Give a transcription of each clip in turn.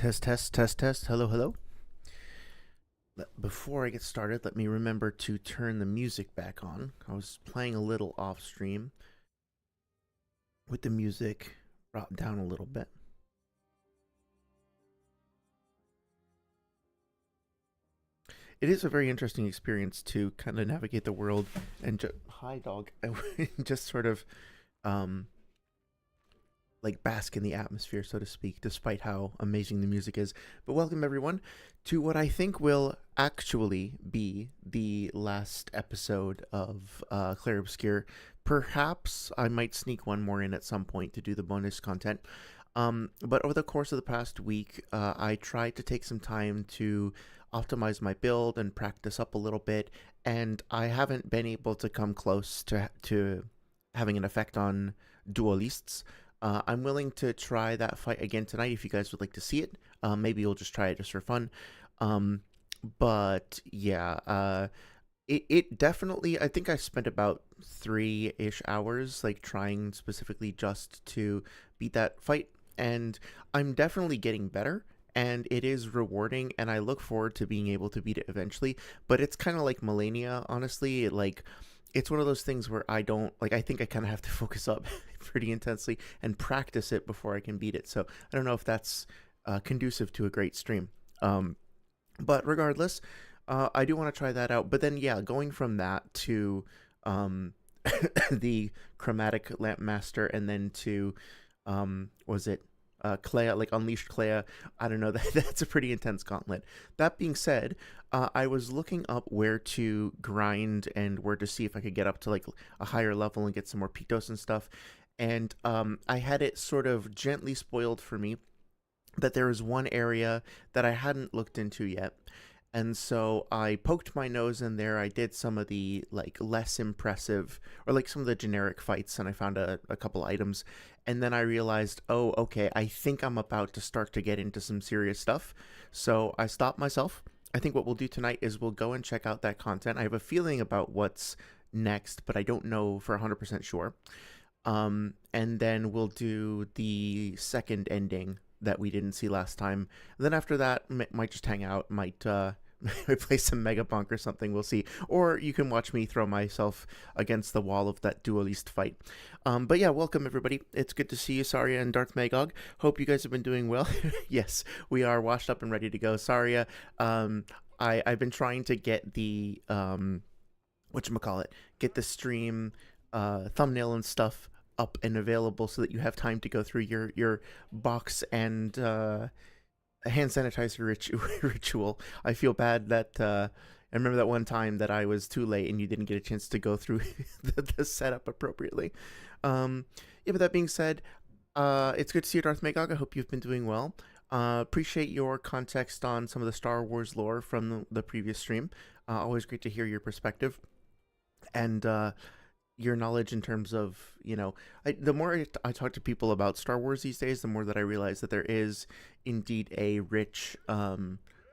Test, test, test, test. Hello, hello. Before I get started, let me remember to turn the music back on. I was playing a little off stream with the music brought down a little bit. It is a very interesting experience to kind of navigate the world and hi dog, just sort of um, like bask in the atmosphere, so to speak, despite how amazing the music is. But welcome everyone to what I think will actually be the last episode of Clair Obscur. Perhaps I might sneak one more in at some point to do the bonus content. But over the course of the past week, I tried to take some time to optimize my build and practice up a little bit, and I haven't been able to come close to having an effect on Duollistes. I'm willing to try that fight again tonight if you guys would like to see it. Maybe we'll just try it just for fun. But yeah, it definitely, I think I spent about 3-ish hours like trying specifically just to beat that fight, and I'm definitely getting better. And it is rewarding, and I look forward to being able to beat it eventually. But it's kind of like Millennia, honestly. It's one of those things where I don't like. I think I kind of have to focus up pretty intensely and practice it before I can beat it. So I don't know if that's conducive to a great stream. But regardless, I do want to try that out. But then, yeah, going from that to the chromatic lamp master, and then to was it Clair, like Unleashed Clair. I don't know. That's a pretty intense gauntlet. That being said, I was looking up where to grind and where to see if I could get up to like a higher level and get some more Pitos and stuff. And I had it sort of gently spoiled for me that there is one area that I hadn't looked into yet. And so I poked my nose in there. I did some of the like less impressive or like some of the generic fights, and I found a couple items. And then I realized, oh, okay, I think I'm about to start to get into some serious stuff. So I stopped myself. I think what we'll do tonight is we'll go and check out that content. I have a feeling about what's next, but I don't know for 100% sure. And then we'll do the second ending that we didn't see last time. And then after that, might just hang out, might play some Mega Punk or something, we'll see. Or you can watch me throw myself against the wall of that Duoliste fight. But yeah, welcome everybody. It's good to see you, Saria and Darth Magog. Hope you guys have been doing well. Yes, we are washed up and ready to go. Saria, I've been trying to get the, whatchamacallit, get the stream thumbnail and stuff up and available so that you have time to go through your box and hand sanitizer ritual. I feel bad that I remember that one time that I was too late and you didn't get a chance to go through the setup appropriately. Yeah, but that being said, it's good to see you, Darth Magog. I hope you've been doing well. Appreciate your context on some of the Star Wars lore from the previous stream. Always great to hear your perspective. And your knowledge in terms of, the more I talk to people about Star Wars these days, the more that I realize that there is indeed a rich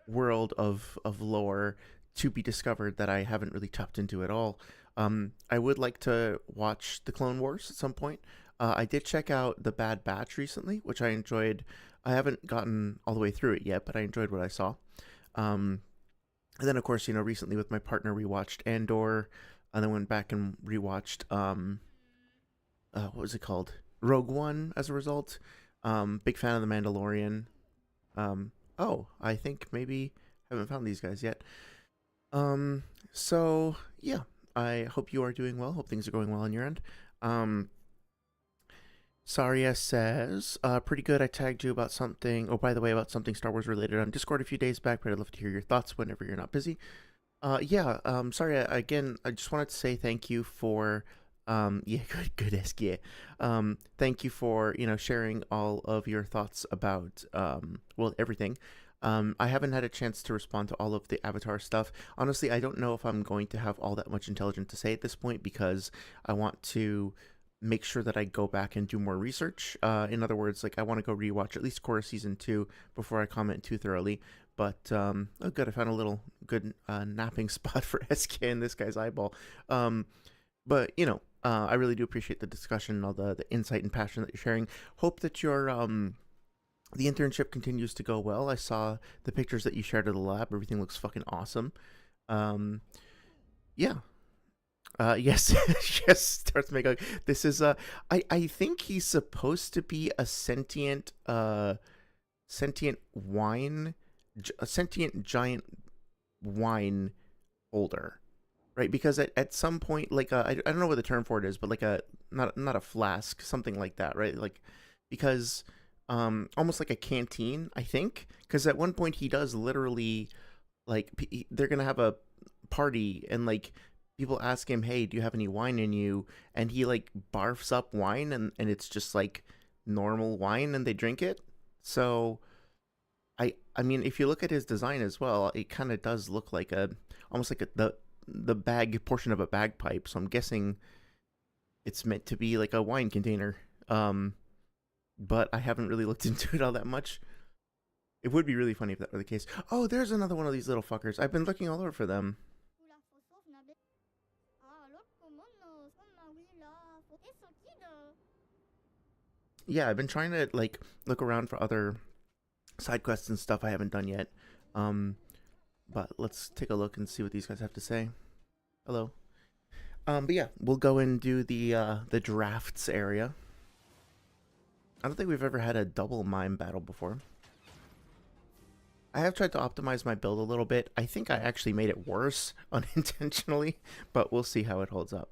world of lore to be discovered that I haven't really tapped into at all. I would like to watch the Clone Wars at some point. I did check out The Bad Batch recently, which I enjoyed. I haven't gotten all the way through it yet, but I enjoyed what I saw. And then, of course, recently with my partner, we watched Andor, and then went back and rewatched what was it called? Rogue One as a result. Big fan of The Mandalorian. Oh, I think maybe haven't found these guys yet. So yeah, I hope you are doing well. Hope things are going well on your end. Saria says, pretty good. I tagged you about something. Oh, by the way, about something Star Wars related on Discord a few days back, but I'd love to hear your thoughts whenever you're not busy. Sorry, again, I just wanted to say thank you for, yeah, good, SK. Thank you for, sharing all of your thoughts about, everything. I haven't had a chance to respond to all of the Avatar stuff. Honestly, I don't know if I'm going to have all that much intelligent to say at this point, because I want to make sure that I go back and do more research. In other words, like, I want to go rewatch at least Korra Season 2 before I comment too thoroughly. But, oh good, I found a little good napping spot for SK in this guy's eyeball. But, I really do appreciate the discussion, all the insight and passion that you're sharing. Hope that your The internship continues to go well. I saw the pictures that you shared of the lab. Everything looks fucking awesome. Um, yeah. Yes, yes. Starts making. This is I think he's supposed to be a sentient wine, a sentient giant wine holder, right? Because at some point, like I don't know what the term for it is, but like a not a flask, something like that, right? Like because almost like a canteen, I think. Because at one point he does literally like they're gonna have a party and like people ask him, hey, do you have any wine in you, and he like barfs up wine and it's just like normal wine and they drink it. So I mean, if you look at his design as well, it kind of does look like a almost like the bag portion of a bagpipe. So I'm guessing it's meant to be like a wine container. Um, but I haven't really looked into it all that much. It would be really funny if that were the case. Oh, there's another one of these little fuckers. I've been looking all over for them. Yeah, I've been trying to like look around for other side quests and stuff I haven't done yet. Um, but let's take a look and see what these guys have to say. Hello. But yeah, we'll go and do the drafts area. I don't think we've ever had a double mime battle before. I have tried to optimize my build a little bit. I think I actually made it worse unintentionally, but we'll see how it holds up.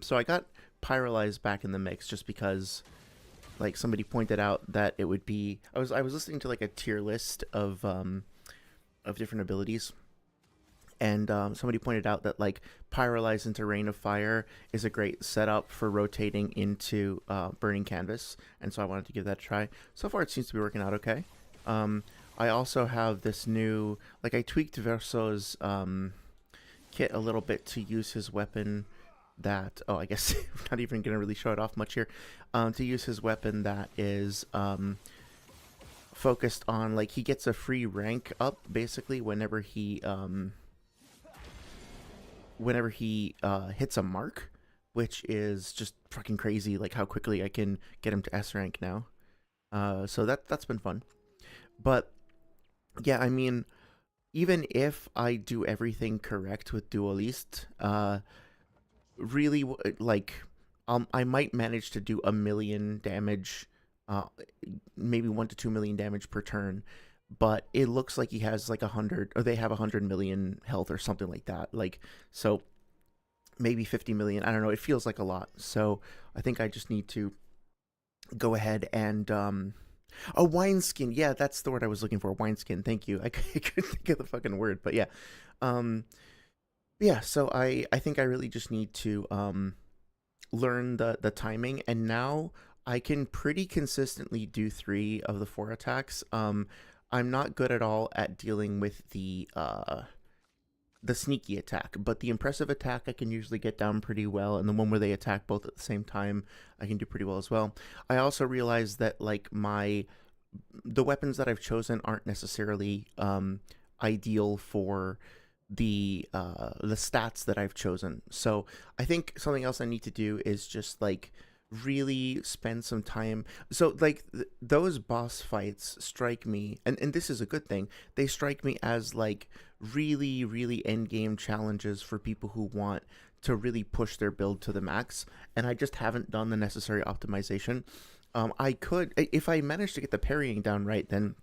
So I got Pyrolyze back in the mix just because like somebody pointed out that it would be I was listening to like a tier list of different abilities, and somebody pointed out that like Pyrolyze into Rain of Fire is a great setup for rotating into Burning Canvas, and so I wanted to give that a try. So far it seems to be working out okay. um, I also have this new, like I tweaked Verso's kit a little bit to use his weapon that, oh, I guess I'm not even going to really show it off much here, to use his weapon that is focused on, like, he gets a free rank up, basically, whenever he hits a mark, which is just fucking crazy, like, how quickly I can get him to S rank now. So that's been fun. But, yeah, I mean, even if I do everything correct with Duollistes, really like I might manage to do 1 million damage, uh maybe 1 to 2 million damage per turn, but it looks like he has like 100, or they have 100 million health or something like that, like, so maybe 50 million, I don't know, it feels like a lot. So I think I just need to go ahead and a wineskin, yeah, that's the word I was looking for, wineskin, thank you. I couldn't think of the fucking word, but yeah. um yeah, so I think I really just need to learn the timing, and now I can pretty consistently do 3 of the 4 attacks. I'm not good at all at dealing with the sneaky attack, but the impressive attack I can usually get down pretty well, and the one where they attack both at the same time I can do pretty well as well. I also realized that like the weapons that I've chosen aren't necessarily ideal for the stats that I've chosen. So I think something else I need to do is just like really spend some time. So like those boss fights strike me, and this is a good thing, they strike me as like really end game challenges for people who want to really push their build to the max, and I just haven't done the necessary optimization. I could, if I manage to get the parrying down right, then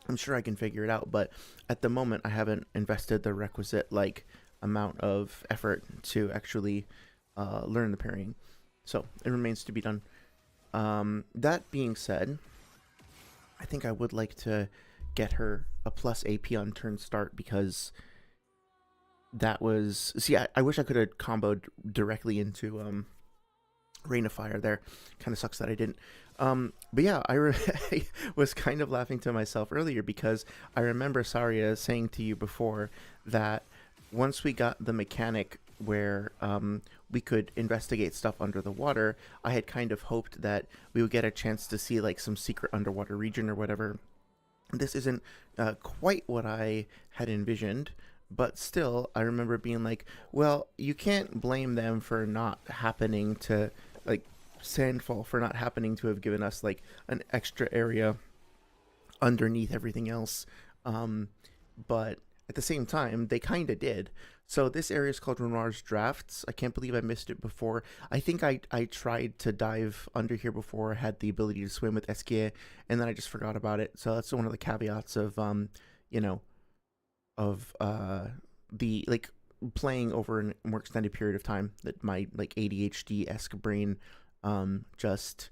I'm sure I can figure it out, but at the moment I haven't invested the requisite like amount of effort to actually learn the parrying. So it remains to be done. That being said, I think I would like to get her a plus AP on turn start, because that was, see, I wish I could have comboed directly into Rain of Fire there. Kind of sucks that I didn't. But yeah, I was kind of laughing to myself earlier because I remember Saria saying to you before that once we got the mechanic where we could investigate stuff under the water, I had kind of hoped that we would get a chance to see like some secret underwater region or whatever. This isn't quite what I had envisioned, but still, I remember being like, well, you can't blame them for not happening to, like, Sandfall for not happening to have given us, like, an extra area underneath everything else. Um, but at the same time, they kind of did. So this area is called Renoir's Drafts. I can't believe I missed it before. I think I tried to dive under here before. I had the ability to swim with Esquier, and then I just forgot about it. So that's one of the caveats of you know, of the like playing over a more extended period of time that my like ADHD-esque brain just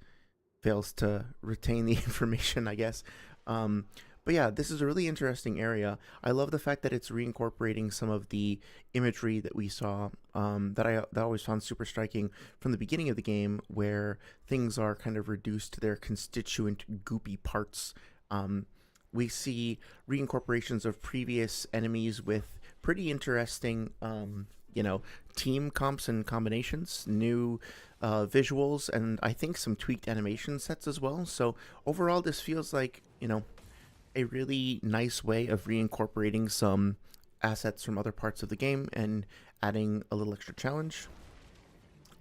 fails to retain the information, I guess. Um, but yeah, this is a really interesting area. I love the fact that it's reincorporating some of the imagery that we saw that I always found super striking from the beginning of the game, where things are kind of reduced to their constituent goopy parts. Um, we see reincorporations of previous enemies with pretty interesting, team comps and combinations, new visuals, and I think some tweaked animation sets as well. So overall, this feels like, a really nice way of reincorporating some assets from other parts of the game and adding a little extra challenge.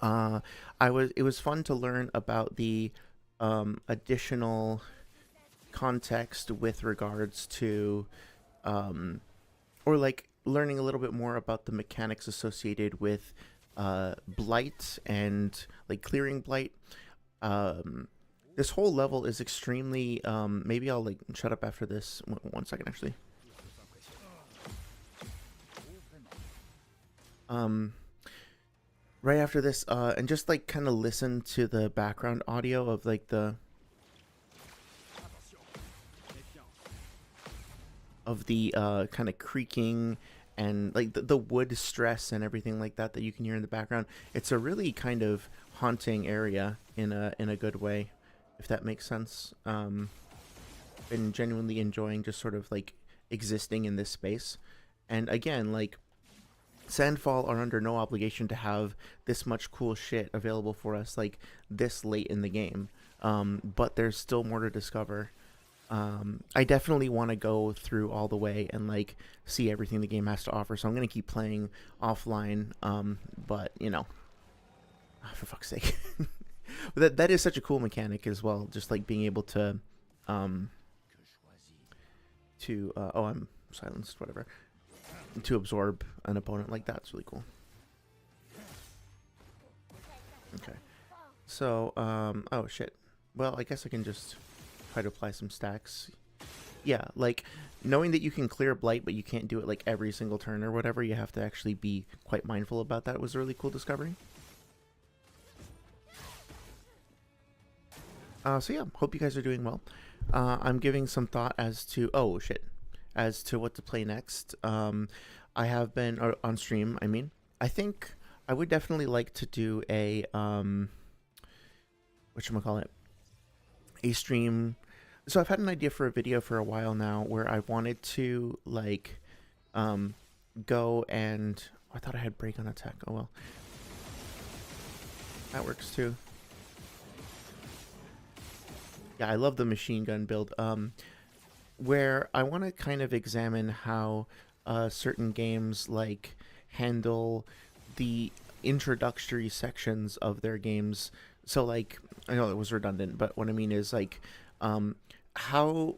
Uh, it was fun to learn about the additional context with regards to um, or like learning a little bit more about the mechanics associated with blight and like clearing blight. Um, this whole level is extremely. Maybe I'll like shut up after this. One second, actually. Um, right after this, and just like kind of listen to the background audio of like the kind of creaking and like the wood stress and everything like that that you can hear in the background. It's a really kind of haunting area in a good way, if that makes sense. Been genuinely enjoying just sort of like existing in this space. And again, like Sandfall are under no obligation to have this much cool shit available for us like this late in the game. But there's still more to discover. I definitely want to go through all the way and like see everything the game has to offer. So I'm gonna keep playing offline. But for fuck's sake, that is such a cool mechanic as well. Just like being able to, um, oh, I'm silenced. Whatever. To absorb an opponent like that's really cool. Okay. So, oh shit. Well, I guess I can just try to apply some stacks. Yeah, like knowing that you can clear blight, but you can't do it like every single turn or whatever. You have to actually be quite mindful about that. Was a really cool discovery. So yeah, hope you guys are doing well. I'm giving some thought as to as to what to play next. I have been on stream. I think I would definitely like to do a whatchamacallit, a stream. So I've had an idea for a video for a while now where I wanted to like go and I thought I had break on attack. Oh well. That works too. Yeah, I love the machine gun build. Where I want to kind of examine how certain games like handle the introductory sections of their games. So like, I know it was redundant, but what I mean is like, how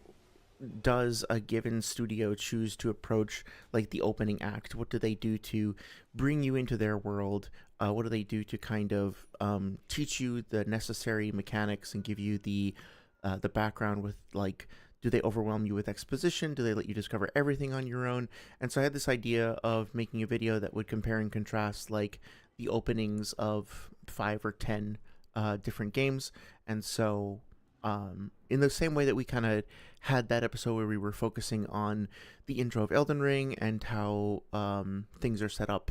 does a given studio choose to approach like the opening act? What do they do to bring you into their world? What do they do to kind of teach you the necessary mechanics and give you the background with like, do they overwhelm you with exposition? Do they let you discover everything on your own? And so I had this idea of making a video that would compare and contrast like the openings of 5 or 10 different games. And so in the same way that we kind of had that episode where we were focusing on the intro of Elden Ring and how things are set up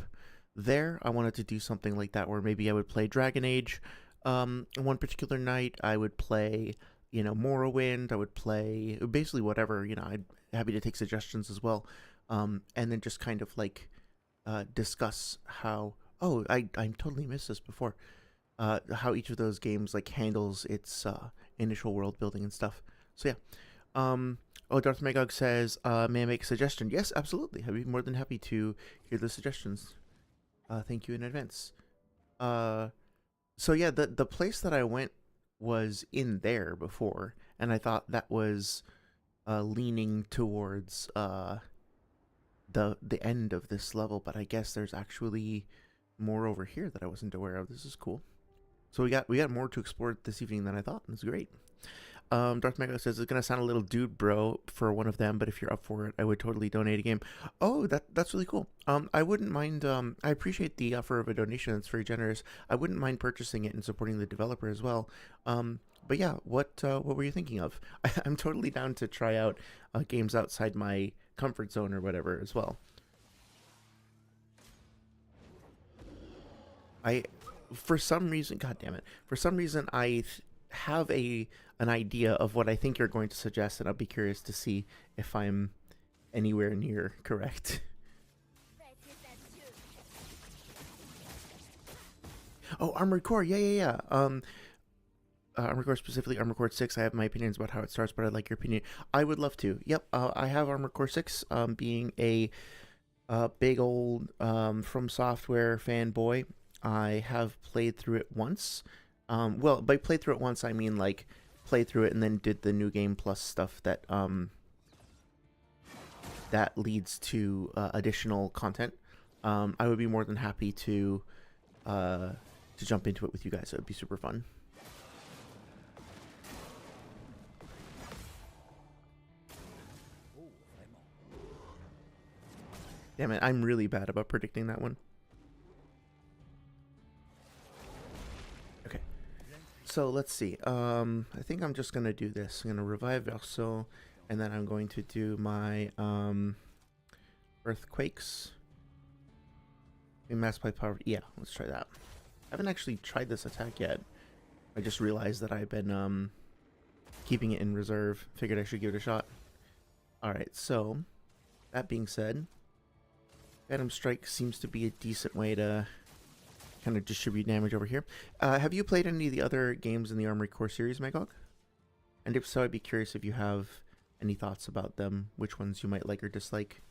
there, I wanted to do something like that where maybe I would play Dragon Age one particular night. I would play Morrowind. I would play basically whatever. I'd happy to take suggestions as well, and then just kind of like discuss how. Oh, I totally missed this before. How each of those games like handles its initial world building and stuff. So yeah. Darth Magog says, "May I make a suggestion?" Yes, absolutely. I'd be more than happy to hear the suggestions. Thank you in advance. So yeah, the place that I went was in there before, and I thought that was leaning towards the end of this level, but I guess there's actually more over here that I wasn't aware of. This is cool. So we got more to explore this evening than I thought. It's great. Darth Mega says it's gonna sound a little dude bro for one of them, but if you're up for it, I would totally donate a game. Oh, that's really cool. I wouldn't mind. I appreciate the offer of a donation. That's very generous. I wouldn't mind purchasing it and supporting the developer as well. But yeah, what were you thinking of? I'm totally down to try out games outside my comfort zone or whatever as well. I, for some reason, God damn it, for some reason have a an idea of what I think you're going to suggest, and I'll be curious to see if I'm anywhere near correct. Oh, Armored Core, yeah. Armored Core, specifically Armored Core 6. I have my opinions about how it starts, but I'd like your opinion. I would love to. Yep, I have Armored Core 6, being a big old From Software fanboy. I have played through it once. Well, by played through it once, I mean like played through it and then did the new game plus stuff that leads to additional content. I would be more than happy to jump into it with you guys. It would be super fun. Damn it, I'm really bad about predicting that one. Okay, so let's see. I think I'm just gonna do this. I'm gonna revive Verso, and then I'm going to do my earthquakes. Mass by power. Yeah, let's try that. I haven't actually tried this attack yet. I just realized that I've been keeping it in reserve. Figured I should give it a shot. Alright, so that being said, Phantom Strike seems to be a decent way to kind of distribute damage over here. Have you played any of the other games in the Armored Core series, Magog? And if so, I'd be curious if you have any thoughts about them, which ones you might like or dislike.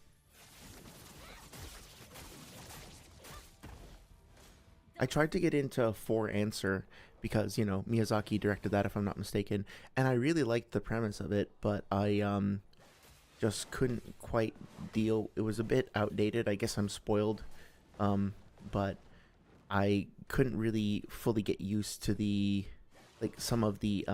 I tried to get into 4 Answer because, you know, Miyazaki directed that, if I'm not mistaken, and I really liked the premise of it, but I just couldn't quite deal. It was a bit outdated. I guess I'm spoiled, but I couldn't really fully get used to the, like, some of the I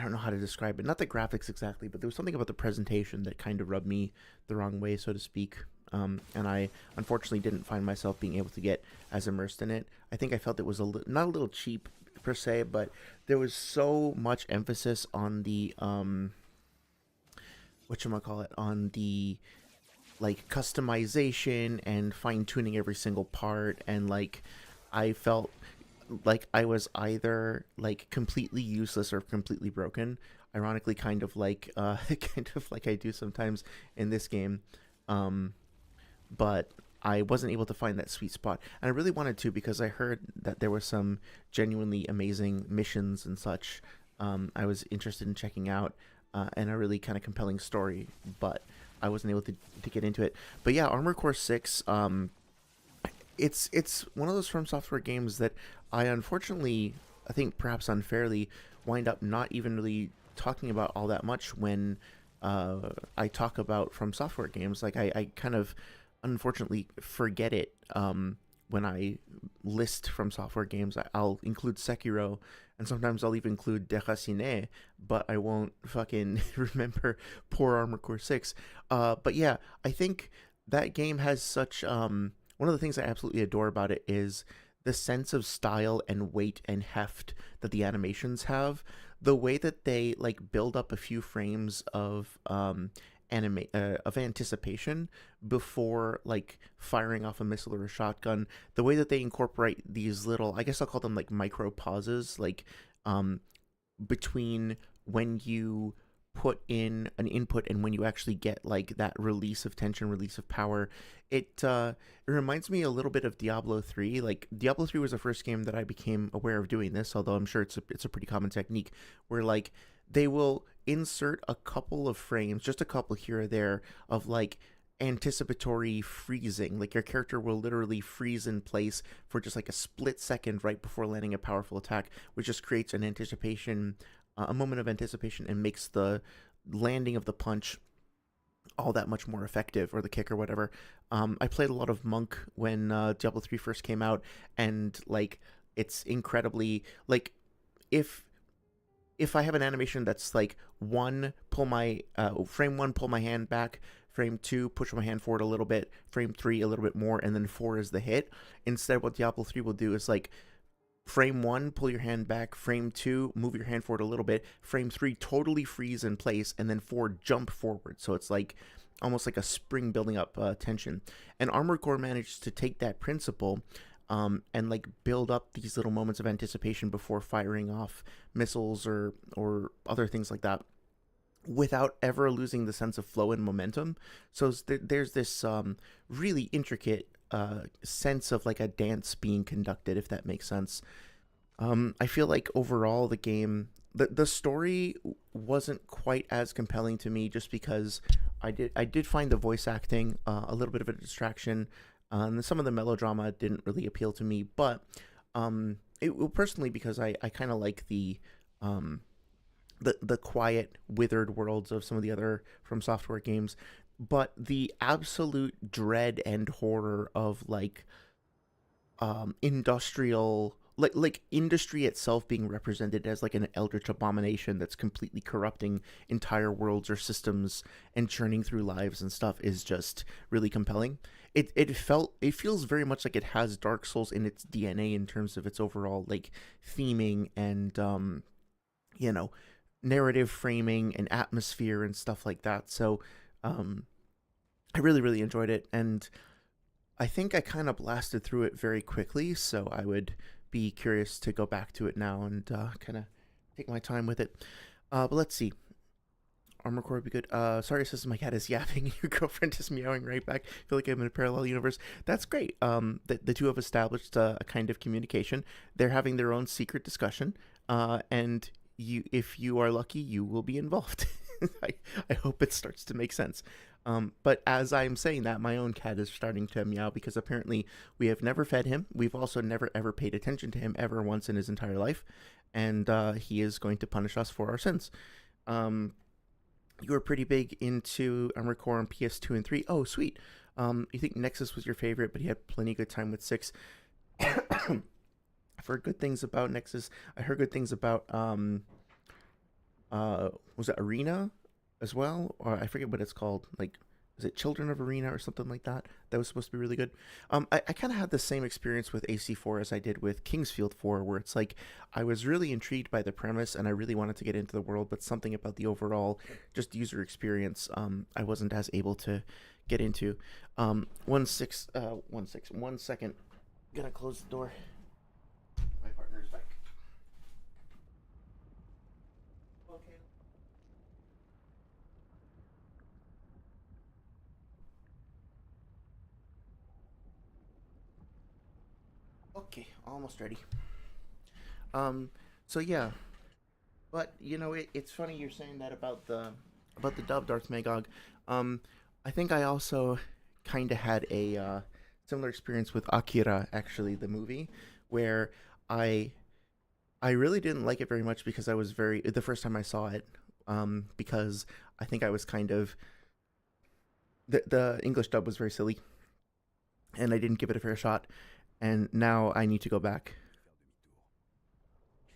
don't know how to describe it. Not the graphics exactly, but there was something about the presentation that kind of rubbed me the wrong way, so to speak. And I unfortunately didn't find myself being able to get as immersed in it. I think I felt it was not a little cheap per se, but there was so much emphasis on the whatchamacallit, on the like customization and fine tuning every single part, and like I felt like I was either like completely useless or completely broken. Ironically, kind of like kind of like I do sometimes in this game. But I wasn't able to find that sweet spot, and I really wanted to because I heard that there were some genuinely amazing missions and such. I was interested in checking out, and a really kind of compelling story, but I wasn't able to get into it. But yeah, Armored Core 6, it's one of those From Software games that I unfortunately, I think perhaps unfairly, wind up not even really talking about all that much when I talk about From Software games. Like I kind of unfortunately forget it when I list From Software games. I'll include Sekiro, and sometimes I'll even include Déraciné, but I won't fucking remember poor Armored Core 6. But yeah, I think that game has such one of the things I absolutely adore about it is the sense of style and weight and heft that the animations have. The way that they like build up a few frames of of anticipation before like firing off a missile or a shotgun. The way that they incorporate these little, I guess I'll call them like micro pauses, like between when you put in an input and when you actually get like that release of tension, release of power. It reminds me a little bit of Diablo 3. Like Diablo 3 was the first game that I became aware of doing this, although I'm sure it's a pretty common technique where like they will insert a couple of frames, just a couple here or there, of like anticipatory freezing. Like your character will literally freeze in place for just like a split second right before landing a powerful attack, which just creates an anticipation a moment of anticipation and makes the landing of the punch all that much more effective, or the kick or whatever. I played a lot of Monk when Diablo 3 first came out, and like it's incredibly like if I have an animation that's like one, pull my frame one, pull my hand back, frame two, push my hand forward a little bit, frame three a little bit more, and then four is the hit. Instead, what Diablo 3 will do is like frame one, pull your hand back, frame two, move your hand forward a little bit, frame three, totally freeze in place, and then four, jump forward. So it's like almost like a spring building up tension. And Armored Core managed to take that principle and like build up these little moments of anticipation before firing off missiles or other things like that, without ever losing the sense of flow and momentum. So there's this really intricate sense of like a dance being conducted, if that makes sense. I feel like overall the game, the story wasn't quite as compelling to me, just because I did find the voice acting a little bit of a distraction. And some of the melodrama didn't really appeal to me, but well, personally, because I kind of like the quiet, withered worlds of some of the other From Software games, but the absolute dread and horror of like industrial, like industry itself being represented as like an eldritch abomination that's completely corrupting entire worlds or systems and churning through lives and stuff, is just really compelling. It feels very much like it has Dark Souls in its DNA in terms of its overall like theming and you know, narrative framing and atmosphere and stuff like that. So um I really enjoyed it, and I think I kind of blasted through it very quickly, so I would be curious to go back to it now and kind of take my time with it. But let's see. Armor Core would be good. Sorry, says my cat is yapping. Your girlfriend is meowing right back. I feel like I'm in a parallel universe. That's great. The two have established a kind of communication. They're having their own secret discussion, and if you are lucky, you will be involved. I, I hope it starts to make sense. But as I'm saying that, my own cat is starting to meow, because apparently we have never fed him. We've also never ever paid attention to him ever once in his entire life, and he is going to punish us for our sins. Um, you were pretty big into Armored Core on PS2 and 3. Oh, sweet. You think Nexus was your favorite, but you had plenty of good time with 6. I've heard good things about Nexus. I heard good things about was it Arena as well, or I forget what it's called. Like, is it Children of Arena or something like that? That was supposed to be really good. I kind of had the same experience with AC4 as I did with Kingsfield 4, where it's like I was really intrigued by the premise and I really wanted to get into the world, but something about the overall just user experience I wasn't as able to get into. 1 second. Gonna close the door. My partner's back. Okay. Okay, almost ready. Um, so yeah, but it's funny you're saying that about the dub Darth Magog. Um, I think I also kind of had a similar experience with Akira, actually, the movie, where I I really didn't like it very much, because I was very the first time I saw it, because I think I was kind of the English dub was very silly, and I didn't give it a fair shot, and now I need to go back.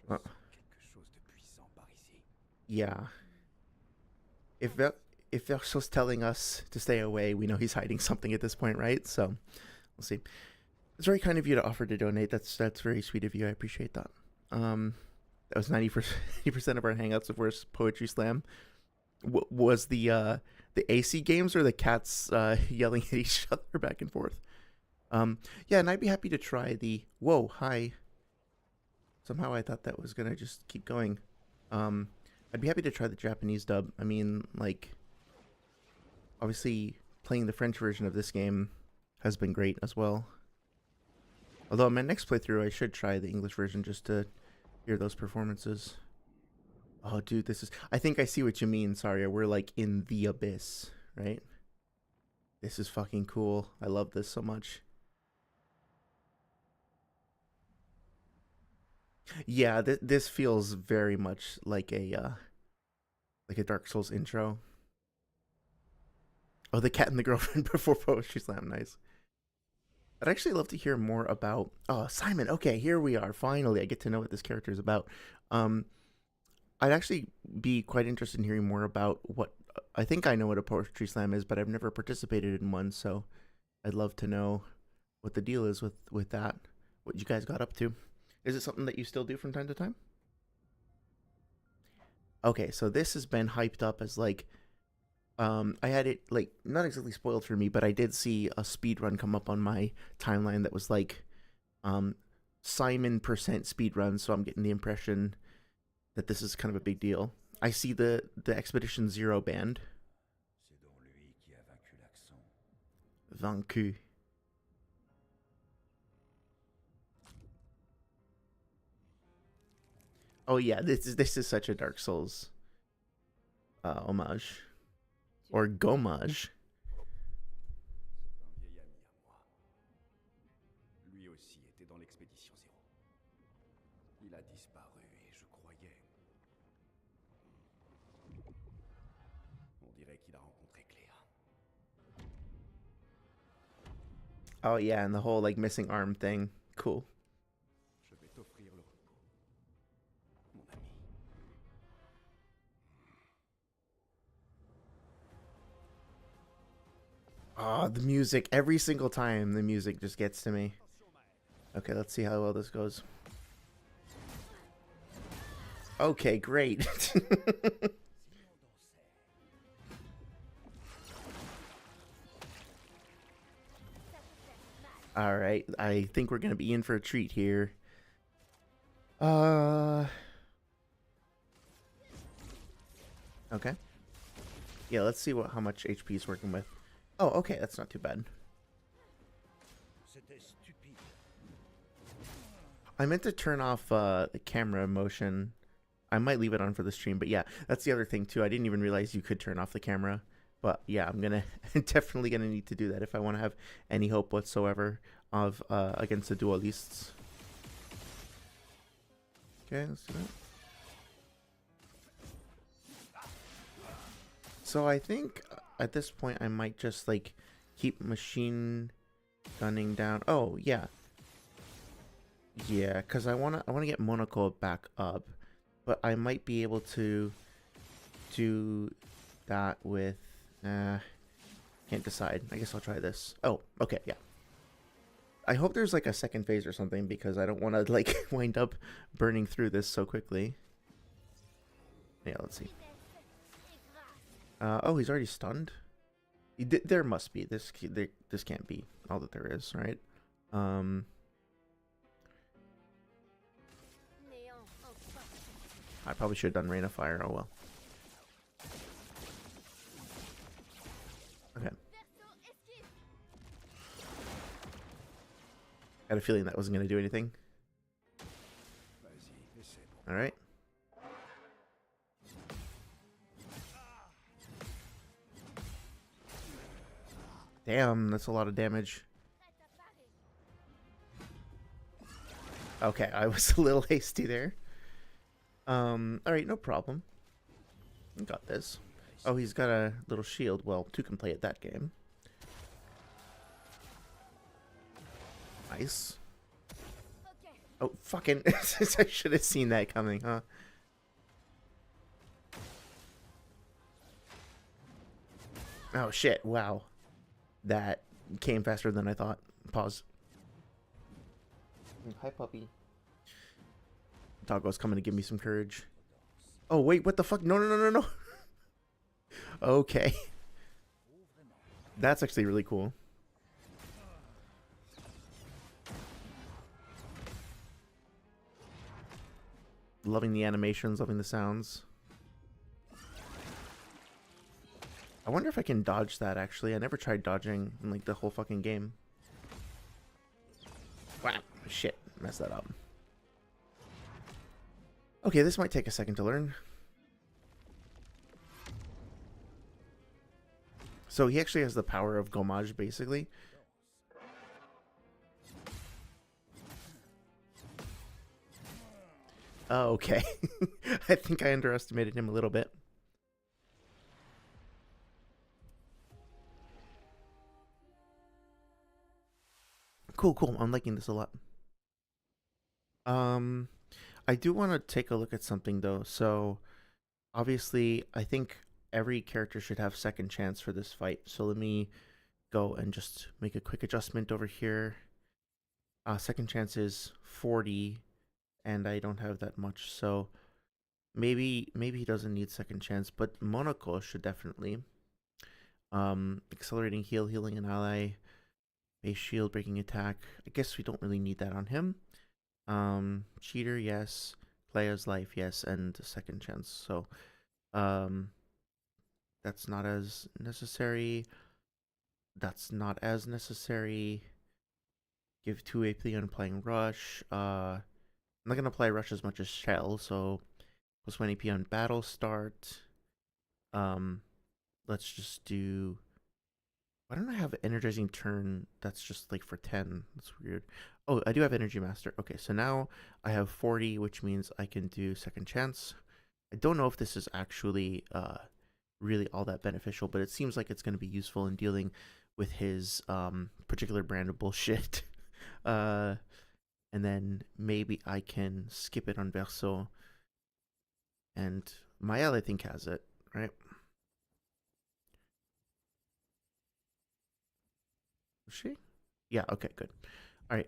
Uh, yeah, if if Verso's telling us to stay away, we know he's hiding something at this point, right? So we'll see. It's very kind of you to offer to donate. That's very sweet of you. I appreciate that. Um, that was 90% of our hangouts of Worst Poetry Slam. Was the AC games, or the cats yelling at each other back and forth? Yeah, and I'd be happy to try the. Whoa, hi. Somehow I thought that was gonna just keep going. Um, I'd be happy to try the Japanese dub. I mean, like, obviously playing the French version of this game has been great as well. Although my next playthrough, I should try the English version just to hear those performances. Oh, dude, this is. I think I see what you mean. Sorry, we're like in the abyss, right? This is fucking cool. I love this so much. Yeah, this feels very much like a Dark Souls intro. Oh, the cat and the girlfriend before poetry slam. Nice. I'd actually love to hear more about. Oh, Simon. Okay, here we are. Finally, I get to know what this character is about. Um, I'd actually be quite interested in hearing more about what. I think I know what a poetry slam is, but I've never participated in one. So I'd love to know what the deal is with that. What you guys got up to? Is it something that you still do from time to time? Okay, so this has been hyped up as like I had it like not exactly spoiled for me, but I did see a speed run come up on my timeline that was like um Simon percent speed run, so I'm getting the impression that this is kind of a big deal. I see the Expedition Zero band. Vaincu. Oh yeah, this is such a Dark Souls homage or gommage. C'est un vieil ami à moi. Lui aussi était dans l'expédition zéro. Il a disparu et je croyais. On dirait qu'il a rencontré Claire. Oh yeah, and the whole like missing arm thing. Cool. Je vais t'offrir le repos, mon ami. Ah, oh, the music. Every single time the music just gets to me. Okay, let's see how well this goes. Okay, great. All right, I think we're gonna be in for a treat here. Uh, okay. Yeah, let's see how much HP is working with. Oh, okay, that's not too bad. I meant to turn off the camera motion. I might leave it on for the stream, but yeah, that's the other thing too. I didn't even realize you could turn off the camera. But yeah, I'm gonna definitely gonna need to do that if I want to have any hope whatsoever of against the Duollistes. Okay, let's do that. So I think at this point I might just like keep machine gunning down. Oh yeah, yeah, because I wanna get Monaco back up, but I might be able to do that with. Can't decide. I guess I'll try this. Oh, okay, yeah. I hope there's like a second phase or something because I don't want to like wind up burning through this so quickly. Yeah, let's see. Oh, he's already stunned. There must be this. This can't be all that there is, right? I probably should have done Rain of Fire. Oh well. Okay. Had a feeling that wasn't going to do anything. Alright. Damn, that's a lot of damage. Okay, I was a little hasty there. Alright, no problem. We got this. Oh, he's got a little shield. Well, two can play at that game. Nice. Oh, fucking... I should have seen that coming, huh? Oh, shit. Wow. That came faster than I thought. Pause. Hi, puppy. Doggo's coming to give me some courage. Oh, wait, what the fuck? No, no, no, no, no. Okay. That's actually really cool. Loving the animations, loving the sounds. I wonder if I can dodge that, actually. I never tried dodging in, like, the whole fucking game. Wow. Shit. Messed that up. Okay, this might take a second to learn. So he actually has the power of Gommage, basically. Oh, okay. I think I underestimated him a little bit. Cool, cool. I'm liking this a lot. Um, I do want to take a look at something though. So obviously, I think every character should have second chance for this fight. So let me go and just make a quick adjustment over here. Second chance is 40, and I don't have that much, so maybe he doesn't need second chance, but Monaco should definitely. Accelerating heal, healing an ally, base shield, breaking attack. I guess we don't really need that on him. Cheater, yes. Player's life, yes, and second chance. So, um, that's not as necessary. That's not as necessary. Give 2 AP on applying rush. I'm not gonna apply rush as much as shell, so plus 1 AP on battle start. Um, let's just do. Why don't I have energizing turn? That's just like for 10. That's weird. Oh, I do have energy master. Okay, so now I have 40, which means I can do second chance. I don't know if this is actually really all that beneficial, but it seems like it's going to be useful in dealing with his particular brand of bullshit. uh, and then maybe I can skip it on Verso. And Mael, I think, has it, right? Is she? Yeah, okay, good. All right.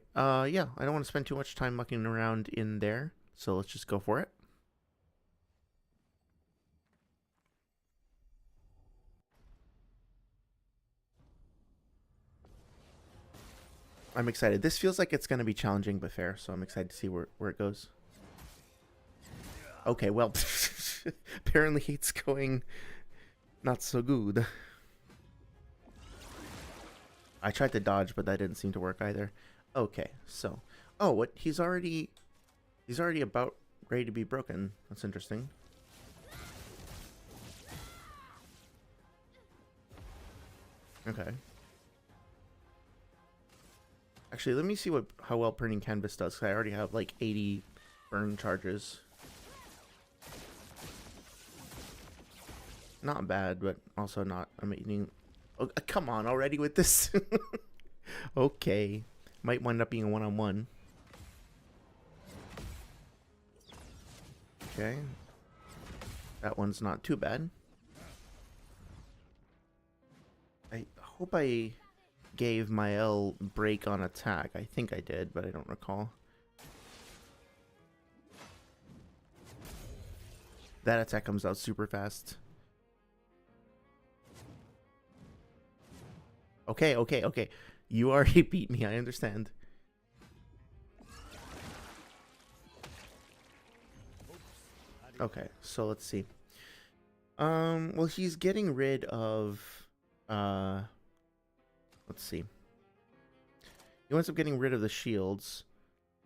Yeah, I don't want to spend too much time mucking around in there, so let's just go for it. I'm excited. This feels like it's going to be challenging but fair, so I'm excited to see where it goes. Okay, well, apparently it's going not so good. I tried to dodge, but that didn't seem to work either. Okay, so, oh, what? He's already about ready to be broken. That's interesting. Okay. Actually, let me see how well burning canvas does. Cause I already have like 80 burn charges. Not bad, but also not amazing. Oh, come on already with this. Okay. Might wind up being a one-on-one. Okay. That one's not too bad. I hope I gave Mael break on attack. I think I did, but I don't recall. That attack comes out super fast. Okay, okay, okay. You already beat me, I understand. Okay, so let's see. Well, he's getting rid of, let's see. He ends up getting rid of the shields,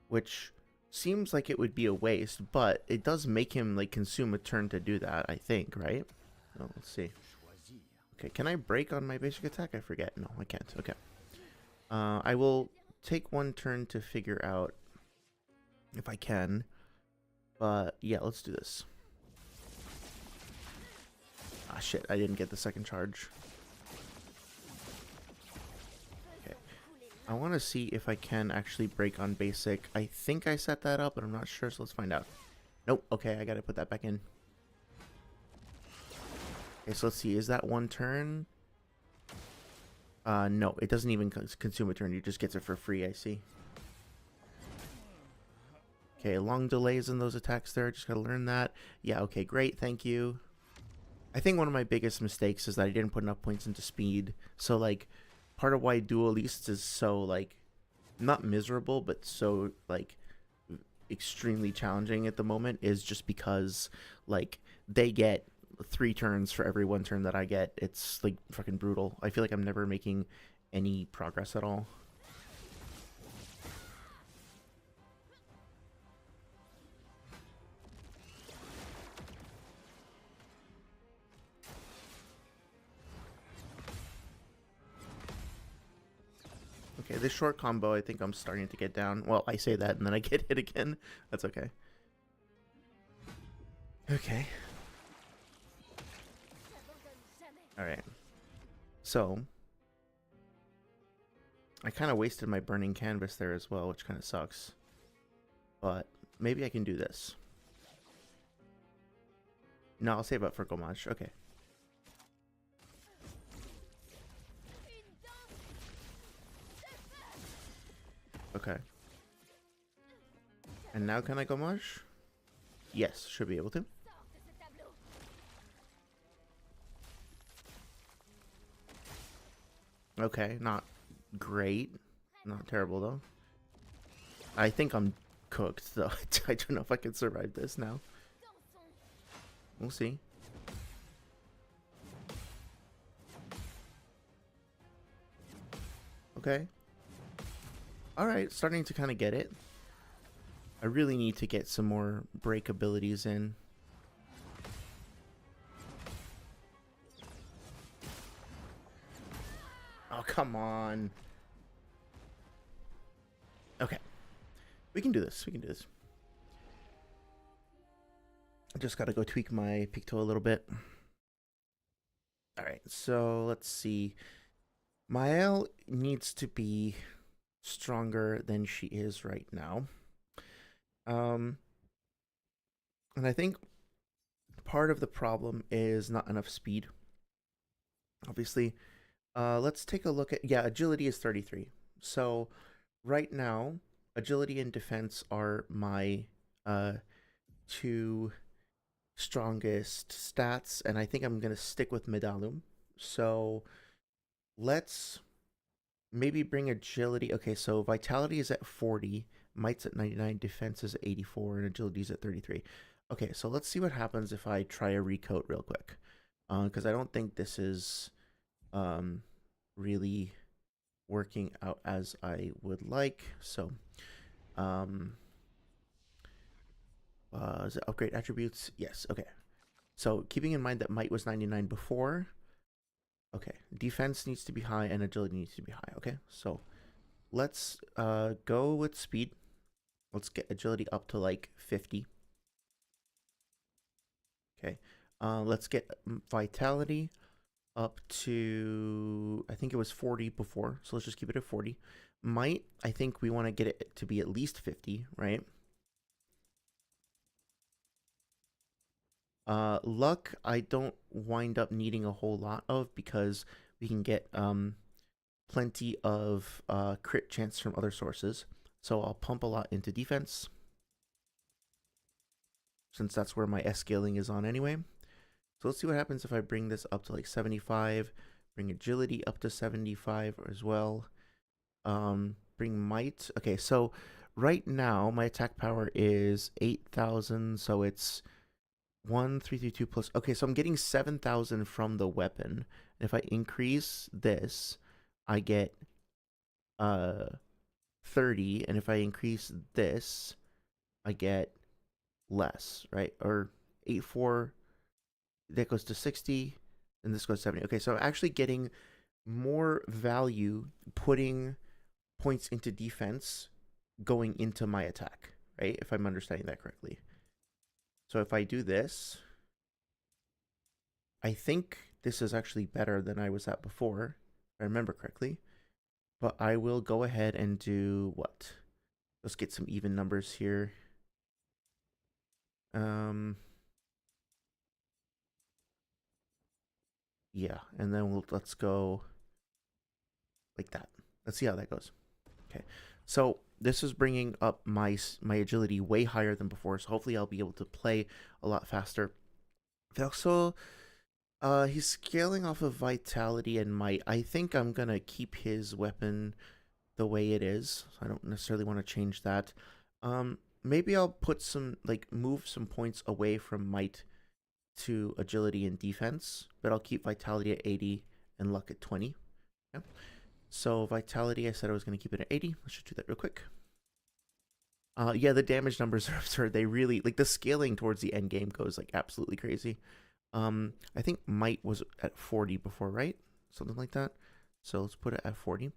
which seems like it would be a waste, but it does make him, like, consume a turn to do that, I think, right? Oh, let's see. Okay, can I break on my basic attack? I forget. No, I can't. Okay. I will take one turn to figure out if I can. But, yeah, let's do this. Ah, shit, I didn't get the second charge. Okay. I want to see if I can actually break on basic. I think I set that up, but I'm not sure, so let's find out. Nope. Okay, I gotta put that back in. Okay, so let's see. Is that one turn? No, it doesn't even consume a turn. You just gets it for free, I see. Okay, long delays in those attacks there. Just gotta learn that. Yeah, okay, great. Thank you. I think one of my biggest mistakes is that I didn't put enough points into speed. So, like, part of why Duollistes is so, like, not miserable, but so, like, extremely challenging at the moment is just because, like, they get 3 turns for every 1 turn that I get. It's, like, fucking brutal. I feel like I'm never making any progress at all. Okay, this short combo I think I'm starting to get down. Well, I say that and then I get hit again. That's okay. Okay. Alright. So, I kind of wasted my burning canvas there as well, which kind of sucks. But maybe I can do this. No, I'll save up for Gomage. Okay. Okay. And now can I Gomage? Yes, should be able to. Okay, not great. Not terrible, though. I think I'm cooked, though. I don't know if I can survive this now. We'll see. Okay. Alright, starting to kind of get it. I really need to get some more break abilities in. Oh, come on. Okay. We can do this. We can do this. I just got to go tweak my Picto a little bit. Alright, so let's see. Mael needs to be stronger than she is right now. And I think part of the problem is not enough speed. Obviously, let's take a look at, yeah, agility is 33. So right now, agility and defense are my two strongest stats, and I think I'm going to stick with Medallum. So let's maybe bring agility. Okay, so vitality is at 40, might's at 99, defense is at 84, and agility is at 33. Okay, so let's see what happens if I try a recoat real quick. Because I don't think this is really working out as I would like. So, is it upgrade attributes? Yes, okay. So, keeping in mind that might was 99 before. Okay, defense needs to be high and agility needs to be high. Okay, so let's go with speed. Let's get agility up to like 50. Okay, let's get vitality up to, I think it was 40 before, so let's just keep it at 40. Might, I think we want to get it to be at least 50, right? Luck, I don't wind up needing a whole lot of because we can get plenty of crit chance from other sources. So I'll pump a lot into defense, since that's where my S scaling is on anyway. So let's see what happens if I bring this up to like 75, bring agility up to 75 as well. Bring might. Okay, so right now my attack power is 8,000, so it's 1,332 plus. Okay, so I'm getting 7,000 from the weapon. And if I increase this, I get 30, and if I increase this, I get less, right? Or 84, that goes to 60, and this goes to 70. Okay, so I'm actually getting more value putting points into defense going into my attack, right? If I'm understanding that correctly. So if I do this, I think this is actually better than I was at before, if I remember correctly. But I will go ahead and do what? Let's get some even numbers here. Yeah, and then let's go like that. Let's see how that goes. Okay, so this is bringing up my agility way higher than before, so hopefully I'll be able to play a lot faster. Also, he's scaling off of vitality and might. I think I'm gonna keep his weapon the way it is. I don't necessarily want to change that. Maybe I'll put some, like, move some points away from might to agility and defense, but I'll keep vitality at 80 and luck at 20. Yeah. So vitality, I said I was going to keep it at 80. Let's just do that real quick. Yeah, the damage numbers are absurd. They really, like, the scaling towards the end game goes like absolutely crazy. I think might was at 40 before, right? Something like that. So let's put it at 40.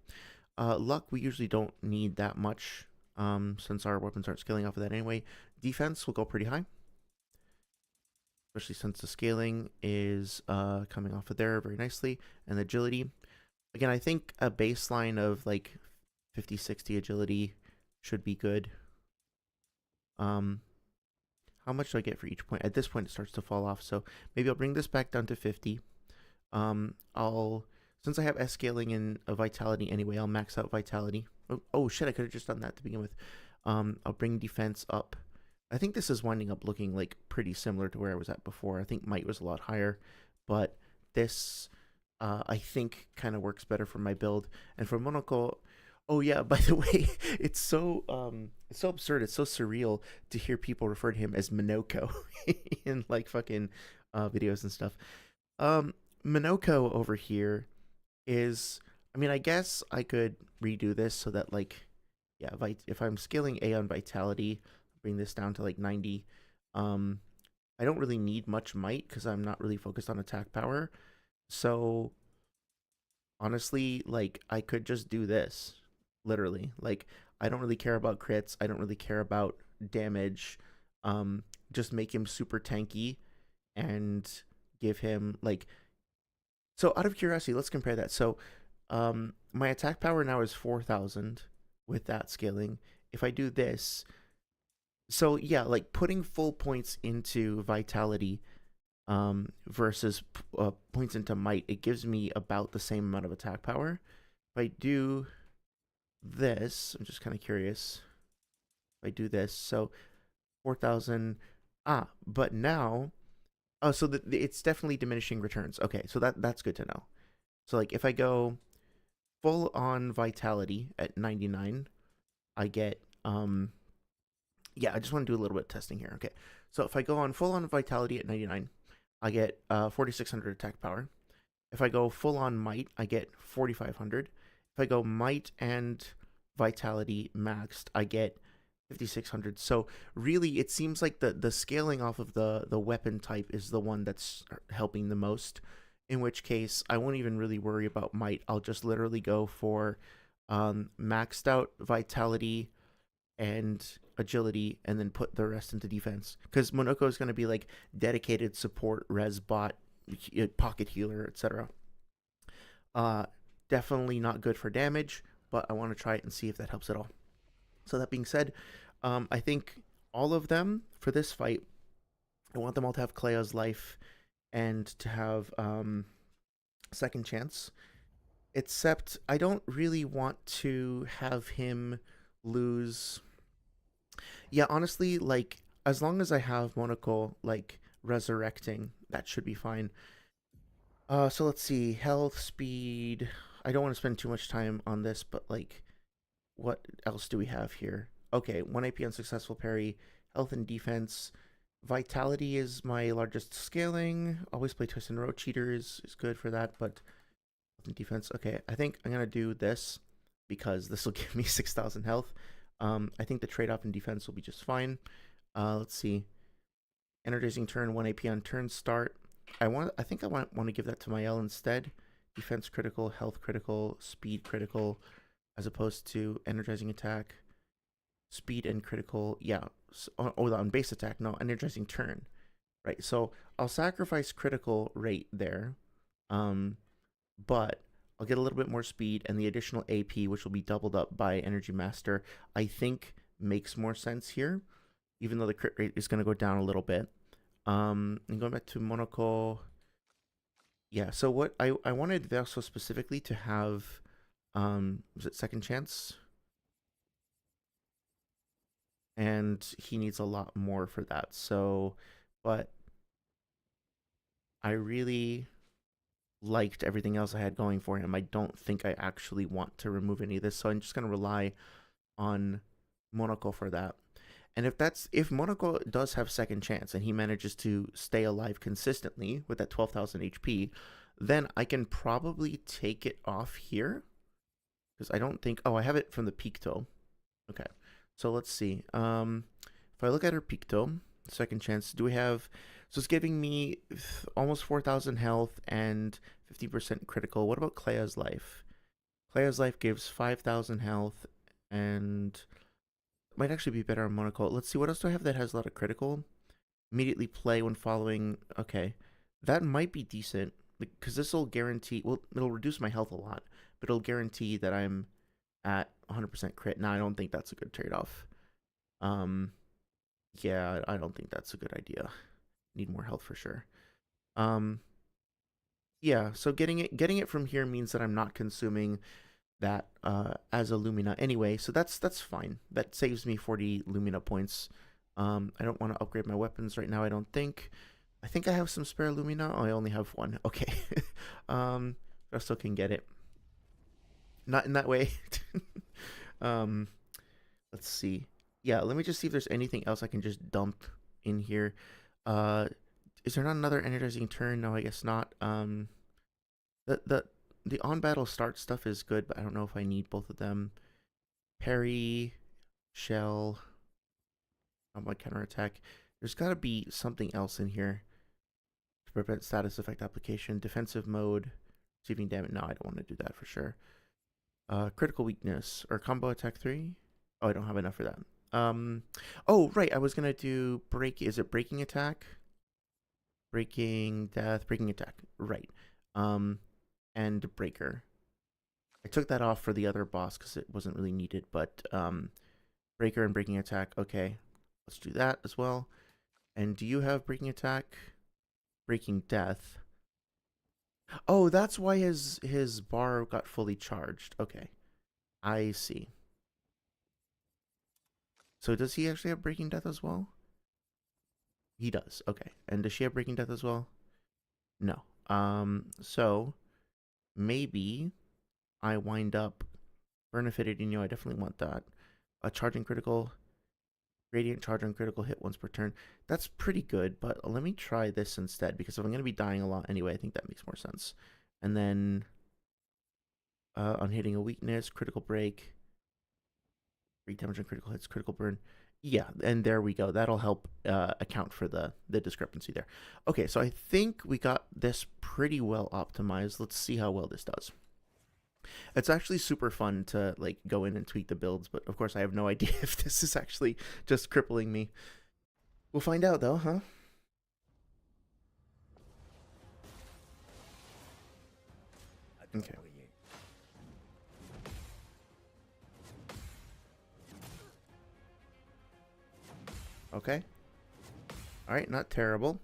Luck, we usually don't need that much, since our weapons aren't scaling off of that anyway. Defense will go pretty high. especially since the scaling is coming off of there very nicely, and the agility. Again, I think a baseline of like 50, 60 agility should be good. Um, how much do I get for each point? At this point, it starts to fall off, so maybe I'll bring this back down to 50. I'll since I have S scaling and a vitality anyway, I'll max out vitality. Oh shit, I could have just done that to begin with. I'll bring defense up. I think this is winding up looking like pretty similar to where I was at before. I think might was a lot higher, but this I think kind of works better for my build. And for Monaco, oh yeah, by the way, it's so absurd, it's so surreal to hear people refer to him as Minoko in like fucking videos and stuff. Um, Minoko over here is, I mean, I guess I could redo this so that like, yeah, if I'm scaling A on vitality, bring this down to like 90. Um, I don't really need much might because I'm not really focused on attack power. So honestly, like I could just do this, literally. Like I don't really care about crits. I don't really care about damage. Um, just make him super tanky and give him like, so out of curiosity, let's compare that. So my attack power now is 4,000 with that scaling. If I do this, so yeah, like putting full points into vitality versus points into might, it gives me about the same amount of attack power. If I do this, I'm just kind of curious. If I do this, so 4,000. But now, oh, so it's definitely diminishing returns. Okay, so that's good to know. So like if I go full on vitality at 99, I get yeah, I just want to do a little bit of testing here. Okay. So if I go on full on vitality at 99, I get 4600 attack power. If I go full on might, I get 4500. If I go might and vitality maxed, I get 5600. So really it seems like the scaling off of the weapon type is the one that's helping the most, in which case I won't even really worry about might. I'll just literally go for maxed out vitality and agility and then put the rest into defense, because Monoko is going to be like dedicated support, res bot, pocket healer, etc. uh Definitely not good for damage, but I want to try it and see if that helps at all. So that being said, I think all of them for this fight, I want them all to have Clea's life and to have second chance, except I don't really want to have him lose. Yeah, honestly, like as long as I have Monaco like resurrecting, that should be fine. So let's see, health, speed. I don't want to spend too much time on this, but like, what else do we have here? Okay, 1 AP on successful parry, health and defense. Vitality is my largest scaling. Always play twist and row. Cheater is good for that, but defense. Okay, I think I'm gonna do this because this will give me 6,000 health. I think the trade-off in defense will be just fine. Let's see. Energizing turn, 1 AP on turn start. I think I want to give that to my L instead. Defense critical, health critical, speed critical, as opposed to energizing attack, speed and critical. Yeah. On base attack, no, energizing turn. Right. So I'll sacrifice critical rate there. But I'll get a little bit more speed, and the additional AP, which will be doubled up by Energy Master, I think makes more sense here, even though the crit rate is going to go down a little bit. And going back to Monaco, yeah, so what I wanted Verso specifically to have, was it second chance? And he needs a lot more for that. So, but I really liked everything else I had going for him. I don't think I actually want to remove any of this, so I'm just going to rely on Monaco for that. And if Monaco does have second chance and he manages to stay alive consistently with that 12,000 HP, then I can probably take it off here, because I don't think, oh, I have it from the Picto. Okay, so let's see. If I look at her Picto, second chance, do we have, so it's giving me almost 4,000 health and 50% critical. What about Clea's life? Clea's life gives 5,000 health and might actually be better on Monaco. Let's see, what else do I have that has a lot of critical? Immediately play when following. Okay, that might be decent because this will guarantee. Well, it'll reduce my health a lot, but it'll guarantee that I'm at 100% crit. Now, I don't think that's a good trade-off. Um, yeah, I don't think that's a good idea. Need more health for sure. Um, yeah. So getting it from here means that I'm not consuming that as a Lumina anyway. So that's fine. That saves me 40 Lumina points. I don't want to upgrade my weapons right now. I don't think. I think I have some spare Lumina. Oh, I only have one. Okay. um, I still can get it. Not in that way. um, let's see. Yeah, let me just see if there's anything else I can just dump in here. Uh, is there not another energizing turn? No, I guess not. The the the on battle start stuff is good, but I don't know if I need both of them. Parry, shell, on my counterattack. There's got to be something else in here to prevent status effect application. Defensive mode, receiving damage. No, I don't want to do that for sure. Critical weakness or combo attack 3. Oh, I don't have enough for that. Oh, right. I was gonna do break. Is it breaking attack? Breaking death, breaking attack. Right. And breaker. I took that off for the other boss because it wasn't really needed, but breaker and breaking attack. Okay, let's do that as well. And do you have breaking attack? Breaking death. Oh, that's why his bar got fully charged. Okay, I see. So does he actually have breaking death as well? He does. Okay. And does she have breaking death as well? No. So maybe I wind up benefited. I definitely want that. A charging critical, radiant charge on critical hit once per turn. That's pretty good, but let me try this instead because if I'm going to be dying a lot anyway, I think that makes more sense. And then on hitting a weakness, critical break, 3 damage on critical hits, critical burn. Yeah, and there we go. That'll help account for the discrepancy there. Okay, so I think we got this pretty well optimized. Let's see how well this does. It's actually super fun to like go in and tweak the builds, but of course I have no idea if this is actually just crippling me. We'll find out though, huh? Okay. Okay. All right, not terrible.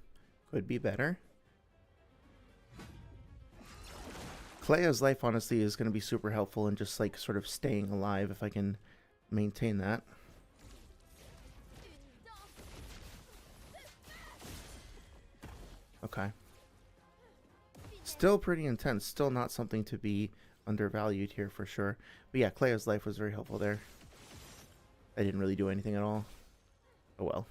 Could be better. Clea's life, honestly, is going to be super helpful in just, like, sort of staying alive if I can maintain that. Okay. Still pretty intense. Still not something to be undervalued here for sure. But yeah, Clea's life was very helpful there. I didn't really do anything at all. Oh well.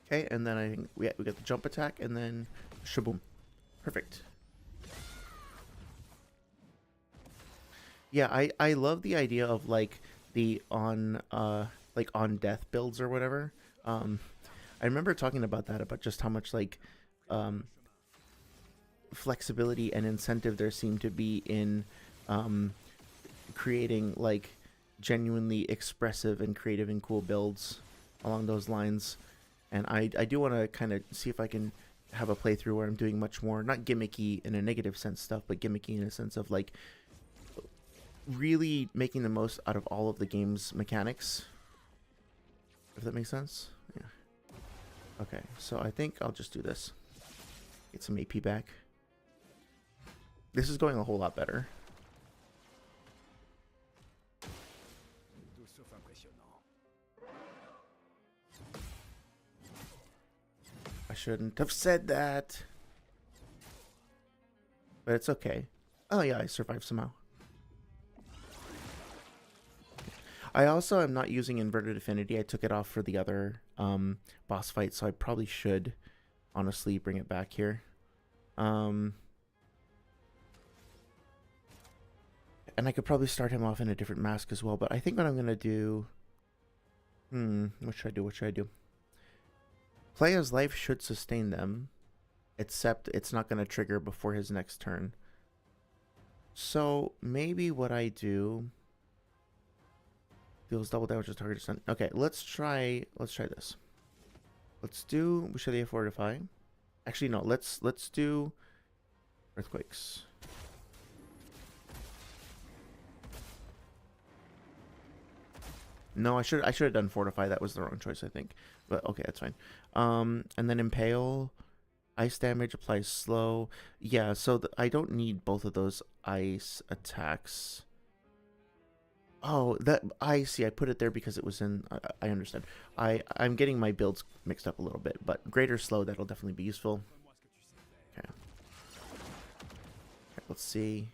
Okay, and then I think we got the jump attack, and then shaboom. Perfect. Yeah, I love the idea of like the on death builds or whatever. I remember talking about that, about just how much like flexibility and incentive there seemed to be in creating like genuinely expressive and creative and cool builds along those lines. And I do want to kind of see if I can have a playthrough where I'm doing much more, not gimmicky in a negative sense stuff, but gimmicky in a sense of like really making the most out of all of the game's mechanics. If that makes sense. Yeah. Okay, so I think I'll just do this. Get some AP back. This is going a whole lot better. I shouldn't have said that. But it's okay. Oh yeah, I survived somehow. I also am not using Inverted Affinity. I took it off for the other boss fight, so I probably should honestly bring it back here. And I could probably start him off in a different mask as well, but I think what I'm going to do... what should I do? Clea's life should sustain them, except it's not going to trigger before his next turn. So maybe what I do deals double damage to target stun. Okay, let's try this. Let's do Boucherie Fortify. Actually no, let's do Earthquakes. No, I should have done Fortify. That was the wrong choice, I think. But okay, that's fine. And then Impale. Ice damage applies slow. Yeah, so I don't need both of those ice attacks. Oh, that I see. I put it there because it was in. I understand. I'm getting my builds mixed up a little bit, but greater slow, that'll definitely be useful. Okay. Okay, let's see.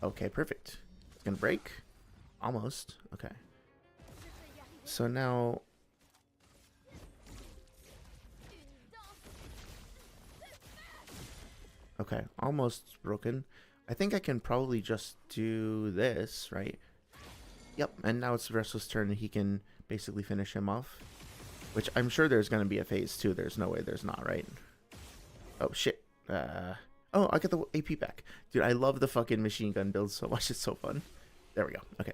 Okay, perfect. It's gonna break. Almost. Okay. So now. Okay, almost broken. I think I can probably just do this, right? Yep, and now it's Restless turn and he can basically finish him off. Which I'm sure there's going to be a phase 2. There's no way there's not, right? Oh, shit. Oh, I get the AP back. Dude, I love the fucking machine gun build so much. It's so fun. There we go. Okay.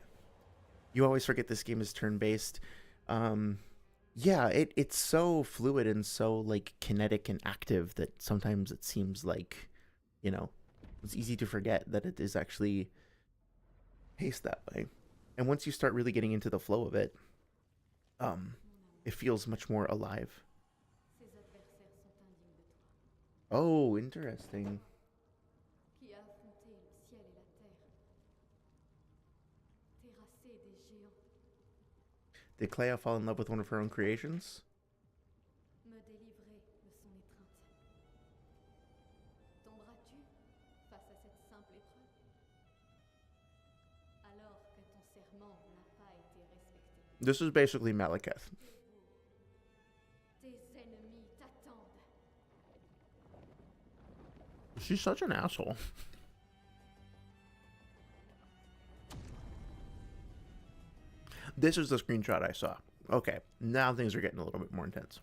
You always forget this game is turn-based. Yeah, it's so fluid and so, like, kinetic and active that sometimes it seems like, you know, it's easy to forget that it is actually paced that way. And once you start really getting into the flow of it, it feels much more alive. Oh, interesting. Did Clea fall in love with one of her own creations? This is basically Malekith. She's such an asshole. This is the screenshot I saw. Okay, now things are getting a little bit more intense.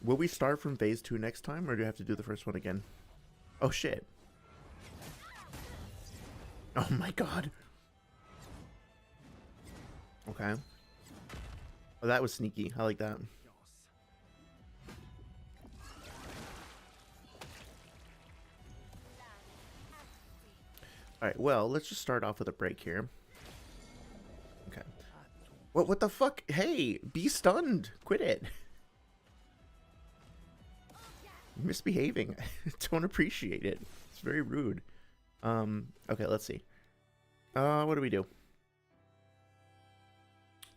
Will we start from phase 2 next time, or do you have to do the first one again? Oh, shit. Oh, my God. Okay. Oh, that was sneaky. I like that. Alright, well, let's just start off with a break here. Okay. What the fuck? Hey, be stunned. Quit it. You're misbehaving. Don't appreciate it. It's very rude. Okay, let's see. What do we do?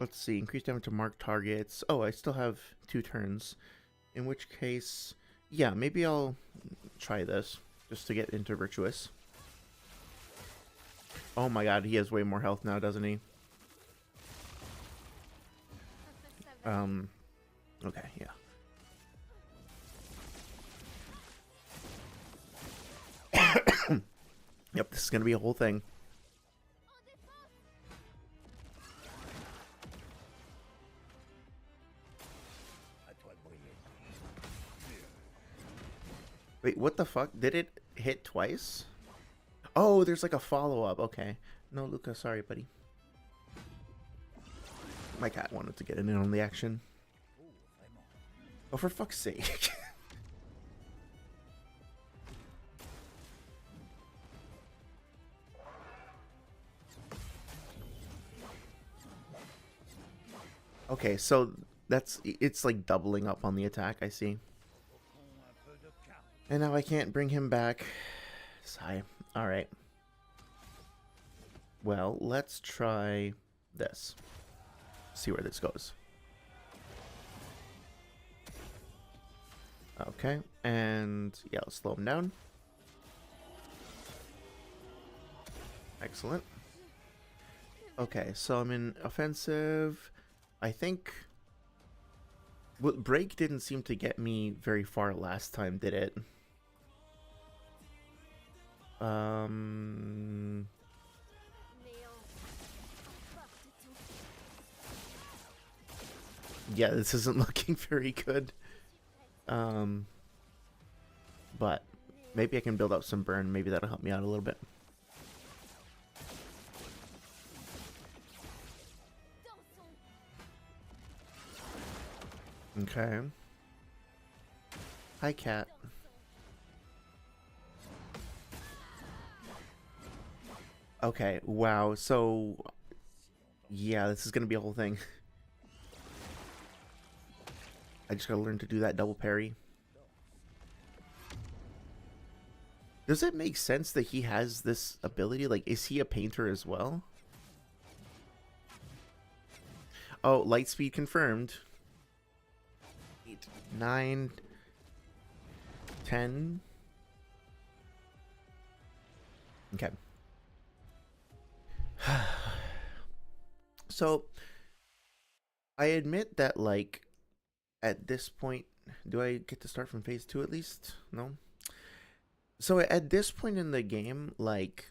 Let's see. Increase damage to marked targets. Oh, I still have 2 turns. In which case, yeah, maybe I'll try this just to get into Virtuous. Oh my god, he has way more health now, doesn't he? Okay, yeah. Yep, this is gonna be a whole thing. Wait, what the fuck? Did it hit twice? Oh, there's like a follow-up. Okay. No, Luca, sorry, buddy. My cat wanted to get in on the action. Oh, for fuck's sake. Okay, so it's like doubling up on the attack, I see. And now I can't bring him back. Sigh. Alright. Well, let's try this. See where this goes. Okay, and yeah, let's slow him down. Excellent. Okay, so I'm in offensive. I think... Well, break didn't seem to get me very far last time, did it? Yeah, this isn't looking very good. Um, but maybe I can build up some burn. Maybe that'll help me out a little bit. Okay. Hi, cat. Okay, wow. So, yeah, this is gonna be a whole thing. I just gotta learn to do that double parry. Does it make sense that he has this ability? Like, is he a painter as well? Oh, light speed confirmed. 8, 9, 10. Okay. So, I admit that, like, at this point, do I get to start from phase 2 at least? No? So, at this point in the game, like,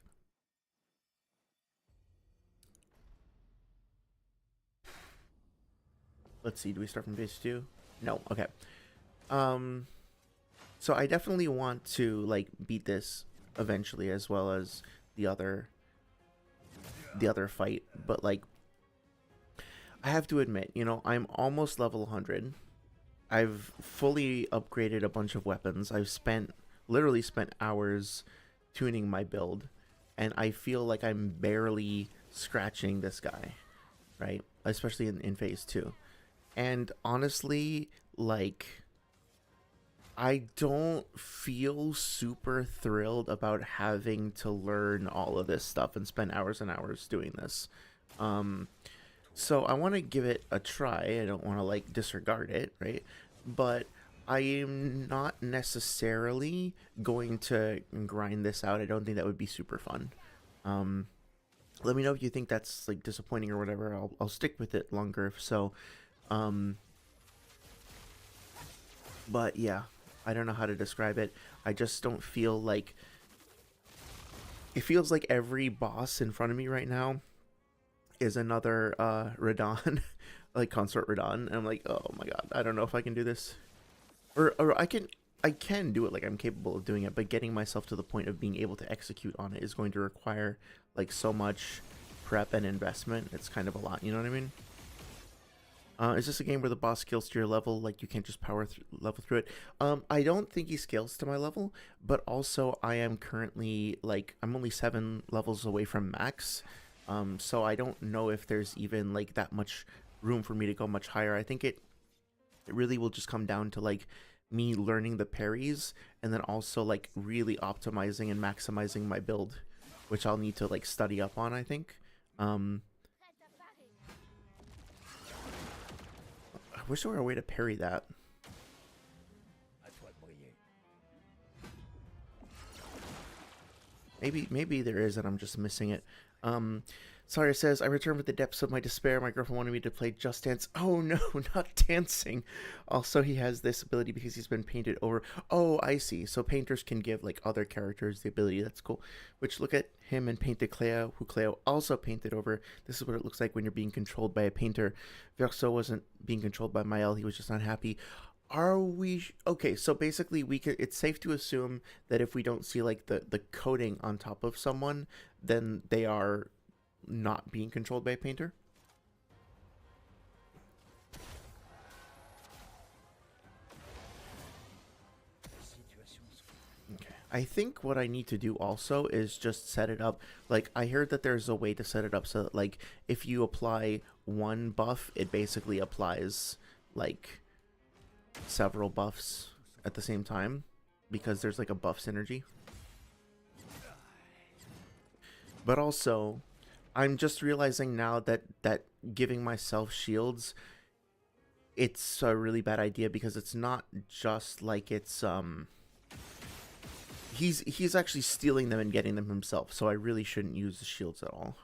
let's see, do we start from phase 2? No, okay. Um, so I definitely want to, like, beat this eventually, as well as the other fight, but, like, I have to admit, you know, I'm almost level 100. I've fully upgraded a bunch of weapons. I've literally spent hours tuning my build, and I feel like I'm barely scratching this guy, right? Especially in phase 2. And honestly, like, I don't feel super thrilled about having to learn all of this stuff and spend hours and hours doing this. Um, so I want to give it a try. I don't want to, like, disregard it, right? But I am not necessarily going to grind this out. I don't think that would be super fun. Um, Let me know if you think that's, like, disappointing or whatever. I'll stick with it longer if so. Um, but yeah, I don't know how to describe it. I just don't feel like it feels like every boss in front of me right now is another Radon, like Consort Radon, and I'm like, oh my god, I don't know if I can do this, or I can do it, like I'm capable of doing it, but getting myself to the point of being able to execute on it is going to require like so much prep and investment. It's kind of a lot, you know what I mean? Is this a game where the boss scales to your level? Like you can't just level through it? I don't think he scales to my level, but also I am currently like I'm only 7 levels away from max, so I don't know if there's even like that much room for me to go much higher. I think it really will just come down to like me learning the parries and then also like really optimizing and maximizing my build, which I'll need to like study up on, I think. Um, I wish there were a way to parry that. Maybe there is and I'm just missing it. Um, Sarah says, I returned with the depths of my despair. My girlfriend wanted me to play Just Dance. Oh no, not dancing. Also, he has this ability because he's been painted over. Oh, I see. So painters can give like other characters the ability. That's cool. Which look at him and painted Cleo, who Cleo also painted over. This is what it looks like when you're being controlled by a painter. Verso wasn't being controlled by Mael. He was just unhappy. Are we okay? So basically, we could. It's safe to assume that if we don't see like the coating on top of someone, then they are not being controlled by a painter. Okay. I think what I need to do also is just set it up. Like I heard that there's a way to set it up so that like if you apply one buff, it basically applies like several buffs at the same time because there's like a buff synergy. But also, I'm just realizing now that giving myself shields, it's a really bad idea because it's not just like it's he's actually stealing them and getting them himself. So I really shouldn't use the shields at all.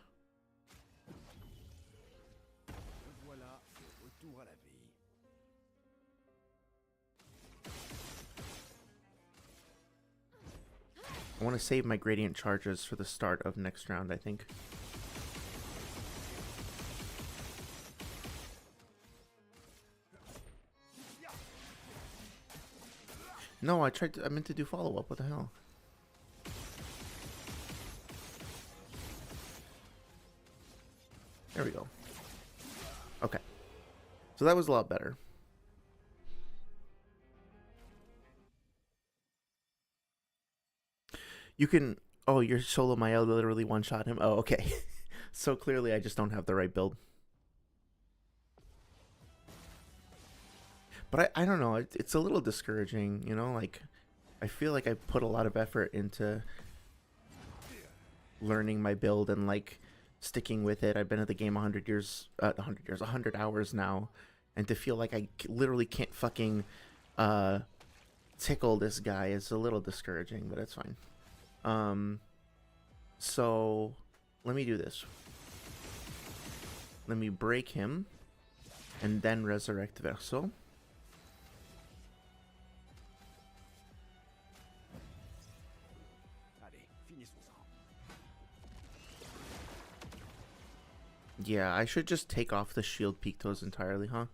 I want to save my gradient charges for the start of next round, I think. No, I meant to do follow-up. What the hell? There we go. Okay. So that was a lot better. You can... Oh, your solo Mael literally one-shot him? Oh, okay. So clearly I just don't have the right build. But I don't know. It's a little discouraging, you know? Like, I feel like I put a lot of effort into learning my build and, like, sticking with it. I've been at the game 100 years... 100 years, 100 hours now. And to feel like I literally can't fucking tickle this guy is a little discouraging, but it's fine. So let me do this. Let me break him and then resurrect Verso. Yeah, I should just take off the shield Pictos entirely, huh?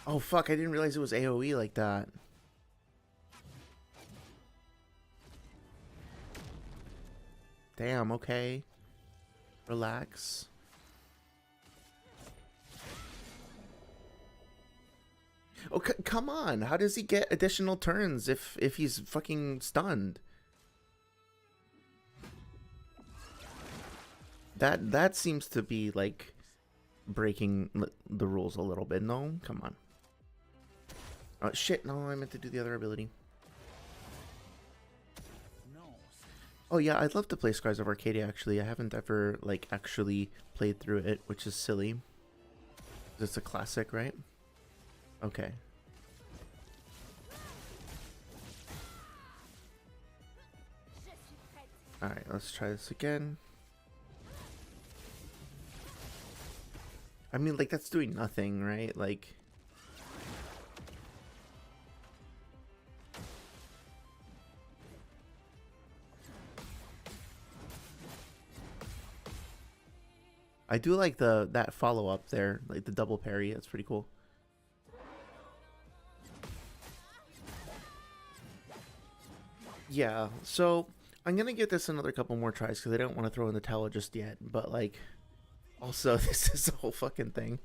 Oh fuck, I didn't realize it was AoE like that. Damn, okay. Relax. Oh, come on. How does he get additional turns if he's fucking stunned? That seems to be like breaking the rules a little bit. No, come on. Oh shit, no, I meant to do the other ability. Oh yeah, I'd love to play Scars of Arcadia actually. I haven't ever like actually played through it, which is silly. It's a classic, right? Okay. Alright, let's try this again. I mean, like, that's doing nothing, right? Like... I do like that follow-up there, like the double parry. That's pretty cool. Yeah, so I'm gonna give this another couple more tries because I don't want to throw in the towel just yet. But like, also this is the whole fucking thing.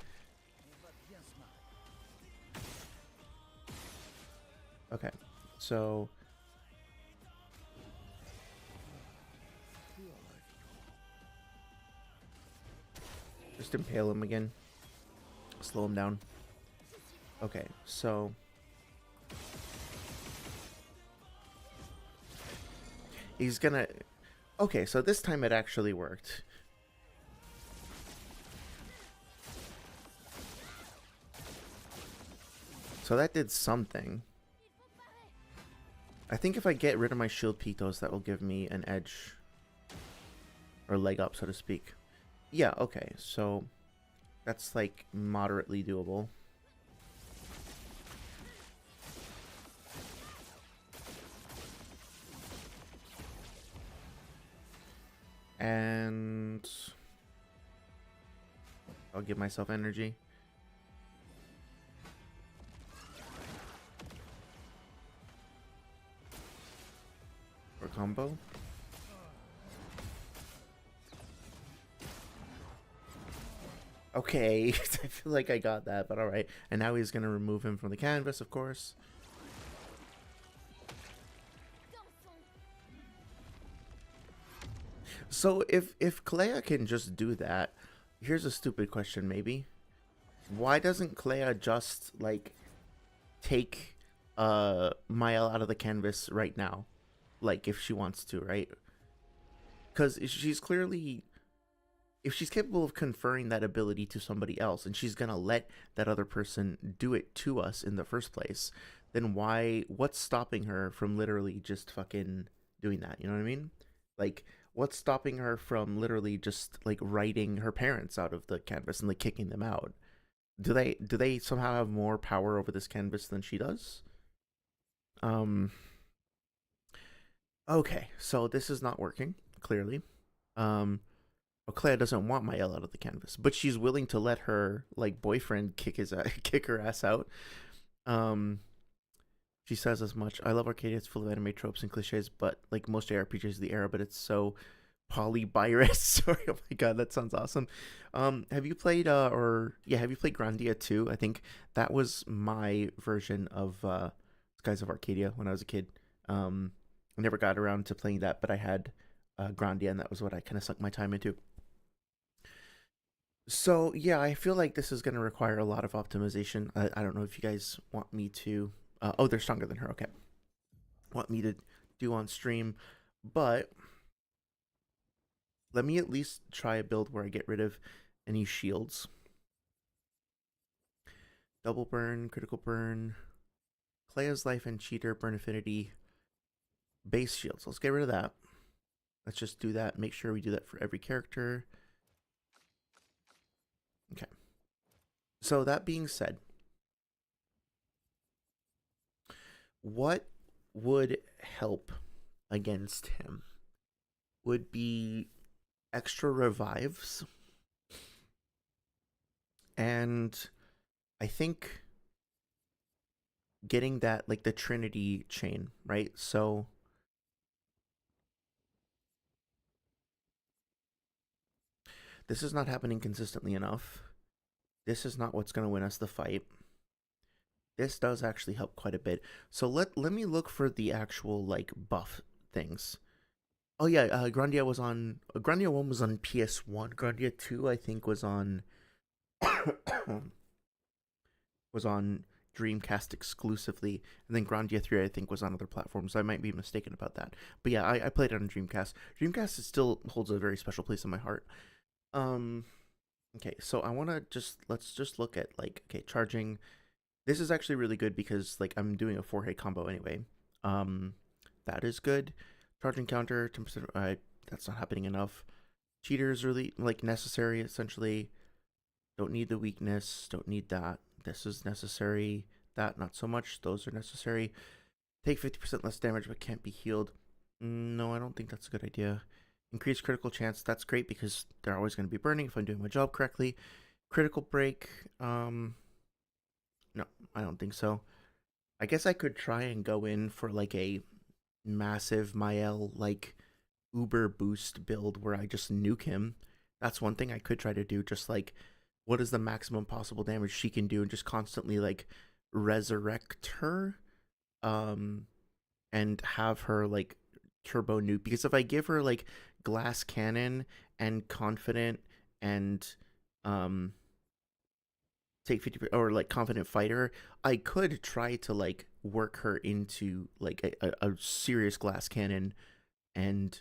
Okay, so just impale him again. Slow him down. Okay, so he's gonna... Okay, so this time it actually worked. So that did something. I think if I get rid of my shield Pictos, that will give me an edge. Or leg up, so to speak. Yeah, okay, so that's like moderately doable. And I'll give myself energy. For combo. Okay, I feel like I got that, but alright. And now he's going to remove him from the canvas, of course. So if Clair can just do that, here's a stupid question maybe. Why doesn't Clair just, like, take Mael out of the canvas right now? Like, if she wants to, right? Because she's clearly... If she's capable of conferring that ability to somebody else, and she's gonna let that other person do it to us in the first place, then what's stopping her from literally just fucking doing that? You know what I mean? Like, what's stopping her from literally just, like, writing her parents out of the canvas and, like, kicking them out? Do they somehow have more power over this canvas than she does? Okay, so this is not working, clearly. Claire doesn't want Mael out of the canvas, but she's willing to let her, like, boyfriend kick her ass out. Um, she says as much. I love Arcadia. It's full of anime tropes and cliches, but like most JRPGs of the era, but it's so polybirus. Sorry, oh my god, that sounds awesome. Have you played or yeah, have you played Grandia too? I think that was my version of Skies of Arcadia when I was a kid. I never got around to playing that, but I had Grandia, and that was what I kind of sunk my time into. So yeah, I feel like this is going to require a lot of optimization. I don't know if you guys want me to. Oh, they're stronger than her. Okay, want me to do on stream, but let me at least try a build where I get rid of any shields. Double burn, critical burn, Clea's life and cheater, burn affinity, base shields. Let's get rid of that. Let's just do that. Make sure we do that for every character. Okay. So that being said, what would help against him would be extra revives, and I think getting that like the Trinity chain, right? So this is not happening consistently enough. This is not what's going to win us the fight. This does actually help quite a bit. So let me look for the actual like buff things. Oh yeah, Grandia was on Grandia 1 was on PS1. Grandia 2 I think was on was on Dreamcast exclusively, and then Grandia 3 I think was on other platforms. I might be mistaken about that. But yeah, I played it on Dreamcast. Dreamcast still holds a very special place in my heart. Um okay, so I want to just let's just look at like okay, charging. This is actually really good because like I'm doing a 4 hit combo anyway. Um that is good. Charging counter 10%, that's not happening enough. Cheaters really like necessary essentially. Don't need the weakness, don't need that. This is necessary. That not so much. Those are necessary. Take 50% less damage but can't be healed. No, I don't think that's a good idea. Increased critical chance. That's great because they're always going to be burning if I'm doing my job correctly. Critical break. No, I don't think so. I guess I could try and go in for like a massive Mael like Uber boost build where I just nuke him. That's one thing I could try to do. Just like what is the maximum possible damage she can do, and just constantly like resurrect her, um, and have her like turbo nuke. Because if I give her like glass cannon and confident and um take 50 or like confident fighter, I could try to like work her into like a serious glass cannon and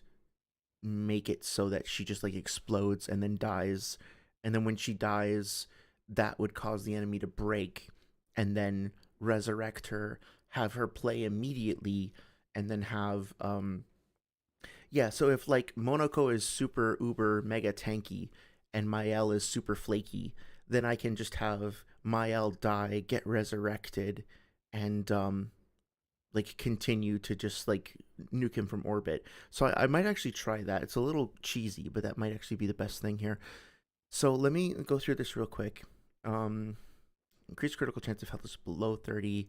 make it so that she just like explodes and then dies, and then when she dies that would cause the enemy to break and then resurrect her, have her play immediately, and then have yeah, so if like Monoko is super uber mega tanky and Mael is super flaky, then I can just have Mael die, get resurrected, and like continue to just like nuke him from orbit. So I might actually try that. It's a little cheesy, but that might actually be the best thing here. So let me go through this real quick. Um, Increased critical chance of health is below 30%.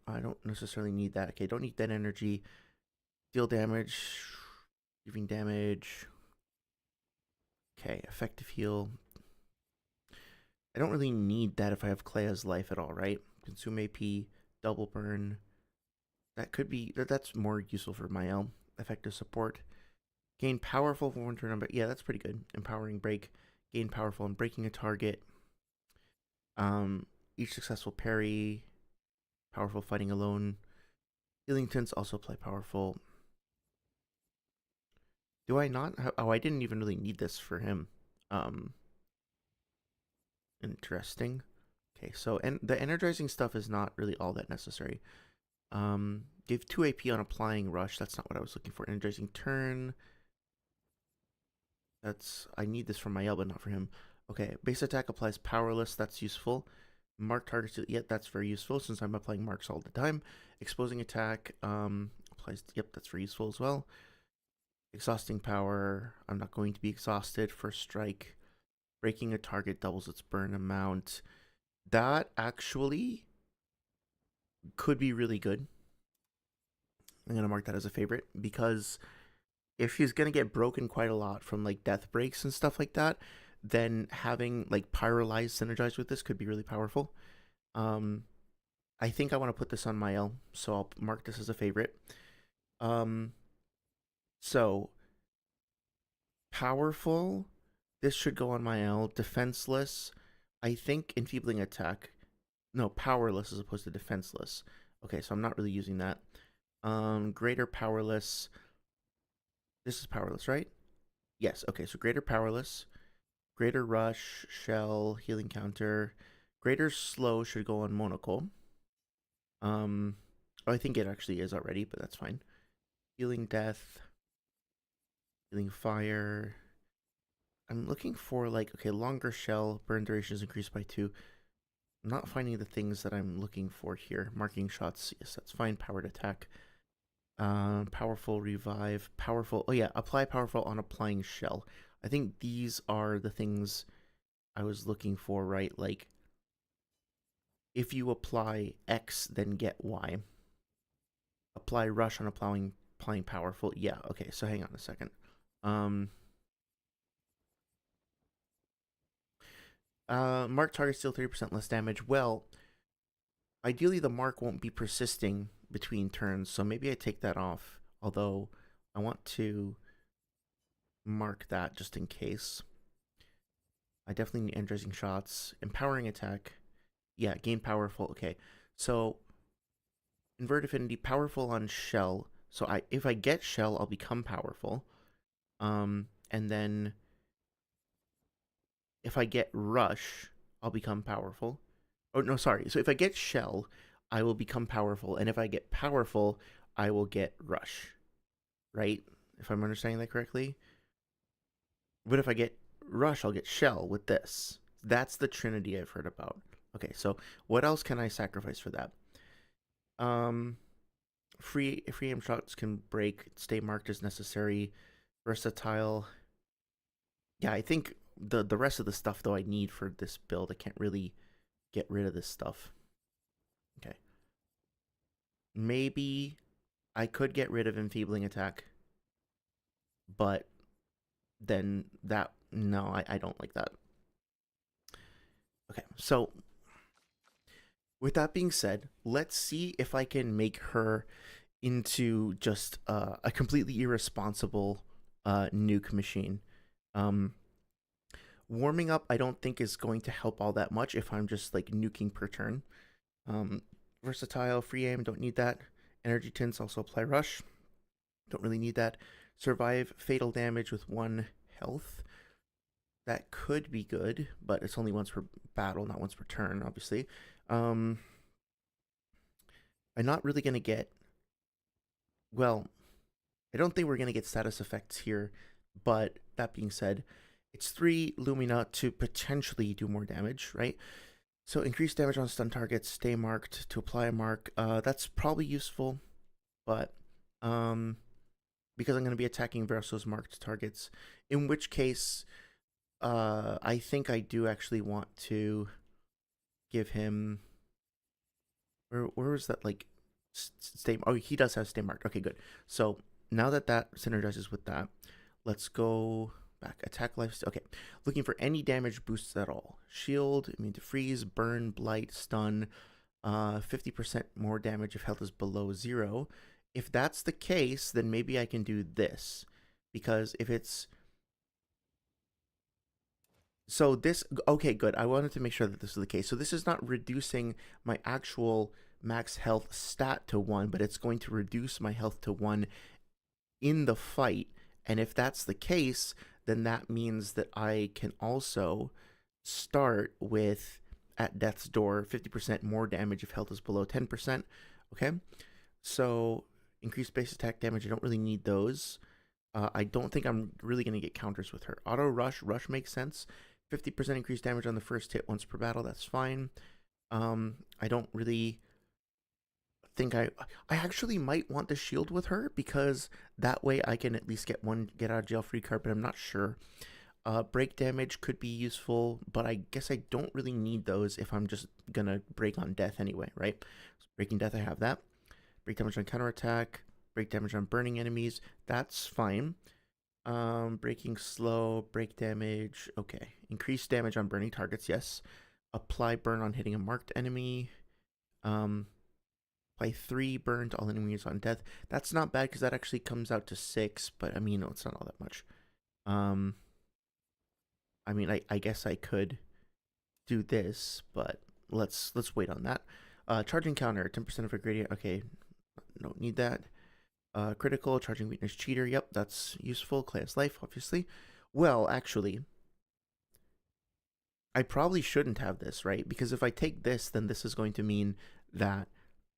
I don't necessarily need that. Okay, don't need that energy. Deal damage, giving damage. Okay, effective heal. I don't really need that if I have Clea's life at all, right? Consume AP, double burn. That could be that's more useful for Mael. Effective support. Gain powerful for one turn number. Yeah, that's pretty good. Empowering break. Gain powerful and breaking a target. Each successful parry. Powerful fighting alone. Healing tints also apply powerful. Do I not? Oh, I didn't even really need this for him. Um, Interesting. Okay, so and the energizing stuff is not really all that necessary. Give 2 AP on applying rush. That's not what I was looking for. Energizing turn. That's I need this for my but not for him. Okay, base attack applies powerless. That's useful. Mark targets. Yep, that's very useful since I'm applying marks all the time. Exposing attack applies. Yep, that's very useful as well. Exhausting power. I'm not going to be exhausted. First strike. Breaking a target doubles its burn amount. That actually could be really good. I'm gonna mark that as a favorite because if she's gonna get broken quite a lot from like death breaks and stuff like that, then having like Pyrolyze synergized with this could be really powerful. Um, I think I want to put this on my L, so I'll mark this as a favorite. Um, so powerful. This should go on my L. Defenseless. I think enfeebling attack. No, powerless as opposed to defenseless. Okay, so I'm not really using that. Greater powerless. This is powerless, right? Yes. Okay, so greater powerless. Greater rush, shell, healing counter. Greater slow should go on monocle. Oh, I think it actually is already, but that's fine. Healing death. Healing fire. I'm looking for like, okay, longer shell, burn duration is increased by 2. I'm not finding the things that I'm looking for here. Marking shots, yes, that's fine. Powered attack. Powerful revive. Powerful, oh yeah, apply powerful on applying shell. I think these are the things I was looking for, right? Like, if you apply X, then get Y. Apply rush on applying powerful. Yeah, okay, so hang on a second. Mark targets deal 30% less damage. Well, ideally the mark won't be persisting between turns, so maybe I take that off. Although I want to mark that just in case. I definitely need energizing shots. Empowering attack. Yeah, gain powerful. Okay, so invert affinity, powerful on shell. So if I get shell, I'll become powerful. And then if I get rush, I'll become powerful. Oh no, sorry. So if I get shell, I will become powerful, and if I get powerful, I will get rush. Right? If I'm understanding that correctly. But if I get rush, I'll get shell with this. That's the trinity I've heard about. Okay, so what else can I sacrifice for that? Um, free aim shots can break. Stay marked as necessary. Versatile. Yeah, I think the rest of the stuff though I need for this build. I can't really get rid of this stuff. Okay. Maybe I could get rid of enfeebling attack, but then that no, I don't like that. Okay, so with that being said, let's see if I can make her into just a completely irresponsible nuke machine. Um, Warming up, I don't think is going to help all that much if I'm just like nuking per turn. Versatile, free aim, don't need that. Energy tints also apply rush, don't really need that. Survive fatal damage with 1 health. That could be good, but it's only once per battle, not once per turn, obviously. I'm not really going to get. Well, I don't think we're going to get status effects here, but that being said, it's 3 Lumina to potentially do more damage, right? So increase damage on stun targets, stay marked to apply a mark. That's probably useful, but because I'm going to be attacking versus marked targets, in which case I think I do actually want to give him. Where was that like stay? Oh, he does have stay marked. Okay, good. So now that that synergizes with that, let's go back. Attack life. Okay, looking for any damage boosts at all. Shield, immune to freeze, burn, blight, stun. 50% more damage if health is below 0. If that's the case, then maybe I can do this, because if it's so this, okay, good. I wanted to make sure that this is the case. So this is not reducing my actual max health stat to 1, but it's going to reduce my health to 1 in the fight. And if that's the case, then that means that I can also start with at death's door 50% more damage if health is below 10%. Okay, so increased base attack damage, I don't really need those. I don't think I'm really going to get counters with her. Auto rush makes sense. 50% increased damage on the first hit once per battle, that's fine. I don't really think I actually might want the shield with her, because that way I can at least get one get out of jail free card, but I'm not sure. Break damage could be useful, but I guess I don't really need those if I'm just gonna break on death anyway, right? So breaking death, I have that. Break damage on counterattack. Break damage on burning enemies. That's fine. Breaking slow, break damage. Okay. Increase damage on burning targets, yes. Apply burn on hitting a marked enemy. Um, Apply 3 burn to all enemies on death. That's not bad because that actually comes out to 6, but I mean, no, it's not all that much. Um, I mean, I guess I could do this, but let's wait on that. Charging counter, 10% of a gradient. Okay, don't need that. Critical, charging weakness, cheater. Yep, that's useful. Class life, obviously. Well, actually, I probably shouldn't have this, right? Because if I take this, then this is going to mean that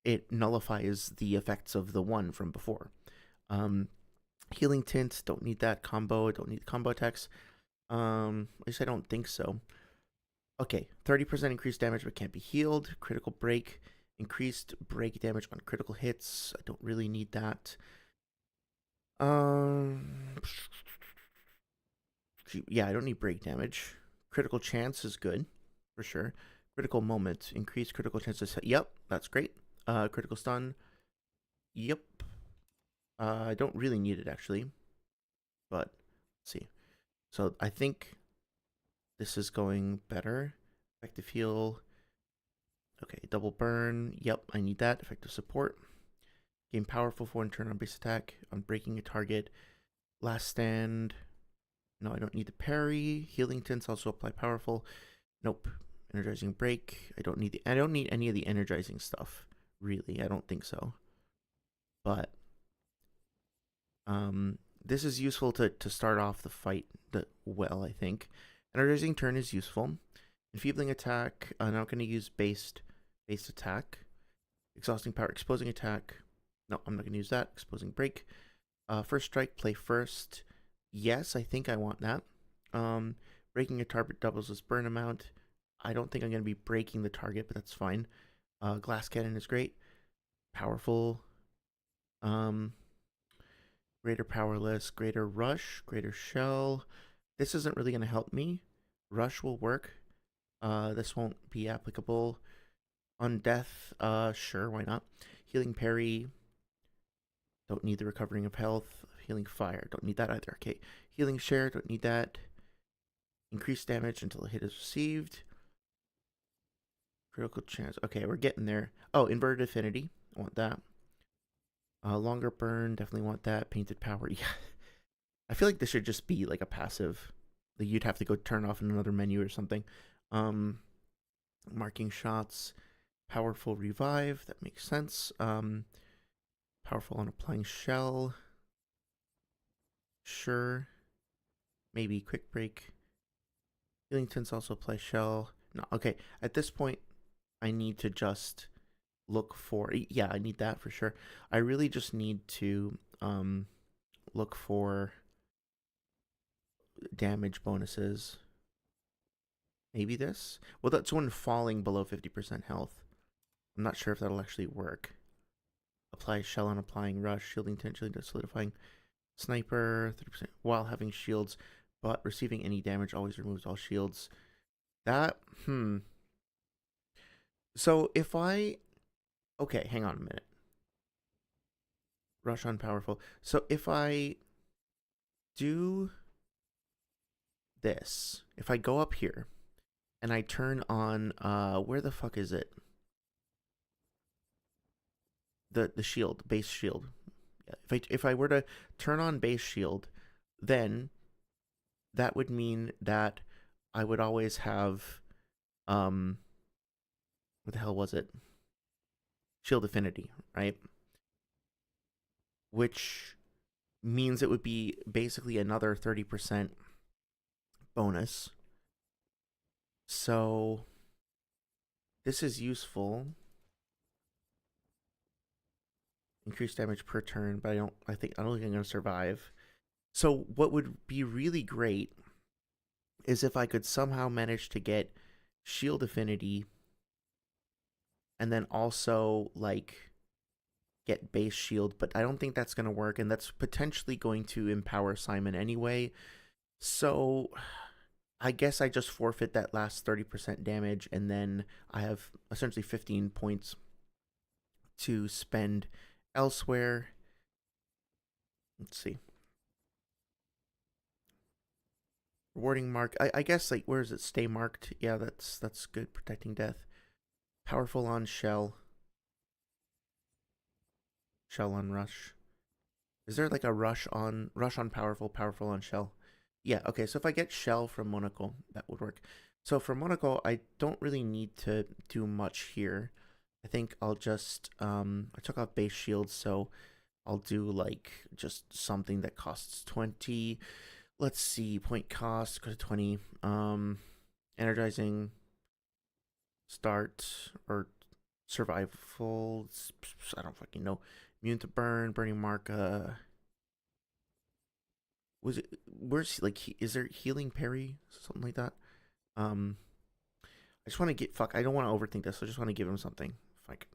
it nullifies the effects of the one from before. Healing tint, don't need that combo. Don't need combo attacks. At least I don't think so. Okay, 30% increased damage but can't be healed. Critical break, increased break damage on critical hits. I don't really need that. Yeah, I don't need break damage. Critical chance is good, for sure. Critical moment, increased critical chances. Yep, that's great. Critical stun. Yep. I don't really need it actually, but let's see. So I think this is going better. Effective heal. Okay, double burn. Yep, I need that. Effective support. Gain powerful for one turn on base attack on breaking a target. Last stand. No, I don't need the parry. Healing tints also apply powerful. Nope. Energizing break. I don't need any of the energizing stuff. Really, I don't think so. But this is useful to start off the fight well, I think. Energizing turn is useful. Enfeebling attack. I'm not going to use based attack. Exhausting power. Exposing attack. No, I'm not going to use that. Exposing break. First strike. Play first. Yes, I think I want that. Breaking a target doubles its burn amount. I don't think I'm going to be breaking the target, but that's fine. Glass cannon is great. Powerful. Greater powerless, greater rush, greater shell. This isn't really going to help me. Rush will work. This won't be applicable. On death, sure, why not? Healing parry. Don't need the recovering of health. Healing fire. Don't need that either. Okay. Healing share. Don't need that. Increased damage until a hit is received. Critical chance. Okay, we're getting there. Oh, inverted affinity. I want that. Longer burn. Definitely want that. Painted power. Yeah. I feel like this should just be like a passive. Like you'd have to go turn off in another menu or something. Marking shots. Powerful revive. That makes sense. Powerful on applying shell. Sure. Maybe quick break. Healing tints also apply shell. No, okay. At this point, I need to just look for. Yeah, I need that for sure. I really just need to look for damage bonuses. Maybe this. Well, that's when falling below 50% health. I'm not sure if that'll actually work. Apply shell on applying rush, shielding potentially solidifying. Sniper, 30% while having shields, but receiving any damage always removes all shields. That, So if I, okay, hang on a minute. Rush on powerful. So if I do this, if I go up here and I turn on, where the fuck is it? The shield, base shield. If I were to turn on base shield, then that would mean that I would always have what the hell was it? Shield affinity, right? Which means it would be basically another 30% bonus. So this is useful. Increased damage per turn, but I don't think I'm gonna survive. So what would be really great is if I could somehow manage to get shield affinity and then also like get base shield, but I don't think that's going to work, and that's potentially going to empower Simon anyway. So I guess I just forfeit that last 30% damage, and then I have essentially 15 points to spend elsewhere. Let's see. Rewarding mark. I guess, like, where is it? Stay marked. Yeah, that's good. Protecting death. Powerful on shell. Shell on rush. Is there like a rush on powerful, powerful on shell? Yeah, okay, so if I get shell from Monaco, that would work. So for Monaco, I don't really need to do much here. I think I'll just I took off base shields, so I'll do like just something that costs 20. Let's see, point cost, go to 20. Energizing start or survival. I don't fucking know. Immune to burn, burning mark, was it where's like is there healing parry, something like that? um I just want to get fuck I don't want to overthink this, so I just want to give him something. Like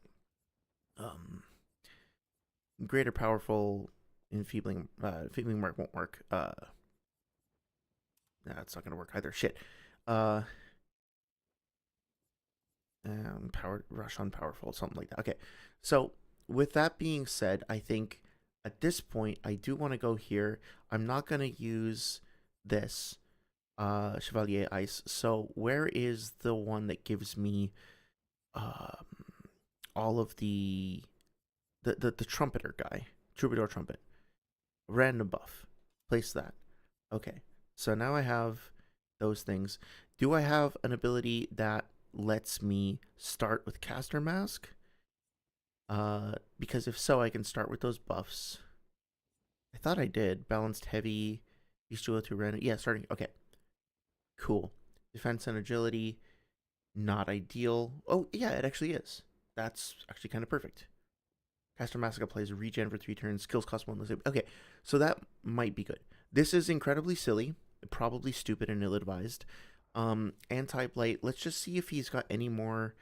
um greater powerful enfeebling, enfeebling mark won't work. Nah, it's not gonna work either. Shit. uh Power rush on powerful, something like that. Okay, so with that being said, I think at this point I do want to go here. I'm not gonna use this Chevalier Ice. So where is the one that gives me um all of the trumpeter guy, troubadour trumpet, random buff? Place that. Okay, so now I have those things. Do I have an ability that lets me start with caster mask? Because if so, I can start with those buffs. I thought I did. Balanced heavy, Beast to random. Yeah, starting. Okay, cool. Defense and agility, not ideal. Oh, yeah, it actually is. That's actually kind of perfect. Caster Mask applies regen for 3 turns. Skills cost 1 less. Okay, so that might be good. This is incredibly silly, probably stupid and ill-advised. Anti-blight. Let's just see if he's got any more.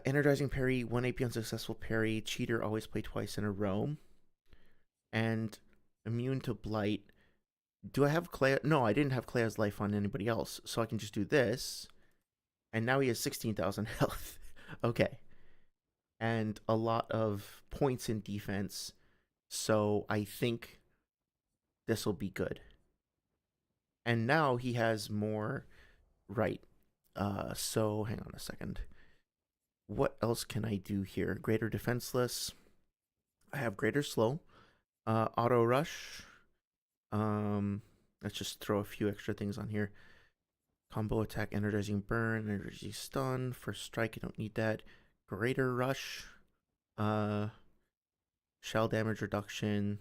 Energizing parry, 1 AP unsuccessful parry. Cheater, always play twice in a row. And immune to blight. Do I have Clay? No, I didn't have Clay's life on anybody else, so I can just do this. And now he has 16,000 health. Okay. And a lot of points in defense. So I think this will be good. And now he has more. Right. So hang on a second. What else can I do here? Greater defenseless. I have greater slow. Auto rush. Let's just throw a few extra things on here. Combo attack, energizing burn, energy stun. First strike, I don't need that. Greater rush. Shell damage reduction.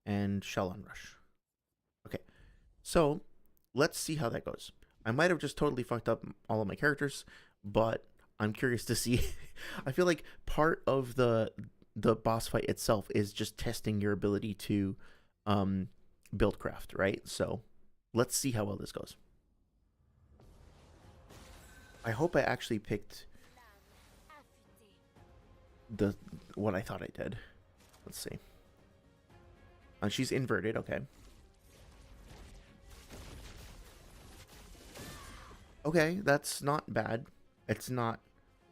And shell on rush. Okay, so let's see how that goes. I might have just totally fucked up all of my characters, but I'm curious to see. I feel like part of the boss fight itself is just testing your ability to build craft, right? So let's see how well this goes. I hope I actually picked the what I thought I did. Let's see. She's inverted, okay. Okay, that's not bad. It's not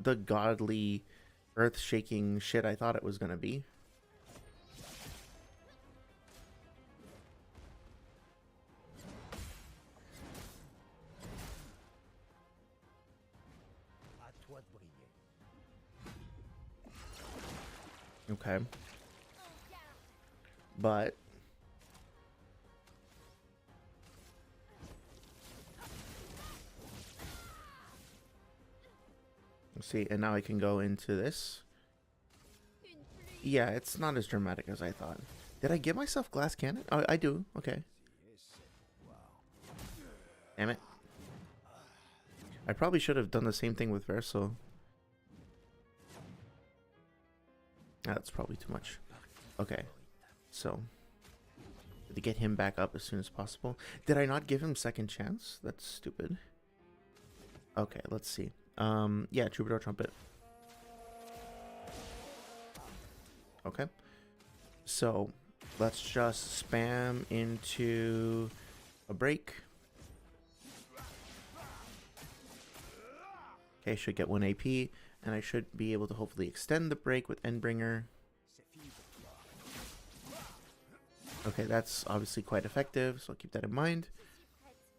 the godly, earth-shaking shit I thought it was gonna be. Okay. But let's see, and now I can go into this. Yeah, it's not as dramatic as I thought. Did I give myself glass cannon? Oh, I do. Okay. Damn it. I probably should have done the same thing with Verso. That's probably too much. Okay. So, to get him back up as soon as possible. Did I not give him second chance? That's stupid. Okay, let's see. Yeah, Troubadour Trumpet. Okay. So, Let's just spam into a break. Okay, should get 1 AP, and I should be able to hopefully extend the break with Endbringer. Okay, that's obviously quite effective, so I'll keep that in mind.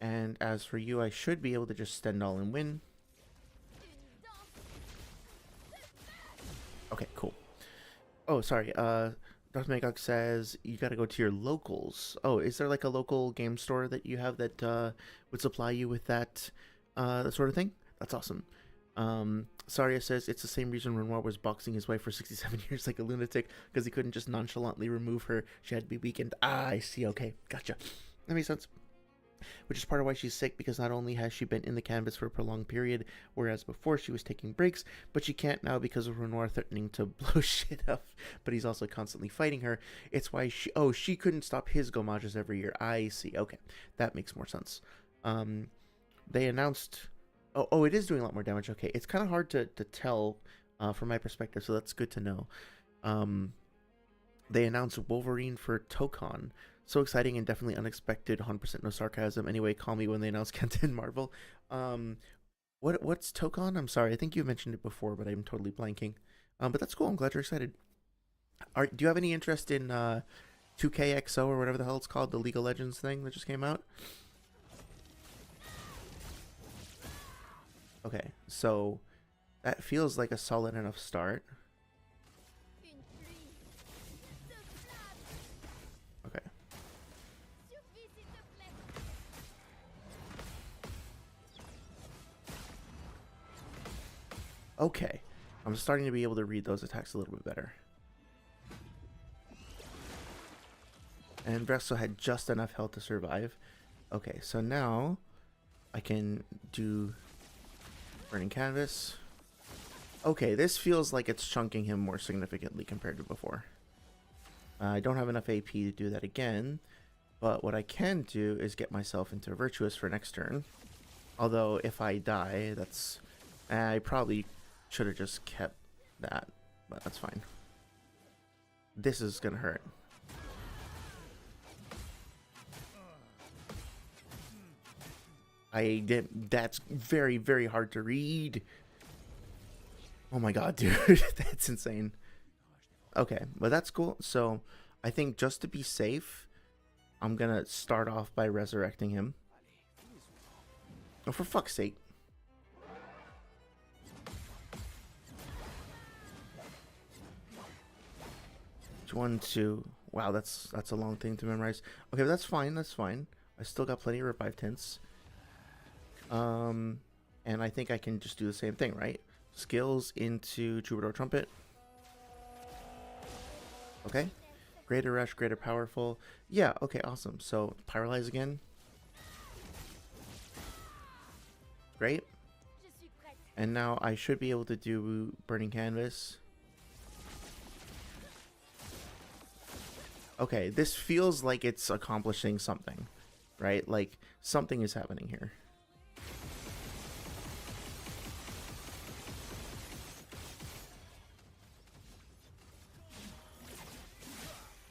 And as for you, I should be able to just stand all and win. Okay, cool. Oh, sorry. Dr. Magog says you gotta go to your locals. Oh, is there like a local game store that you have that would supply you with that sort of thing? That's awesome. Saria says it's the same reason Renoir was boxing his wife for 67 years like a lunatic, because he couldn't just nonchalantly remove her. She had to be weakened. Ah, I see. Okay, gotcha. That makes sense. Which is part of why she's sick, because not only has she been in the canvas for a prolonged period, whereas before she was taking breaks, but she can't now because of Renoir threatening to blow shit up, but he's also constantly fighting her. It's why she couldn't stop his gomages every year. I see. Okay, that makes more sense. They announced... Oh, it is doing a lot more damage. Okay, it's kind of hard to tell from my perspective, so that's good to know. They announced Wolverine for Tokon. So exciting and definitely unexpected. 100% no sarcasm. Anyway, call me when they announce Captain Marvel. What's Tokon? I'm sorry. I think you mentioned it before, but I'm totally blanking. But that's cool. I'm glad you're excited. Do you have any interest in 2KXO or whatever the hell it's called, the League of Legends thing that just came out? Okay, so that feels like a solid enough start. Okay. Okay. I'm starting to be able to read those attacks a little bit better. And Bresso had just enough health to survive. Okay, so now I can do Burning Canvas. Okay, this feels like it's chunking him more significantly compared to before. I don't have enough AP to do that again, but what I can do is get myself into Virtuous for next turn. Although, if I die, that's... I probably should have just kept that, but that's fine. This is gonna hurt. That's very, very hard to read. Oh my god, dude. That's insane. Okay, but that's cool. So, I think just to be safe, I'm gonna start off by resurrecting him. Oh, for fuck's sake. One, two. Wow, that's a long thing to memorize. Okay, but that's fine. That's fine. I still got plenty of revive tints. And I think I can just do the same thing, right? Skills into Troubadour Trumpet. Okay. Greater Rush, Greater Powerful. Yeah, okay, awesome. So, Pyrolyze again. Great. And now I should be able to do Burning Canvas. Okay, this feels like it's accomplishing something, right? Like, something is happening here.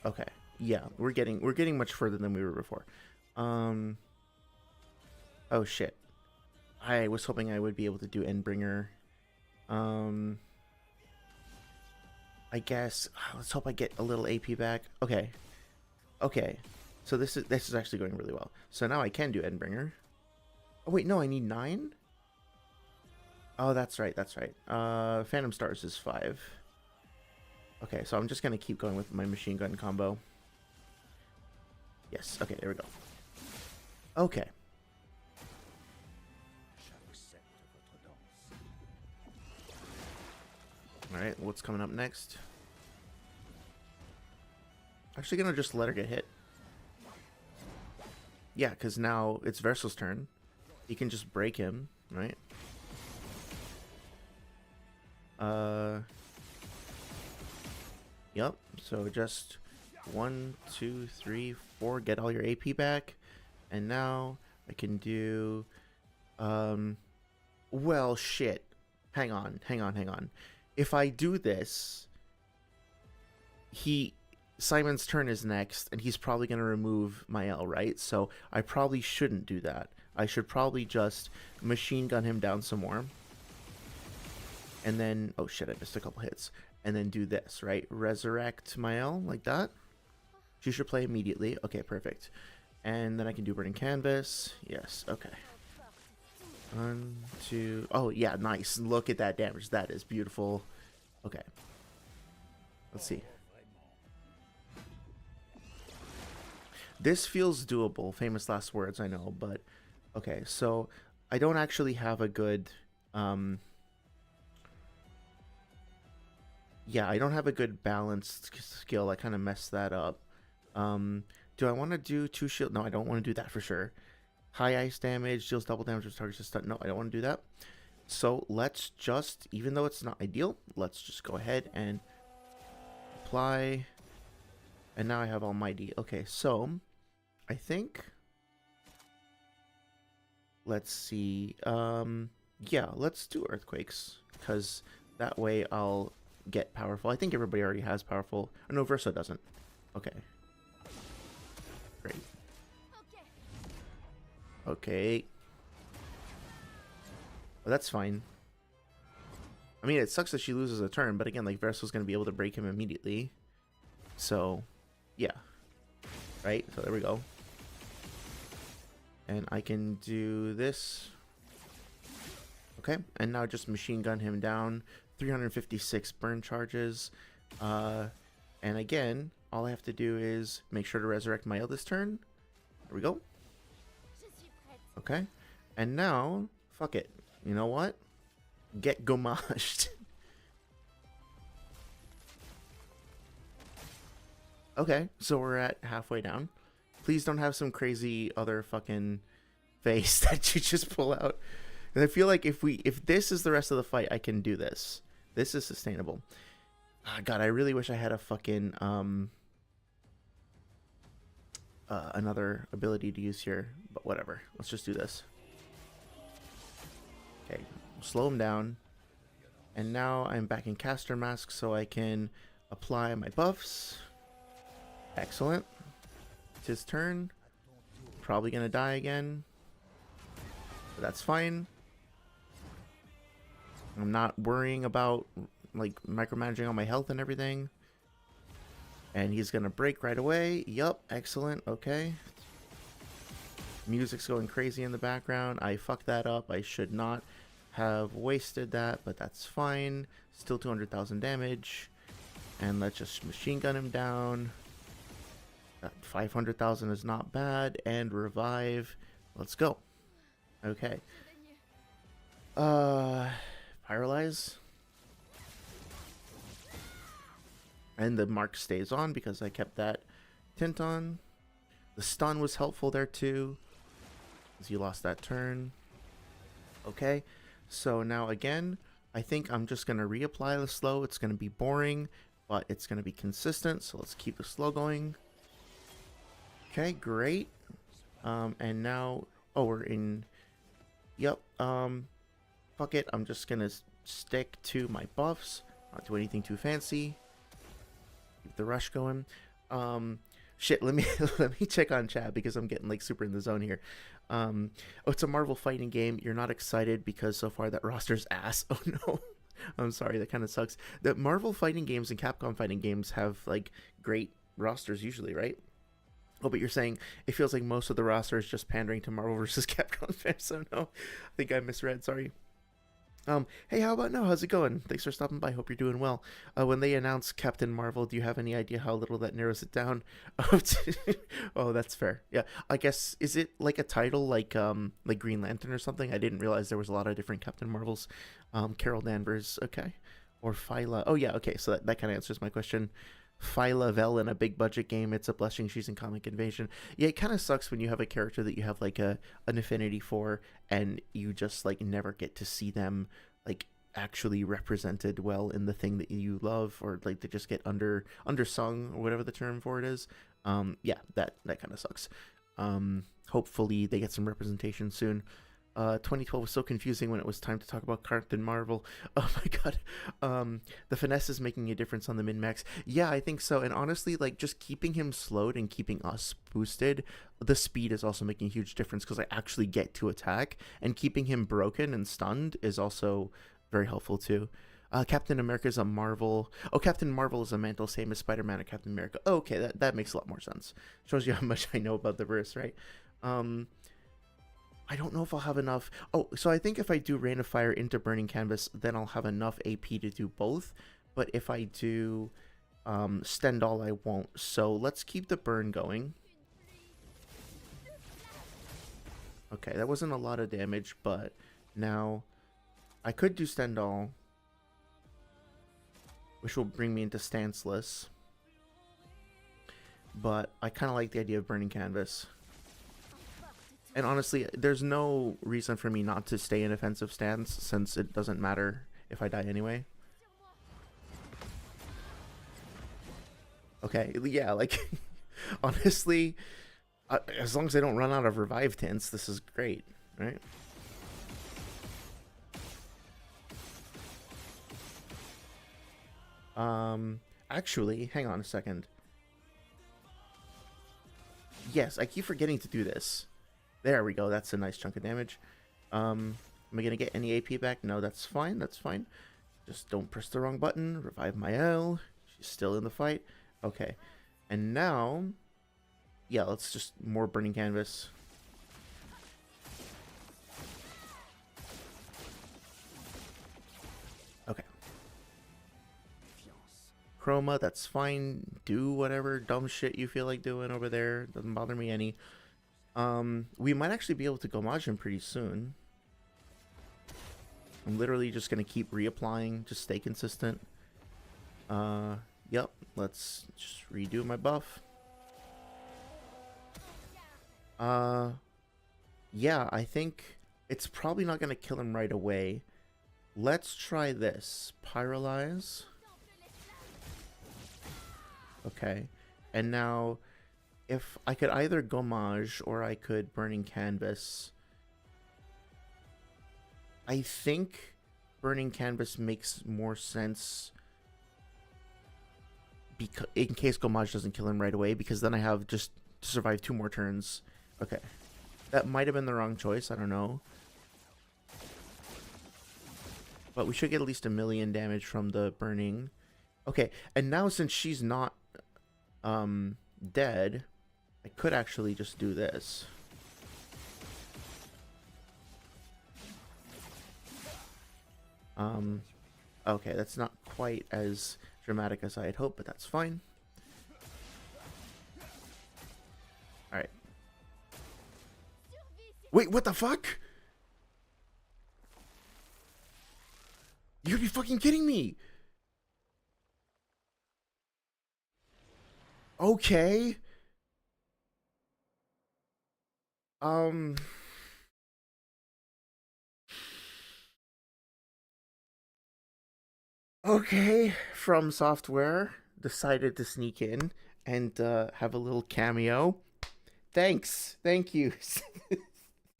Okay, yeah, we're getting much further than we were before. Oh shit. I was hoping I would be able to do Endbringer. I guess let's hope I get a little AP back. Okay. Okay. So this is actually going really well. So now I can do Endbringer. Oh wait, no, I need 9? Oh, that's right, that's right. Phantom Stars is 5. Okay, so I'm just gonna keep going with my machine gun combo. Yes, okay, there we go. Okay. Alright, what's coming up next? Actually gonna just let her get hit. Yeah, because now it's Versal's turn. He can just break him, right? Yep, so just 1, 2, 3, 4, get all your AP back. And now I can do... Well, shit. Hang on. If I do this, Simon's turn is next, and he's probably going to remove my L, right? So I probably shouldn't do that. I should probably just machine gun him down some more. And then, oh shit, I missed a couple hits. And then do this, right? Resurrect my L, like that. She should play immediately. Okay, perfect. And then I can do Burning Canvas. Yes, okay. 1, 2... Oh, yeah, nice. Look at that damage. That is beautiful. Okay. Let's see. This feels doable. Famous last words, I know, but... Okay, so I don't actually have a good... Yeah, I don't have a good balanced skill. I kind of messed that up. Do I want to do 2 shield? No, I don't want to do that for sure. High ice damage, deals double damage to targets just stun. No, I don't want to do that. So let's just, even though it's not ideal, let's just go ahead and apply. And now I have Almighty. Okay, so I think, let's see. Yeah, let's do Earthquakes, because that way I'll get powerful. I think everybody already has powerful. Oh, no, Verso doesn't. Okay. Great. Okay. Well, that's fine. I mean, it sucks that she loses a turn, but again, like, Verso's going to be able to break him immediately. So, yeah. Right? So there we go. And I can do this. Okay, and now just machine gun him down. 356 burn charges. And again, all I have to do is make sure to resurrect my eldest turn. There we go. Okay. And now, fuck it. You know what? Get gomashed. Okay, so we're at halfway down. Please don't have some crazy other fucking face that you just pull out. And I feel like if this is the rest of the fight, I can do this. This is sustainable. Oh, God, I really wish I had a fucking another ability to use here, but whatever. Let's just do this. Okay, slow him down. And now I'm back in Caster Mask, so I can apply my buffs. Excellent. It's his turn. Probably gonna die again, but that's fine. I'm not worrying about like micromanaging all my health and everything. And he's gonna break right away. Yup, excellent. Okay. Music's going crazy in the background. I fucked that up. I should not have wasted that, but that's fine. Still 200,000 damage. And let's just machine gun him down. That 500,000 is not bad. And revive. Let's go. Okay. Paralyze. And the mark stays on because I kept that tint on. The stun was helpful there too, as you lost that turn. Okay, so now again, I think I'm just going to reapply the slow. It's going to be boring, but it's going to be consistent, so let's keep the slow going. Okay, great. And now, oh, we're in, yep, fuck it, I'm just going to stick to my buffs, not do anything too fancy. Keep the rush going. Shit, let me let me check on chat because I'm getting like super in the zone here. Oh, it's a Marvel fighting game. You're not excited because so far that roster's ass. Oh no. I'm sorry, that kind of sucks. The Marvel fighting games and Capcom fighting games have like great rosters usually, right? Oh, but you're saying it feels like most of the roster is just pandering to Marvel versus Capcom fans. So no, I think I misread. Sorry. Hey, how about now? How's it going? Thanks for stopping by. Hope you're doing well. When they announced Captain Marvel, do you have any idea how little that narrows it down? Oh, that's fair. Yeah, I guess, is it like a title like Green Lantern or something? I didn't realize there was a lot of different Captain Marvels. Carol Danvers, okay. Or Phyla. Oh yeah, okay, so that kind of answers my question. Phyla Vel in a big budget game, it's a blessing she's in Comic Invasion. Yeah, it kind of sucks when you have a character that you have like an affinity for and you just like never get to see them like actually represented well in the thing that you love, or like they just get undersung or whatever the term for it is. Yeah, that kind of sucks. Hopefully they get some representation soon. 2012 was so confusing when it was time to talk about Captain Marvel. Oh my god. The finesse is making a difference on the min max. Yeah, I think so. And honestly, like just keeping him slowed and keeping us boosted, the speed is also making a huge difference because I actually get to attack. And keeping him broken and stunned is also very helpful too. Captain America is a Marvel. Oh, Captain Marvel is a mantle, same as Spider Man and Captain America. Oh, okay, that makes a lot more sense. Shows you how much I know about the verse, right? Um, I don't know if I'll have enough. Oh, so I think if I do Rain of Fire into Burning Canvas, then I'll have enough AP to do both. But if I do Stendhal, I won't. So let's keep the burn going. Okay, that wasn't a lot of damage, but now I could do Stendhal, which will bring me into stanceless. But I kind of like the idea of Burning Canvas. And honestly, there's no reason for me not to stay in offensive stance since it doesn't matter if I die anyway. Okay, yeah, like, honestly, as long as I don't run out of revive tints, this is great, right? Actually, hang on a second. Yes, I keep forgetting to do this. There we go, that's a nice chunk of damage. Am I gonna get any AP back? No, that's fine, that's fine. Just don't press the wrong button. Revive my L. She's still in the fight. Okay. And now, yeah, let's just more Burning Canvas. Okay. Chroma, that's fine. Do whatever dumb shit you feel like doing over there. Doesn't bother me any. We might actually be able to Gomage him pretty soon. I'm literally just gonna keep reapplying. Just stay consistent. Yep. Let's just redo my buff. Yeah, I think it's probably not gonna kill him right away. Let's try this. Pyrolyze. Okay. And now, if I could either Gomage or I could Burning Canvas. I think Burning Canvas makes more sense because in case Gomage doesn't kill him right away, because then I have just to survive 2 more turns. Okay. That might have been the wrong choice, I don't know. But we should get at least 1,000,000 damage from the burning. Okay, and now since she's not dead, I could actually just do this. Okay, that's not quite as dramatic as I had hoped, but that's fine. Alright. Wait, what the fuck? You'd be fucking kidding me! Okay. Okay, From Software decided to sneak in and have a little cameo. Thanks. Thank you.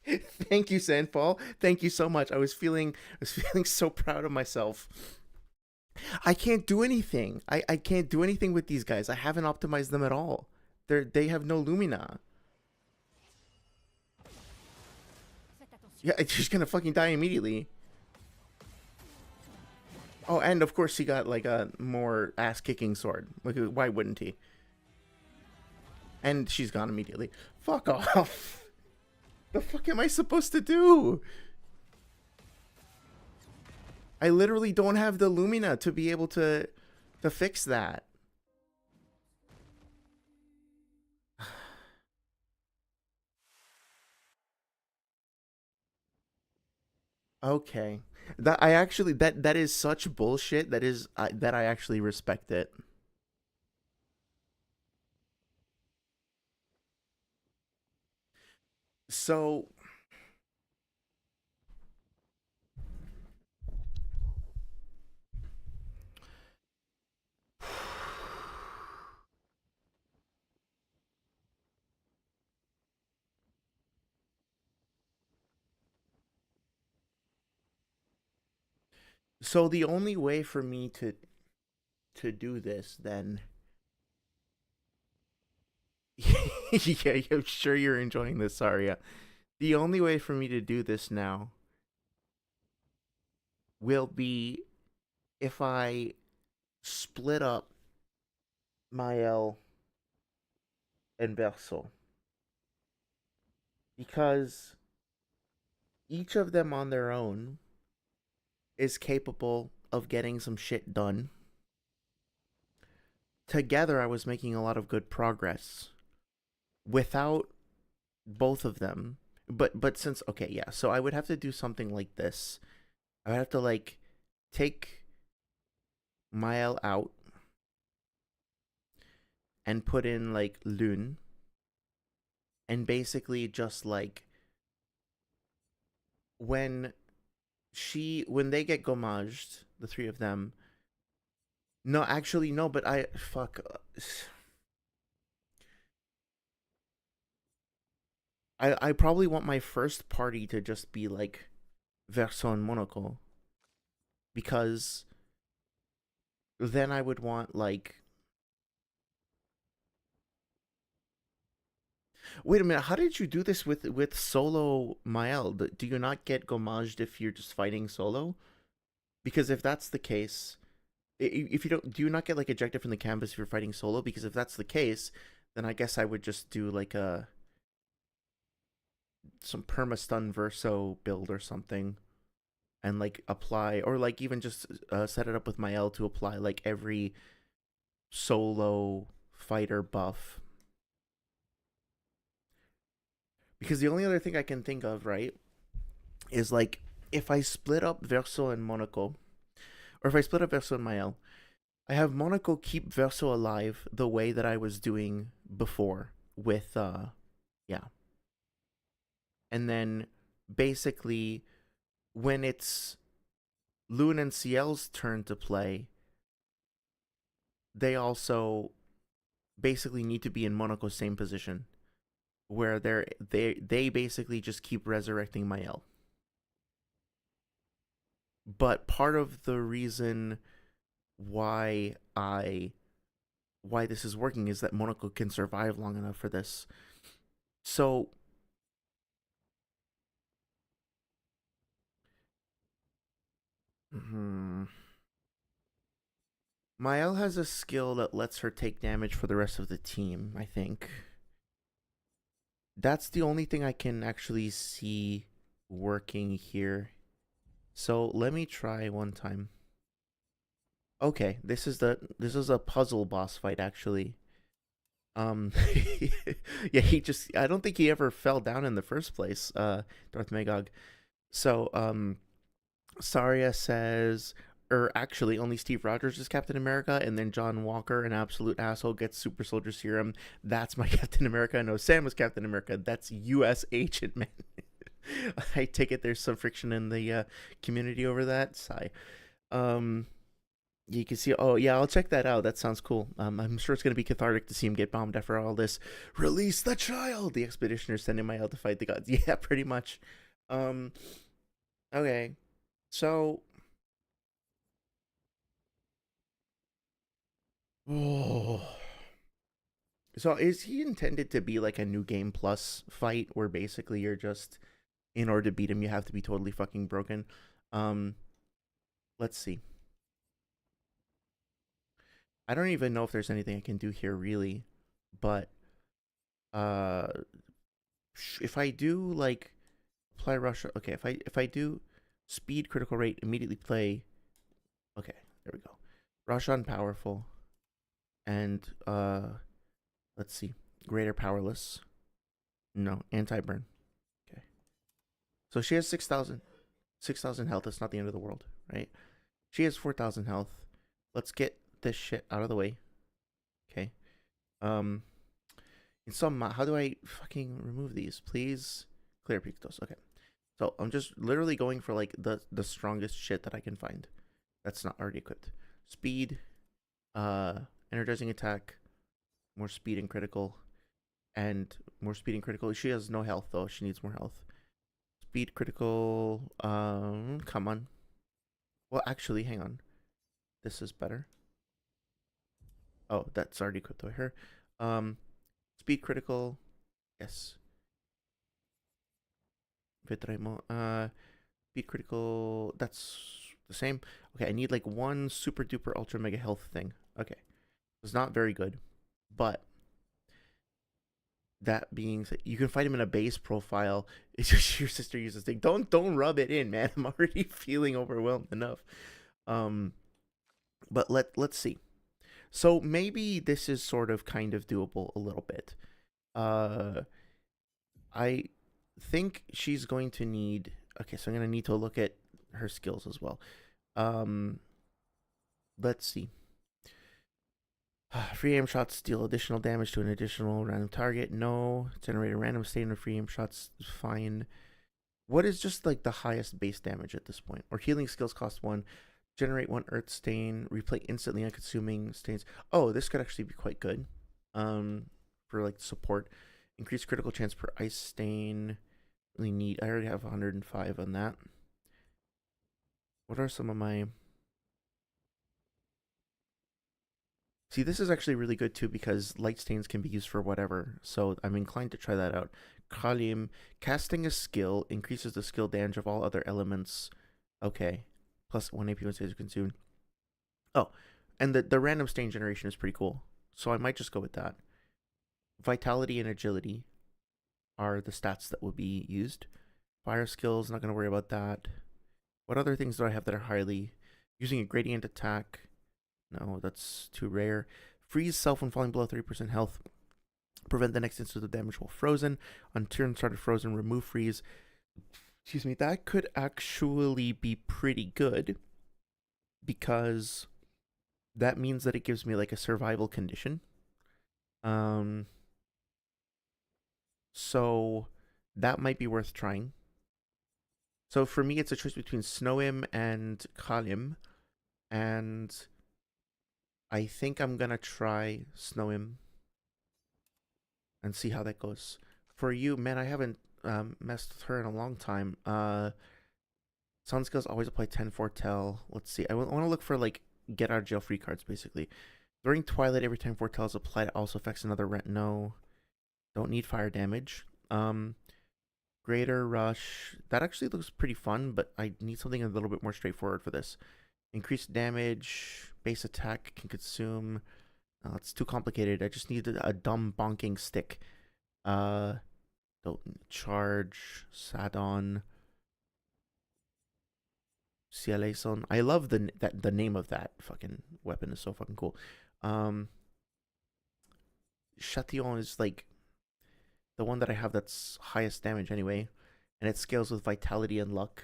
Thank you, Sandfall. Thank you so much. I was feeling so proud of myself. I can't do anything. I can't do anything with these guys. I haven't optimized them at all. They have no Lumina. Yeah, she's gonna fucking die immediately. Oh, and of course he got like a more ass-kicking sword. Like, why wouldn't he? And she's gone immediately. Fuck off. The fuck am I supposed to do? I literally don't have the Lumina to be able to fix that. Okay. That is such bullshit. That I actually respect it. So So the only way for me to do this then yeah, I'm sure you're enjoying this, Saria. The only way for me to do this now will be if I split up Mael and Verso. Because each of them on their own is capable of getting some shit done. Together, I was making a lot of good progress. Without both of them, but since okay, yeah, so I would have to do something like this. I would have to like take Mael out and put in like Lune, and basically just like when when they get gommaged, the three of them. No, actually no, but I fuck. I probably want my first party to just be like Verso and Monaco because then I would want like. Wait a minute, how did you do this with solo Mael? Do you not get gommaged if you're just fighting solo? Because if that's the case, if you don't, do you not get like ejected from the canvas if you're fighting solo? Because if that's the case, then I guess I would just do like a some perma stun verso build or something, and like apply, or like even just set it up with Mael to apply like every solo fighter buff. Because the only other thing I can think of, right, is like if I split up Verso and Monaco, or if I split up Verso and Mael, I have Monaco keep Verso alive the way that I was doing before with yeah. And then basically when it's Loon and Ciel's turn to play, they also basically need to be in Monaco's same position where they basically just keep resurrecting Mael. But part of the reason why I why this is working is that Monaco can survive long enough for this. So hmm, Mael has a skill that lets her take damage for the rest of the team, I think. That's the only thing I can actually see working here. So let me try one time. Okay, this is a puzzle boss fight actually. Um yeah, he just I don't think he ever fell down in the first place, Darth Magog. So Saria says, or actually, only Steve Rogers is Captain America, and then John Walker, an absolute asshole, gets Super Soldier Serum. That's my Captain America. No, Sam was Captain America. That's U.S. Agent Man. I take it there's some friction in the community over that. Sigh. Um, you can see. Oh yeah, I'll check that out. That sounds cool. I'm sure it's gonna be cathartic to see him get bombed after all this. Release the child. The expeditioners sending my out to fight the gods. Yeah, pretty much. Um. Okay. So. Oh. So is he intended to be like a new game plus fight where basically you're just in order to beat him you have to be totally fucking broken? Um let's see. I don't even know if there's anything I can do here really, but uh if I do like apply rush, okay, if I do speed critical rate immediately play, okay, there we go. Rush on powerful and let's see. Greater powerless. No, anti-burn. Okay. So she has 6,000 health. It's not the end of the world, right? She has 4,000 health. Let's get this shit out of the way. Okay. Um, in some, how do I fucking remove these? Please, clear pictos. Okay. So I'm just literally going for like the strongest shit that I can find. That's not already equipped. Speed, uh, energizing attack, more speed and critical, and more speed and critical. She has no health though. She needs more health. Speed critical. Come on. Well, actually, hang on. This is better. Oh, that's already equipped over here. Um, speed critical. Yes. Vetremo. Speed critical. That's the same. Okay, I need like one super duper ultra mega health thing. Okay, it's not very good, but that being said, you can fight him in a base profile. It's just your sister uses thing. Don't rub it in, man. I'm already feeling overwhelmed enough. Um, but let's see. So maybe this is sort of kind of doable a little bit. Uh, I think she's going to need. Okay, so I'm gonna need to look at her skills as well. Um, let's see. Free aim shots deal additional damage to an additional random target. No. Generate a random stain of free aim shots. Fine. What is just like the highest base damage at this point? Or healing skills cost one. Generate one earth stain. Replay instantly unconsuming stains. Oh, this could actually be quite good. For like support. Increase critical chance per ice stain. Really neat. I already have 105 on that. What are some of my... See, this is actually really good too because light stains can be used for whatever, so I'm inclined to try that out. Kalium, casting a skill increases the skill damage of all other elements. Okay. Plus 1 AP when stains are consumed. Oh, and the random stain generation is pretty cool, so I might just go with that. Vitality and agility are the stats that will be used. Fire skills, not going to worry about that. What other things do I have that are highly... Using a gradient attack. No, that's too rare. Freeze self when falling below 30% health. Prevent the next instance of damage while frozen. On turn started frozen, remove freeze. Excuse me, that could actually be pretty good because that means that it gives me like a survival condition. So that might be worth trying. So for me, it's a choice between Snowim and Kalim, and I think I'm gonna try Snowim and see how that goes. For you, man, I haven't messed with her in a long time. Sun skills always apply 10 foretell. Let's see. I want to look for like get out of jail free cards basically. During Twilight, every time foretell is applied, it also affects another rent. No, don't need fire damage. Greater rush. That actually looks pretty fun, but I need something a little bit more straightforward for this. Increased damage. Base attack can consume. It's too complicated. I just need a dumb bonking stick. Don't charge. Sadon. Cieleson. I love the name of that fucking weapon is so fucking cool. Chatillon is like the one that I have that's highest damage anyway, and it scales with vitality and luck.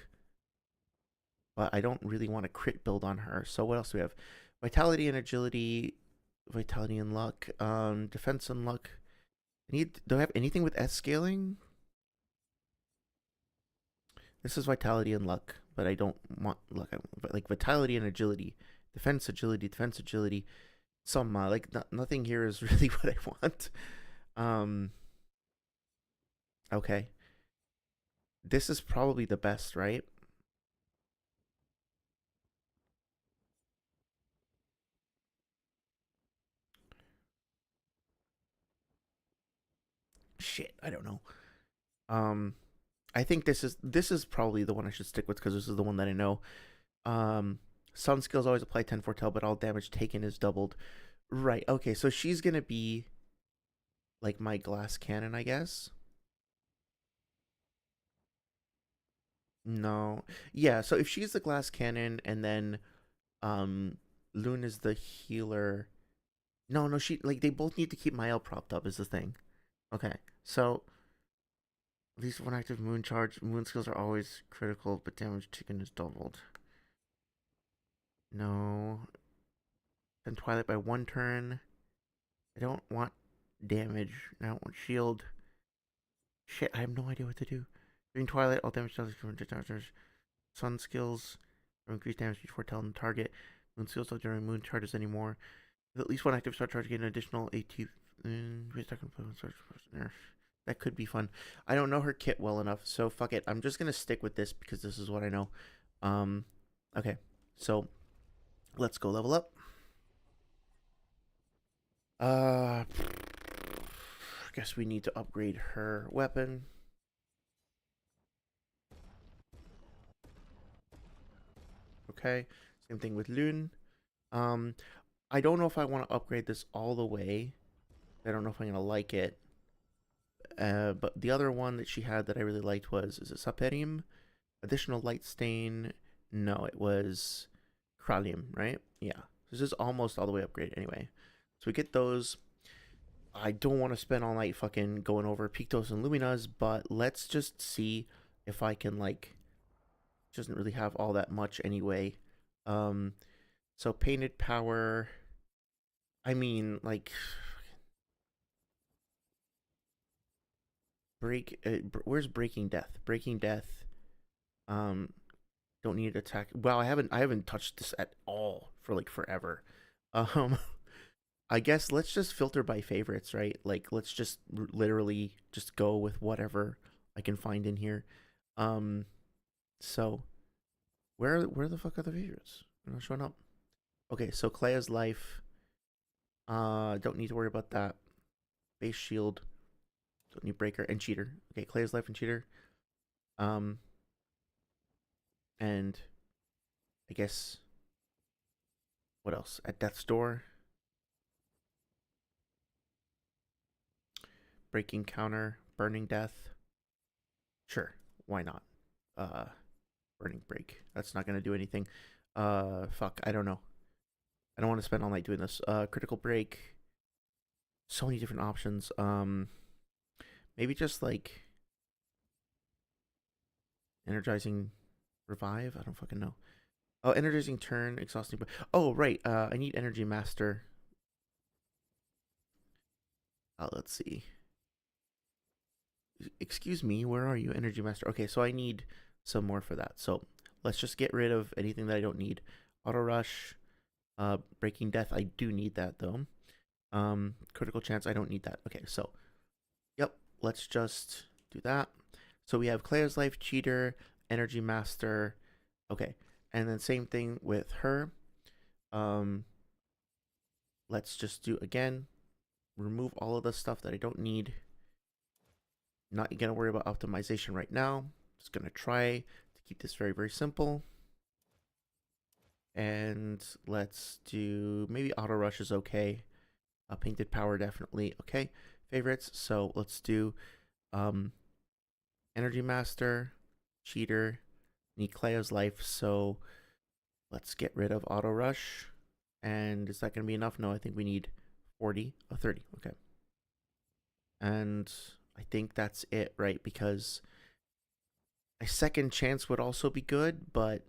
But I don't really want to crit build on her. So what else do we have? Vitality and agility, vitality and luck, defense and luck. Do I have anything with S scaling? This is vitality and luck, but I don't want luck. But like vitality and agility, defense agility. Some like nothing here is really what I want. Okay, this is probably the best, right? Shit, I don't know. Um, I think this is probably the one I should stick with because this is the one that I know. Um, some skills always apply 10 foretell, but all damage taken is doubled. Right. Okay, so she's gonna be like my glass cannon, I guess. No. Yeah, so if she's the glass cannon and then um Loon is the healer. No, no, she like they both need to keep Mael propped up is the thing. Okay. So at least one active moon charge. Moon skills are always critical, but damage taken is doubled. No. And Twilight by one turn. I don't want damage. I don't want shield. Shit, I have no idea what to do. During Twilight, all damage does damage. Sun skills increase damage before telling the target. Moon skills don't generate moon charges anymore. With at least one active star charge, get an additional AT. That could be fun. I don't know her kit well enough, so fuck it. I'm just gonna stick with this because this is what I know. Um, okay. So let's go level up. I guess we need to upgrade her weapon. Okay, same thing with Lune. Um, I don't know if I want to upgrade this all the way. I don't know if I'm gonna like it. But the other one that she had that I really liked was, is it Saperium? Additional light stain. No, it was Kralium, right? Yeah. This is almost all the way upgraded anyway. So we get those. I don't want to spend all night fucking going over Pictos and Luminas, but let's just see if I can, like, doesn't really have all that much anyway. So painted power. I mean, like, where's Breaking Death? Breaking Death. Um, don't need attack. Well, I haven't touched this at all for like forever. Um, I guess let's just filter by favorites, right? Like, let's just literally just go with whatever I can find in here. Um, so where the fuck are the favorites? They're not showing up. Okay, so Claire's life. Don't need to worry about that. Base shield. Don't need breaker and cheater. Okay, Claire's life and cheater. Um, and I guess what else? At Death's Door. Breaking counter. Burning death. Sure, why not? Uh, burning break. That's not gonna do anything. Fuck, I don't know. I don't want to spend all night doing this. Critical break. So many different options. Maybe just like energizing revive. I don't fucking know. Oh, energizing turn, exhausting. Oh, right. I need energy master. Let's see. Excuse me, where are you, energy master? Okay, so I need some more for that. So let's just get rid of anything that I don't need. Auto rush, breaking death. I do need that though. Critical chance. I don't need that. Okay, so yep. Let's just do that. So we have Claire's life, cheater, energy master. Okay, and then same thing with her. Let's just do again. Remove all of the stuff that I don't need. Not gonna worry about optimization right now. Just gonna try to keep this very, very simple. And let's do, maybe auto rush is okay. Painted power definitely okay. Favorites. So let's do energy master, cheater, need Cleo's life. So let's get rid of auto rush. And is that gonna be enough? No, I think we need 40 or 30. Okay. And I think that's it, right? Because a second chance would also be good, but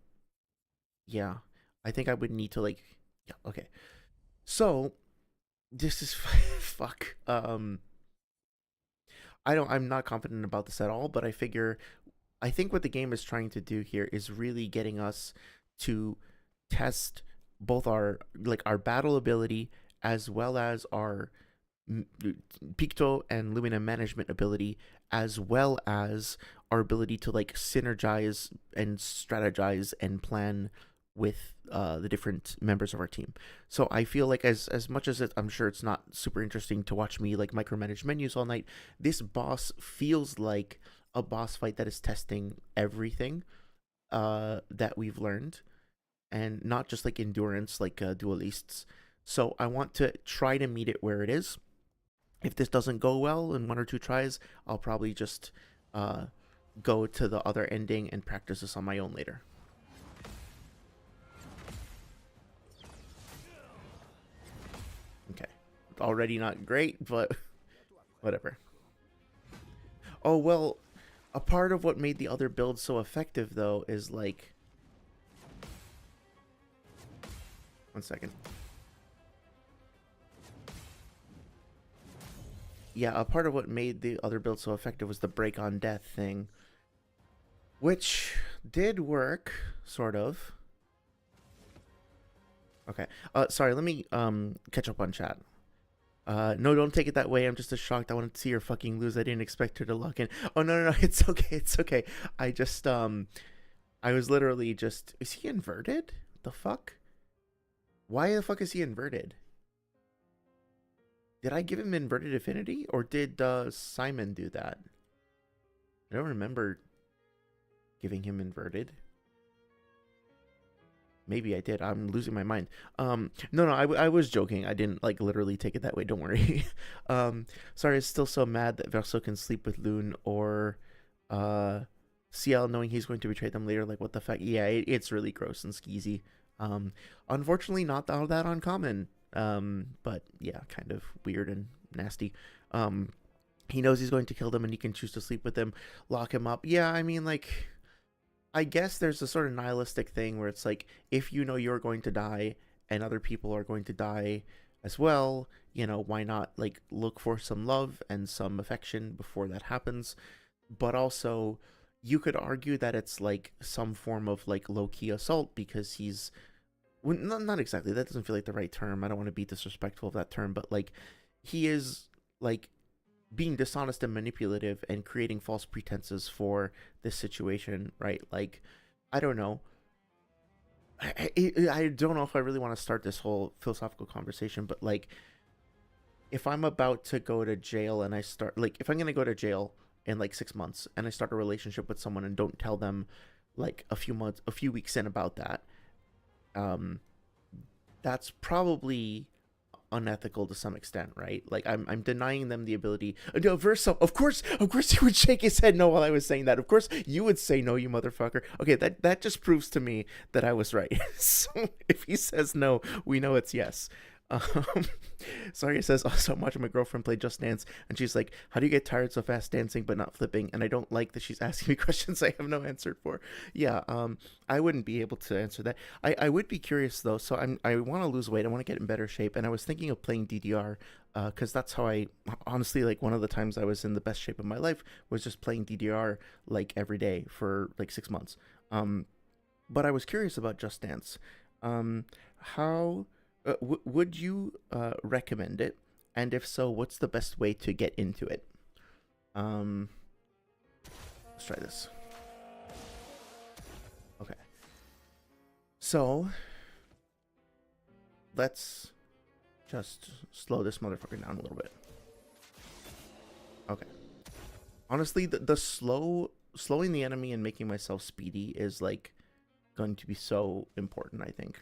yeah, I think I would need to, like, yeah, okay. So this is fuck. I'm not confident about this at all, but I think what the game is trying to do here is really getting us to test both our battle ability as well as our Picto and Lumina management ability, as well as our ability to like synergize and strategize and plan with the different members of our team. So I feel like as much as I'm sure it's not super interesting to watch me like micromanage menus all night, this boss feels like a boss fight that is testing everything that we've learned, and not just like endurance like Duollistes. So I want to try to meet it where it is. If this doesn't go well in one or two tries, I'll probably just go to the other ending and practice this on my own later. Okay. Already not great, but whatever. Oh, well, a part of what made the other build so effective, though, is like... One second. Yeah, a part of what made the other build so effective was the break on death thing, which did work, sort of. Okay. Sorry, let me catch up on chat. No, don't take it that way. I'm just as shocked. I wanted to see her fucking lose. I didn't expect her to lock in. Oh, no, it's okay. It's okay. I just I was literally just, is he inverted? What the fuck? Why the fuck is he inverted? Did I give him inverted affinity, or did Simon do that? I don't remember giving him inverted. Maybe I did. I'm losing my mind. No, I was joking. I didn't like literally take it that way. Don't worry. Sorry, it's still so mad that Verso can sleep with Loon or CL knowing he's going to betray them later. Like, what the fuck? Yeah, it's really gross and skeezy. Unfortunately, not all that uncommon. But yeah, kind of weird and nasty. He knows he's going to kill them and he can choose to sleep with them, lock him up. Yeah, I mean, like, I guess there's a sort of nihilistic thing where it's like, if you know you're going to die and other people are going to die as well, you know, why not like look for some love and some affection before that happens? But also, you could argue that it's like some form of like low-key assault because he's, well, not exactly, that doesn't feel like the right term. I don't want to be disrespectful of that term, but like he is like being dishonest and manipulative and creating false pretenses for this situation, right? Like, I don't know. I don't know if I really want to start this whole philosophical conversation, but like, if I'm about to go to jail and I start, like, if I'm going to go to jail in like 6 months and I start a relationship with someone and don't tell them like a few weeks in about that, that's probably unethical to some extent, right? Like I'm denying them the ability. No, Verso, of course he would shake his head no while I was saying that. Of course you would say no, you motherfucker. Okay, that just proves to me that I was right. So if he says no, we know it's yes. Um, Sorry, it says also I'm watching my girlfriend play Just Dance, and she's like, "How do you get tired so fast dancing but not flipping?" And I don't like that she's asking me questions I have no answer for. Yeah, I wouldn't be able to answer that. I would be curious though. So I want to lose weight. I want to get in better shape, and I was thinking of playing DDR, because that's how I honestly, like, one of the times I was in the best shape of my life was just playing DDR like every day for like 6 months. But I was curious about Just Dance. How would you recommend it? And if so, what's the best way to get into it? Let's try this. Okay. So, let's just slow this motherfucker down a little bit. Okay. Honestly, the slowing the enemy and making myself speedy is like going to be so important, I think.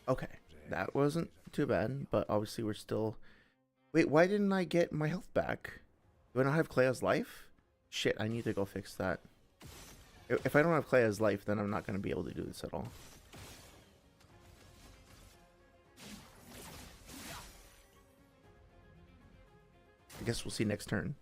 Okay, that wasn't too bad, but obviously we're still... Wait, why didn't I get my health back? Do I not have Claire's life? Shit, I need to go fix that. If I don't have Claire's life, then I'm not going to be able to do this at all. I guess we'll see next turn.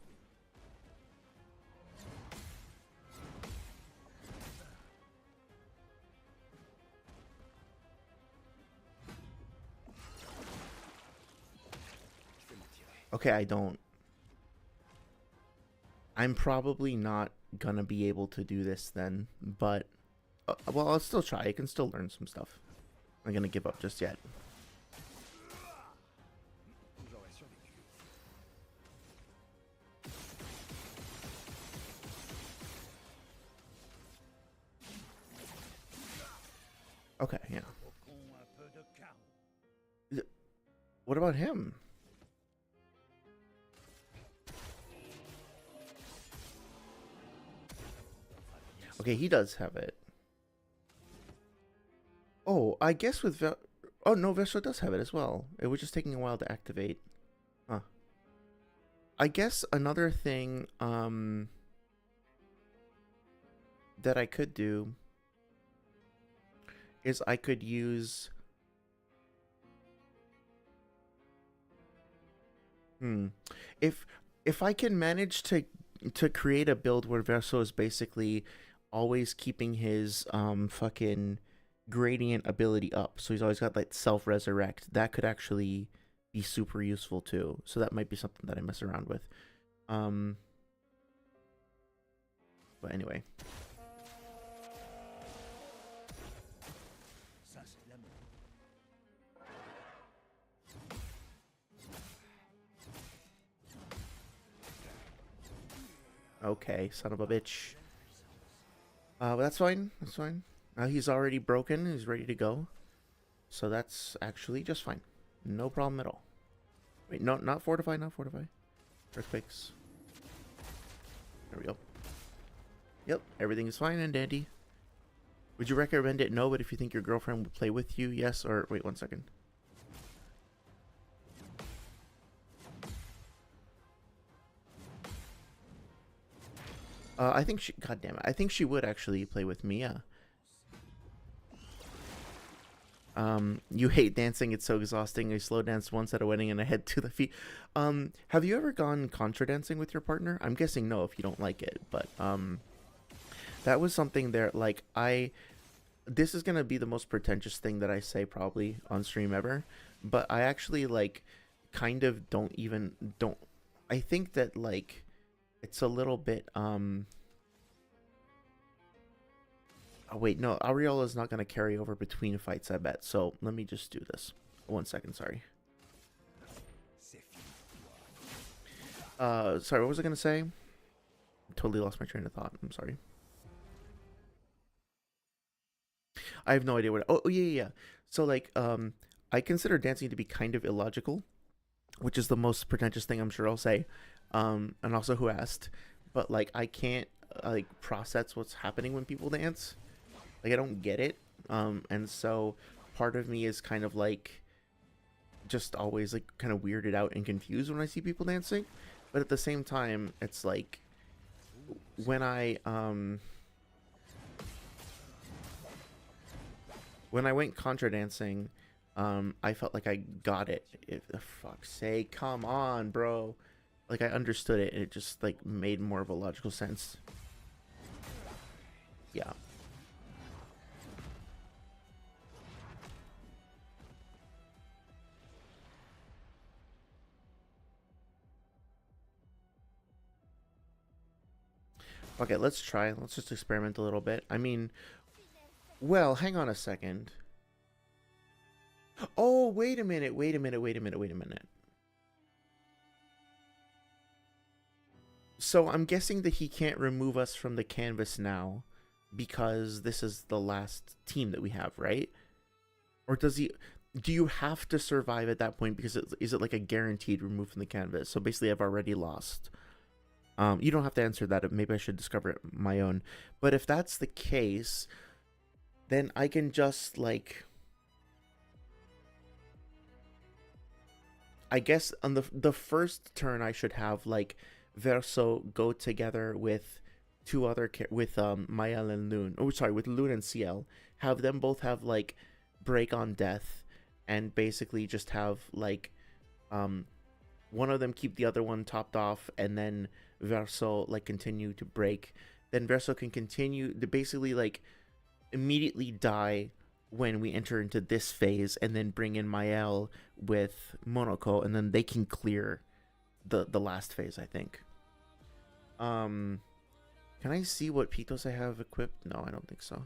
Okay, I don't. I'm probably not gonna be able to do this then, but well, I'll still try. I can still learn some stuff. I'm gonna give up just yet. Okay, yeah. What about him? Okay, he does have it. Oh, I guess with oh no, Vestra does have it as well. It was just taking a while to activate. Huh. I guess another thing that I could do is I could use if I can manage to create a build where Verso is basically always keeping his fucking gradient ability up, so he's always got like self resurrect, that could actually be super useful too. So that might be something that I mess around with. But anyway. Okay, son of a bitch. But that's fine. That's fine. He's already broken. He's ready to go. So that's actually just fine. No problem at all. Wait, no, not fortify, not fortify. Earthquakes. There we go. Yep, everything is fine and dandy. Would you recommend it? No, but if you think your girlfriend would play with you, yes. Or wait 1 second. I think she. God damn it! I think she would actually play with me. Yeah. You hate dancing. It's so exhausting. I slow danced once at a wedding and I head to the feet. Have you ever gone contra dancing with your partner? I'm guessing no if you don't like it, but that was something there. Like this is gonna be the most pretentious thing that I say probably on stream ever, but I actually like kind of don't. I think that like it's a little bit oh wait, no, Aureola's not gonna carry over between fights, I bet. So let me just do this. 1 second, sorry. Sorry, what was I gonna say? Totally lost my train of thought. I'm sorry. I have no idea what. Oh yeah, yeah, yeah. So like, I consider dancing to be kind of illogical, which is the most pretentious thing I'm sure I'll say. And also who asked, but like I can't like process what's happening when people dance. Like I don't get it. And so part of me is kind of like just always like kind of weirded out and confused when I see people dancing. But at the same time, it's like when I went contra dancing, I felt like I got it. If the fuck's sake, come on, bro. Like I understood it and it just like made more of a logical sense. Yeah. Okay, let's try. Let's just experiment a little bit. I mean, well, hang on a second. Oh, wait a minute. Wait a minute. Wait a minute. Wait a minute. So I'm guessing that he can't remove us from the canvas now because this is the last team that we have, right? Or does he? Do you have to survive at that point because is it like a guaranteed remove from the canvas? So basically, I've already lost. You don't have to answer that. Maybe I should discover it my own. But if that's the case, then I can just like, I guess on the first turn I should have like Verso go together with two other with Mael and Loon. Oh, sorry, with Loon and CL. Have them both have like break on death, and basically just have like one of them keep the other one topped off, and then Verso like continue to break. Then Verso can continue to basically like immediately die when we enter into this phase, and then bring in Mael with Monoko, and then they can clear the last phase, I think. Can I see what Pitos I have equipped? No, I don't think so.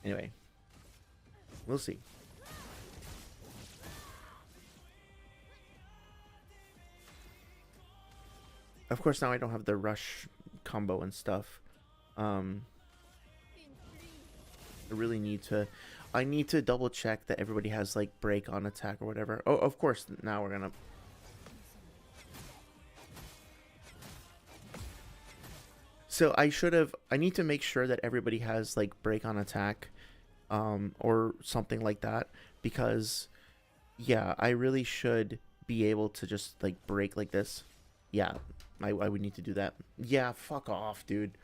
Anyway, we'll see. Of course, now I don't have the rush combo and stuff. I really need to. I need to double check that everybody has like break on attack or whatever. Oh, of course, now we're gonna. So I should have. I need to make sure that everybody has like break on attack, or something like that, because, yeah, I really should be able to just like break like this. Yeah, I would need to do that. Yeah, fuck off, dude.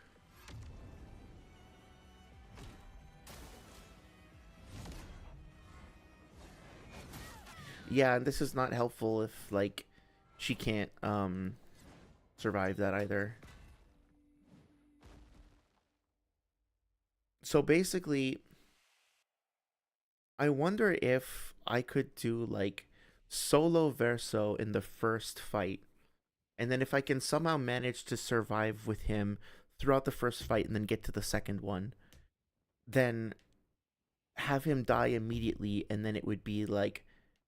Yeah, and this is not helpful if like she can't survive that either. So basically, I wonder if I could do like solo Verso in the first fight, and then if I can somehow manage to survive with him throughout the first fight and then get to the second one, then have him die immediately, and then it would be like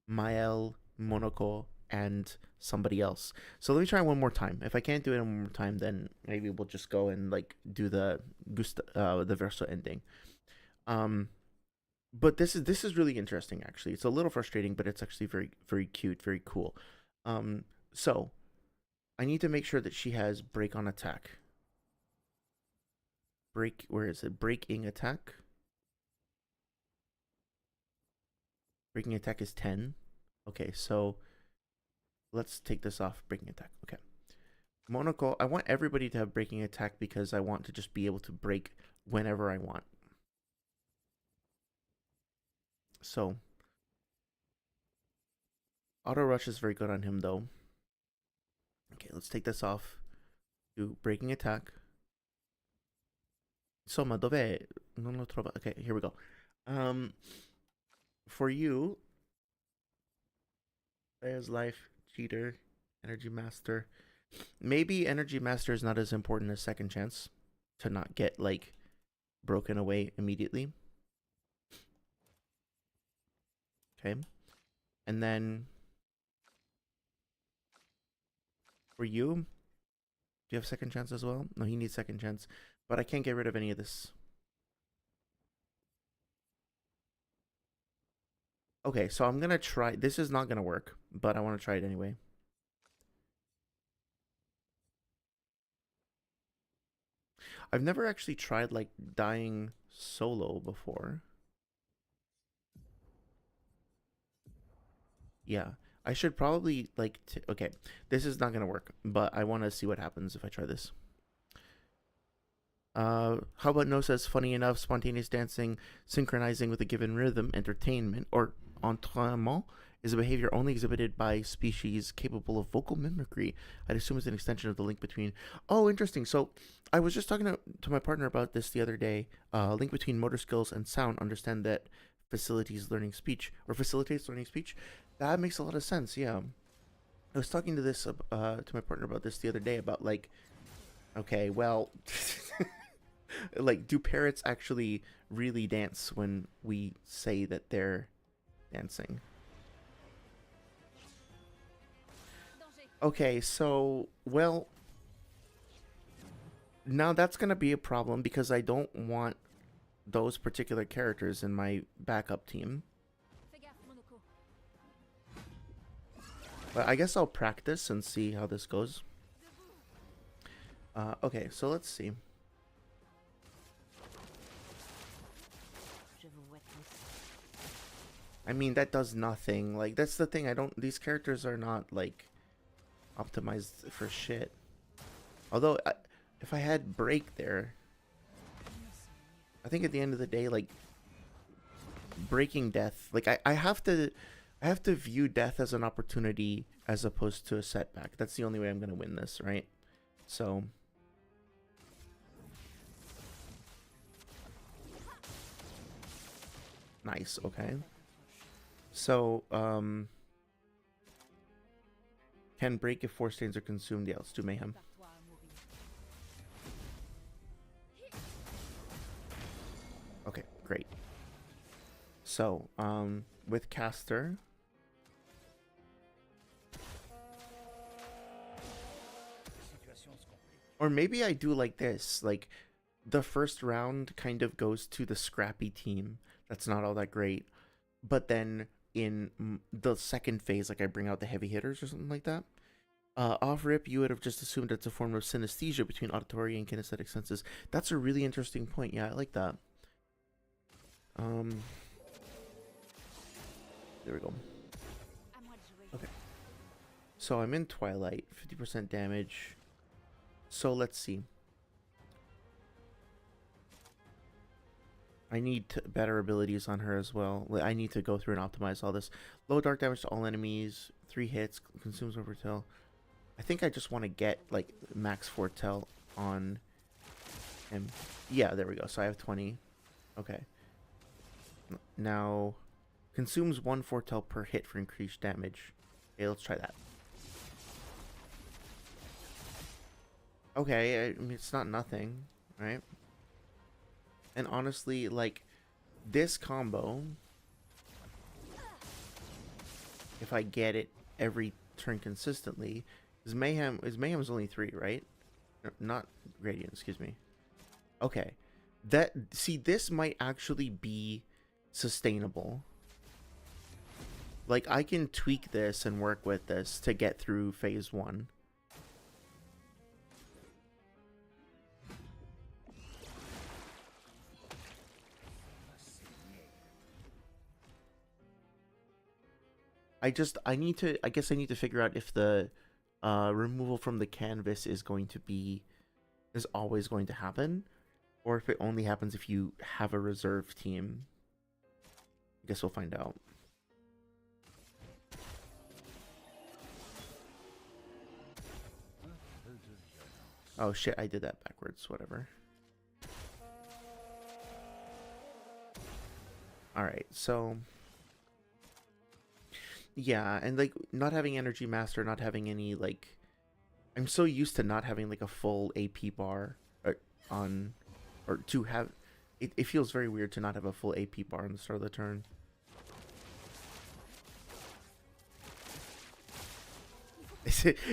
Mael, Monoko, and somebody else. So let me try one more time. If I can't do it one more time, then maybe we'll just go and like do the verso ending. Um, but this is really interesting actually. It's a little frustrating, but it's actually very very cute, very cool. So I need to make sure that she has break on attack. Break, where is it? Breaking attack. Breaking attack is 10. Okay, so let's take this off. Breaking attack. Okay. Monocle, I want everybody to have breaking attack because I want to just be able to break whenever I want. So, auto rush is very good on him though. Okay, let's take this off. Do breaking attack. Insomma, dov'è? Non lo trovo. Okay, here we go. For you, there's life, cheater, energy master. Maybe energy master is not as important as second chance to not get like broken away immediately. Okay. And then for you, do you have second chance as well? No, he needs second chance. But I can't get rid of any of this. Okay, so I'm gonna try. This is not gonna work, but I want to try it anyway. I've never actually tried like dying solo before. Yeah, I should probably like. Okay, this is not gonna work, but I want to see what happens if I try this. How about no says funny enough, spontaneous dancing, synchronizing with a given rhythm, entertainment, or entraînement is a behavior only exhibited by species capable of vocal mimicry. I'd assume it's an extension of the link between. Oh, interesting. So I was just talking to my partner about this the other day. Link between motor skills and sound. Understand that facilitates learning speech or facilitates learning speech. That makes a lot of sense. Yeah, I was talking to my partner about this the other day about like, okay, well. Like, do parrots actually really dance when we say that they're dancing? Okay, so, well, now that's gonna be a problem because I don't want those particular characters in my backup team. But I guess I'll practice and see how this goes. Okay, so let's see. I mean, that does nothing. Like, that's the thing. These characters are not, like, optimized for shit. Although, if I had break there, I think at the end of the day, like, breaking death, like, I have to view death as an opportunity as opposed to a setback. That's the only way I'm gonna win this, right? So, nice. Okay. So, can break if 4 stains are consumed. Yeah, let's do mayhem. Okay, great. So, with caster, or maybe I do like this. Like, the first round kind of goes to the scrappy team. That's not all that great. But then in the second phase, like I bring out the heavy hitters or something like that. Off rip, you would have just assumed it's a form of synesthesia between auditory and kinesthetic senses. That's a really interesting point. Yeah, I like that. There we go. Okay. So I'm in Twilight, 50% damage. So let's see. I need better abilities on her as well. I need to go through and optimize all this. Low dark damage to all enemies. 3 hits. Consumes overtell. I think I just want to get like max foretell on him. Yeah, there we go. So I have 20. Okay. Now, consumes 1 foretell per hit for increased damage. Okay, let's try that. Okay, I mean, it's not nothing, right? And honestly, like, this combo, if I get it every turn consistently. Is Mayhem's only 3, right? No, not Gradient, excuse me. Okay. This might actually be sustainable. Like, I can tweak this and work with this to get through phase 1. I guess I need to figure out if the removal from the canvas is always going to happen, or if it only happens if you have a reserve team. I guess we'll find out. Oh shit, I did that backwards, whatever. Alright, so yeah, and like not having Energy Master, not having any like I'm so used to not having like a full AP bar on, or to have it feels very weird to not have a full AP bar on the start of the turn.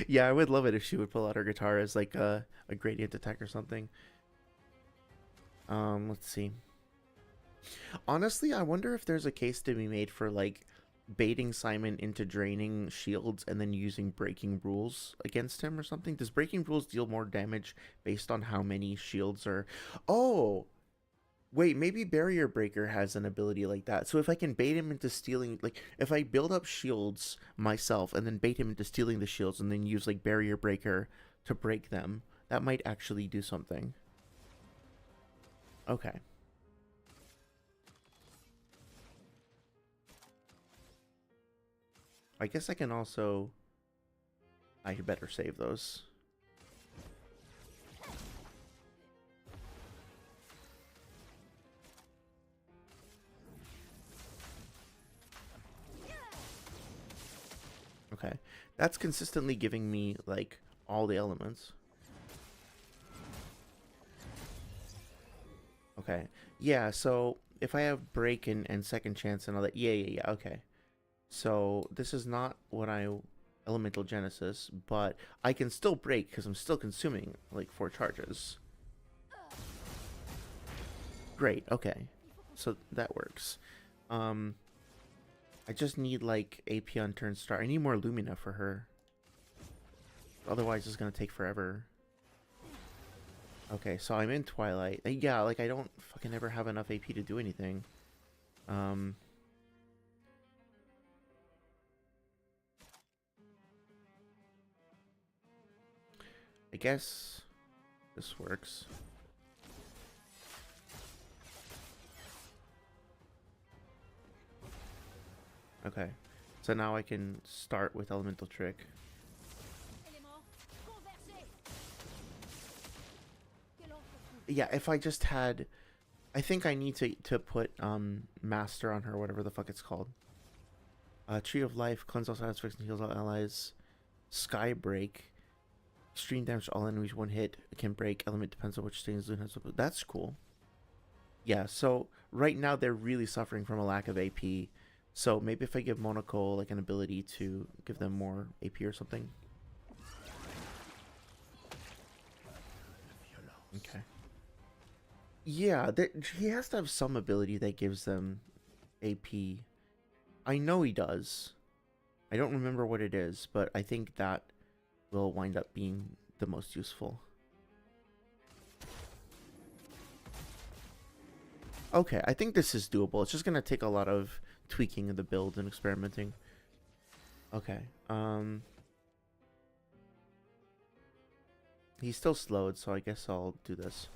Yeah, I would love it if she would pull out her guitar as like a gradient attack or something. Let's see. Honestly, I wonder if there's a case to be made for like baiting Simon into draining shields and then using breaking rules against him or something. Does breaking rules deal more damage based on how many shields are? Oh, wait, maybe Barrier Breaker has an ability like that. So if I can bait him into stealing, like if I build up shields myself and then bait him into stealing the shields and then use like Barrier Breaker to break them, that might actually do something. Okay. I guess I can also... I better save those. Okay. That's consistently giving me, like, all the elements. Okay. Yeah, so if I have break and second chance and all that... Yeah, okay. So this is not what Elemental Genesis, but I can still break because I'm still consuming like 4 charges. Great, okay. So that works. I just need like AP on turn start. I need more Lumina for her. Otherwise it's gonna take forever. Okay, so I'm in Twilight. Yeah, like I don't fucking ever have enough AP to do anything. I guess this works. Okay, so now I can start with Elemental Trick. Yeah, if I just had... I think I need to put Master on her, whatever the fuck it's called. Tree of Life, cleanse all side effects and heals all allies. Sky Break. Extreme damage to all enemies, 1 hit can break. Element depends on which stains Loon has. That's cool. Yeah, so right now they're really suffering from a lack of AP. So maybe if I give Monaco like an ability to give them more AP or something. Okay. Yeah, he has to have some ability that gives them AP. I know he does. I don't remember what it is, but I think that will wind up being the most useful. Okay, I think this is doable. It's just going to take a lot of tweaking of the build and experimenting. Okay. He's still slowed, so I guess I'll do this.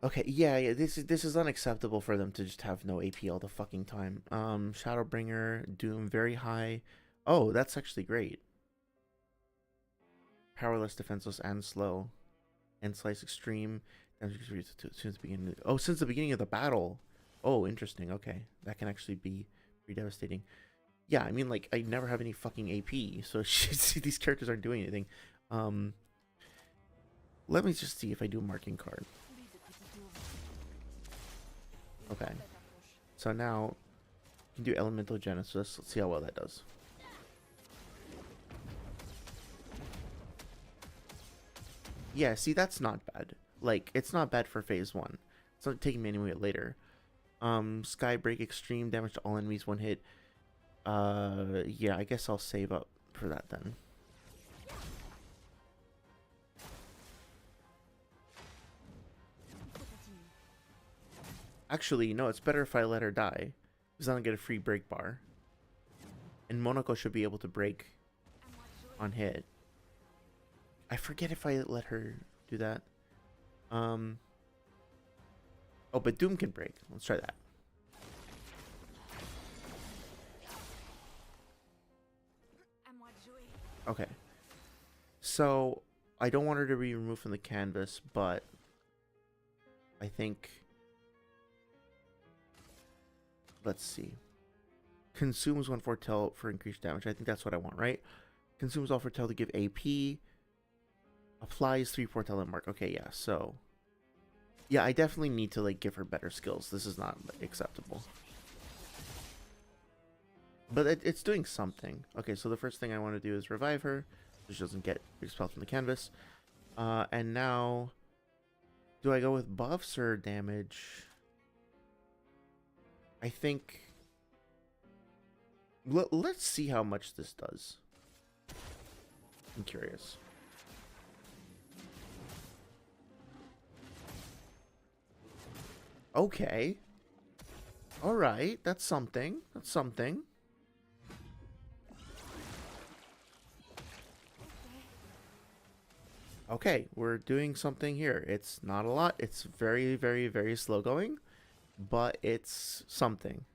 Okay, yeah, this is unacceptable for them to just have no AP all the fucking time. Shadowbringer, Doom, very high. Oh, that's actually great. Powerless, defenseless, and slow. And slice extreme. Since the beginning of the battle. Oh, interesting. Okay, that can actually be pretty devastating. Yeah, I mean, like, I never have any fucking AP, so these characters aren't doing anything. Let me just see if I do a marking card. Okay. So now can do Elemental Genesis. Let's see how well that does. Yeah, see, that's not bad. Like, it's not bad for phase 1. It's not taking me anywhere later. Skybreak extreme damage to all enemies, 1 hit. Yeah, I guess I'll save up for that then. Actually, no, it's better if I let her die, because then I'll get a free break bar. And Monoko should be able to break on hit. I forget if I let her do that. Oh, but Doom can break. Let's try that. Okay. So, I don't want her to be removed from the canvas, but I think... Let's see. Consumes 1 foretell for increased damage. I think that's what I want, right? Consumes all foretell to give AP. Applies 3 foretell and mark. Okay, yeah, so... Yeah, I definitely need to, like, give her better skills. This is not acceptable. But it's doing something. Okay, so the first thing I want to do is revive her, so she doesn't get expelled from the canvas. And now... Do I go with buffs or damage? I think... Let's see how much this does. I'm curious. Okay. Alright, that's something. That's something. Okay, we're doing something here. It's not a lot. It's very, very, very slow going. But it's something.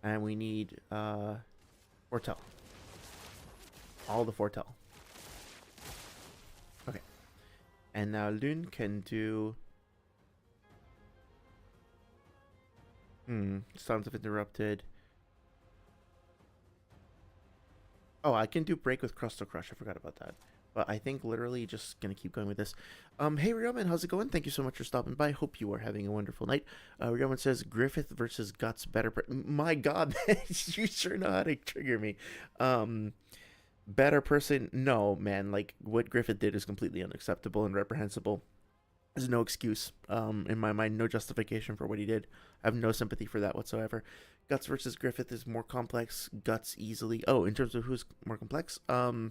And we need foretell. All the foretell. Okay. And now Lune can do... Sounds of Interrupted. Oh, I can do Break with Crustal Crush. I forgot about that. But I think literally just gonna keep going with this. Hey Ryoman, how's it going? Thank you so much for stopping by. Hope you are having a wonderful night. Ryoman says Griffith versus Guts better. My God, you sure know how to trigger me. Better person? No, man. Like what Griffith did is completely unacceptable and reprehensible. There's no excuse. In my mind, no justification for what he did. I have no sympathy for that whatsoever. Guts versus Griffith is more complex. Guts easily. Oh, in terms of who's more complex, I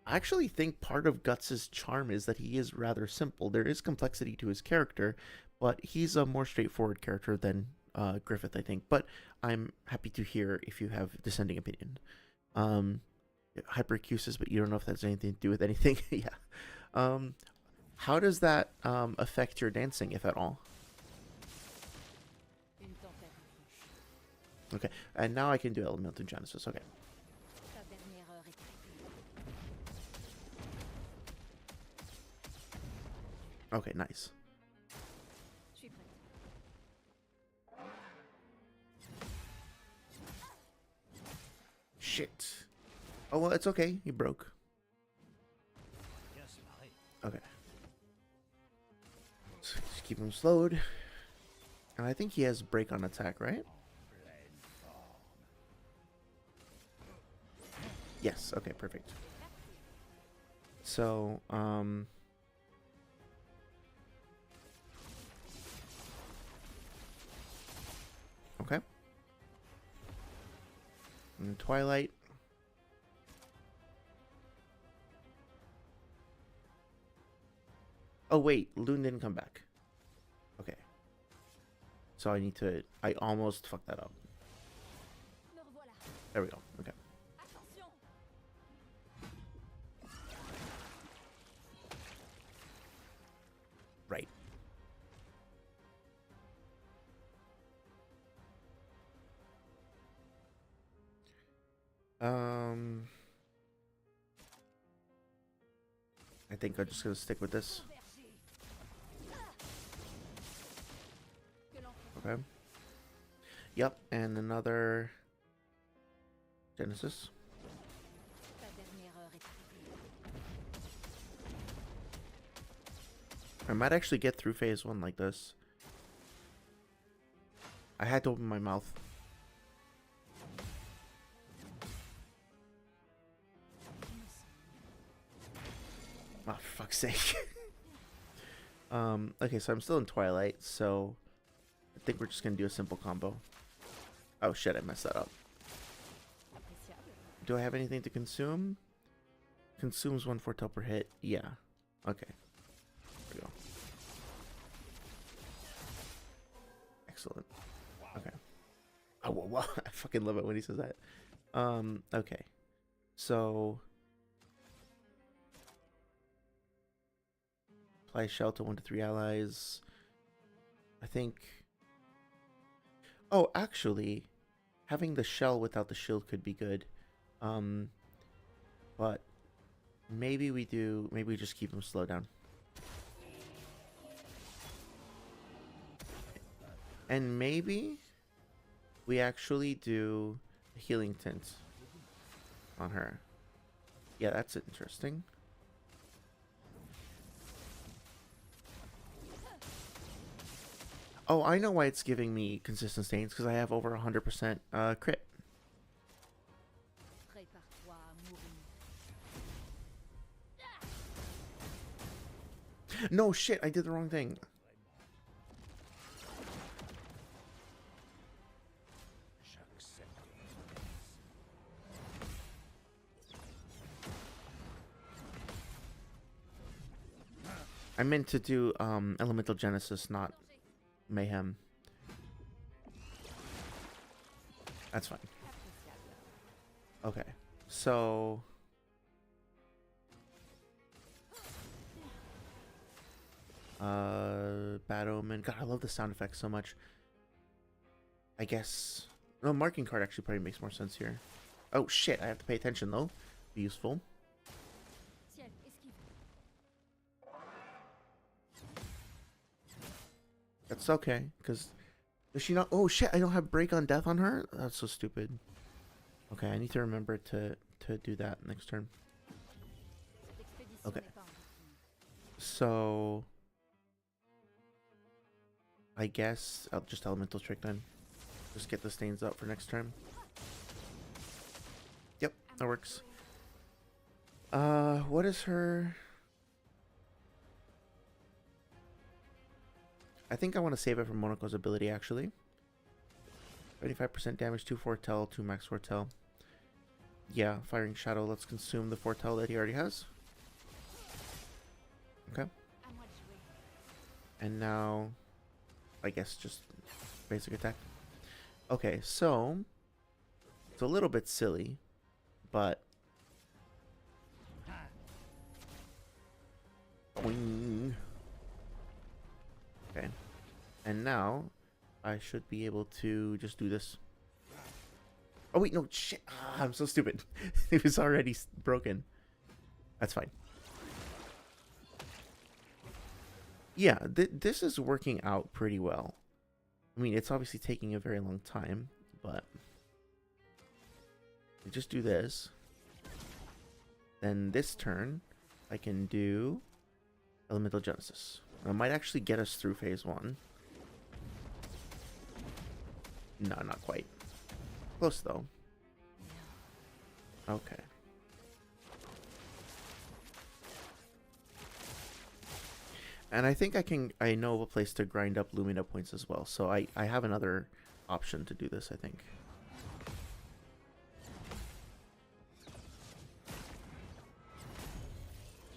actually think part of Guts' charm is that he is rather simple. There is complexity to his character, but he's a more straightforward character than Griffith, I think. But I'm happy to hear if you have dissenting opinion. Hyperacusis, but you don't know if that's anything to do with anything. Yeah. How does that affect your dancing, if at all? Okay, and now I can do Elemental Genesis. Okay. Okay, nice. Shit. Oh, well, it's okay. He broke. Okay. So just keep him slowed. And I think he has break on attack, right? Yes. Okay, perfect. So, okay. And Twilight. Oh, wait. Lune didn't come back. Okay. So I need to... I almost fucked that up. There we go. Okay. Right. I think I'm just gonna stick with this. Okay. Yep, and another Genesis. I might actually get through phase 1 like this. I had to open my mouth. Oh, for fuck's sake. Okay, so I'm still in Twilight, so I think we're just gonna do a simple combo. Oh shit, I messed that up. Do I have anything to consume? Consumes 1 foretell per hit. Yeah. Okay. There we go. Excellent. Okay. Oh, whoa. I fucking love it when he says that. Okay. So apply shell to 1 to 3 allies. I think. Oh, actually, having the shell without the shield could be good. But maybe we just keep him slow down. And maybe we actually do a healing tint on her. Yeah, that's interesting. Oh, I know why it's giving me consistent stains, because I have over 100% crit. No, shit, I did the wrong thing. I meant to do Elemental Genesis, not Mayhem. That's fine. Okay, so Bad Omen. God, I love the sound effects so much. I guess no, marking card actually probably makes more sense here. Oh shit, I have to pay attention though. Be useful. That's okay, because does she not? Oh shit, I don't have break on death on her. That's so stupid. Okay, I need to remember to do that next turn. Okay. So I guess I'll just elemental trick then. Just get the stains up for next turn. Yep, that works. What is her? I think I want to save it for Monaco's ability actually. 25% damage, 2 foretell, 2 max foretell. Yeah, firing shadow. Let's consume the foretell that he already has. Okay. And now, I guess just basic attack. Okay, so it's a little bit silly, but boing. Okay, and now I should be able to just do this. Oh wait, no, shit! I'm so stupid. It was already broken. That's fine. Yeah, this is working out pretty well. I mean, it's obviously taking a very long time, but I just do this. Then this turn, I can do Elemental Genesis. It might actually get us through phase 1. No, not quite. Close though. Okay. And I think I know of a place to grind up Lumina points as well. So I have another option to do this, I think.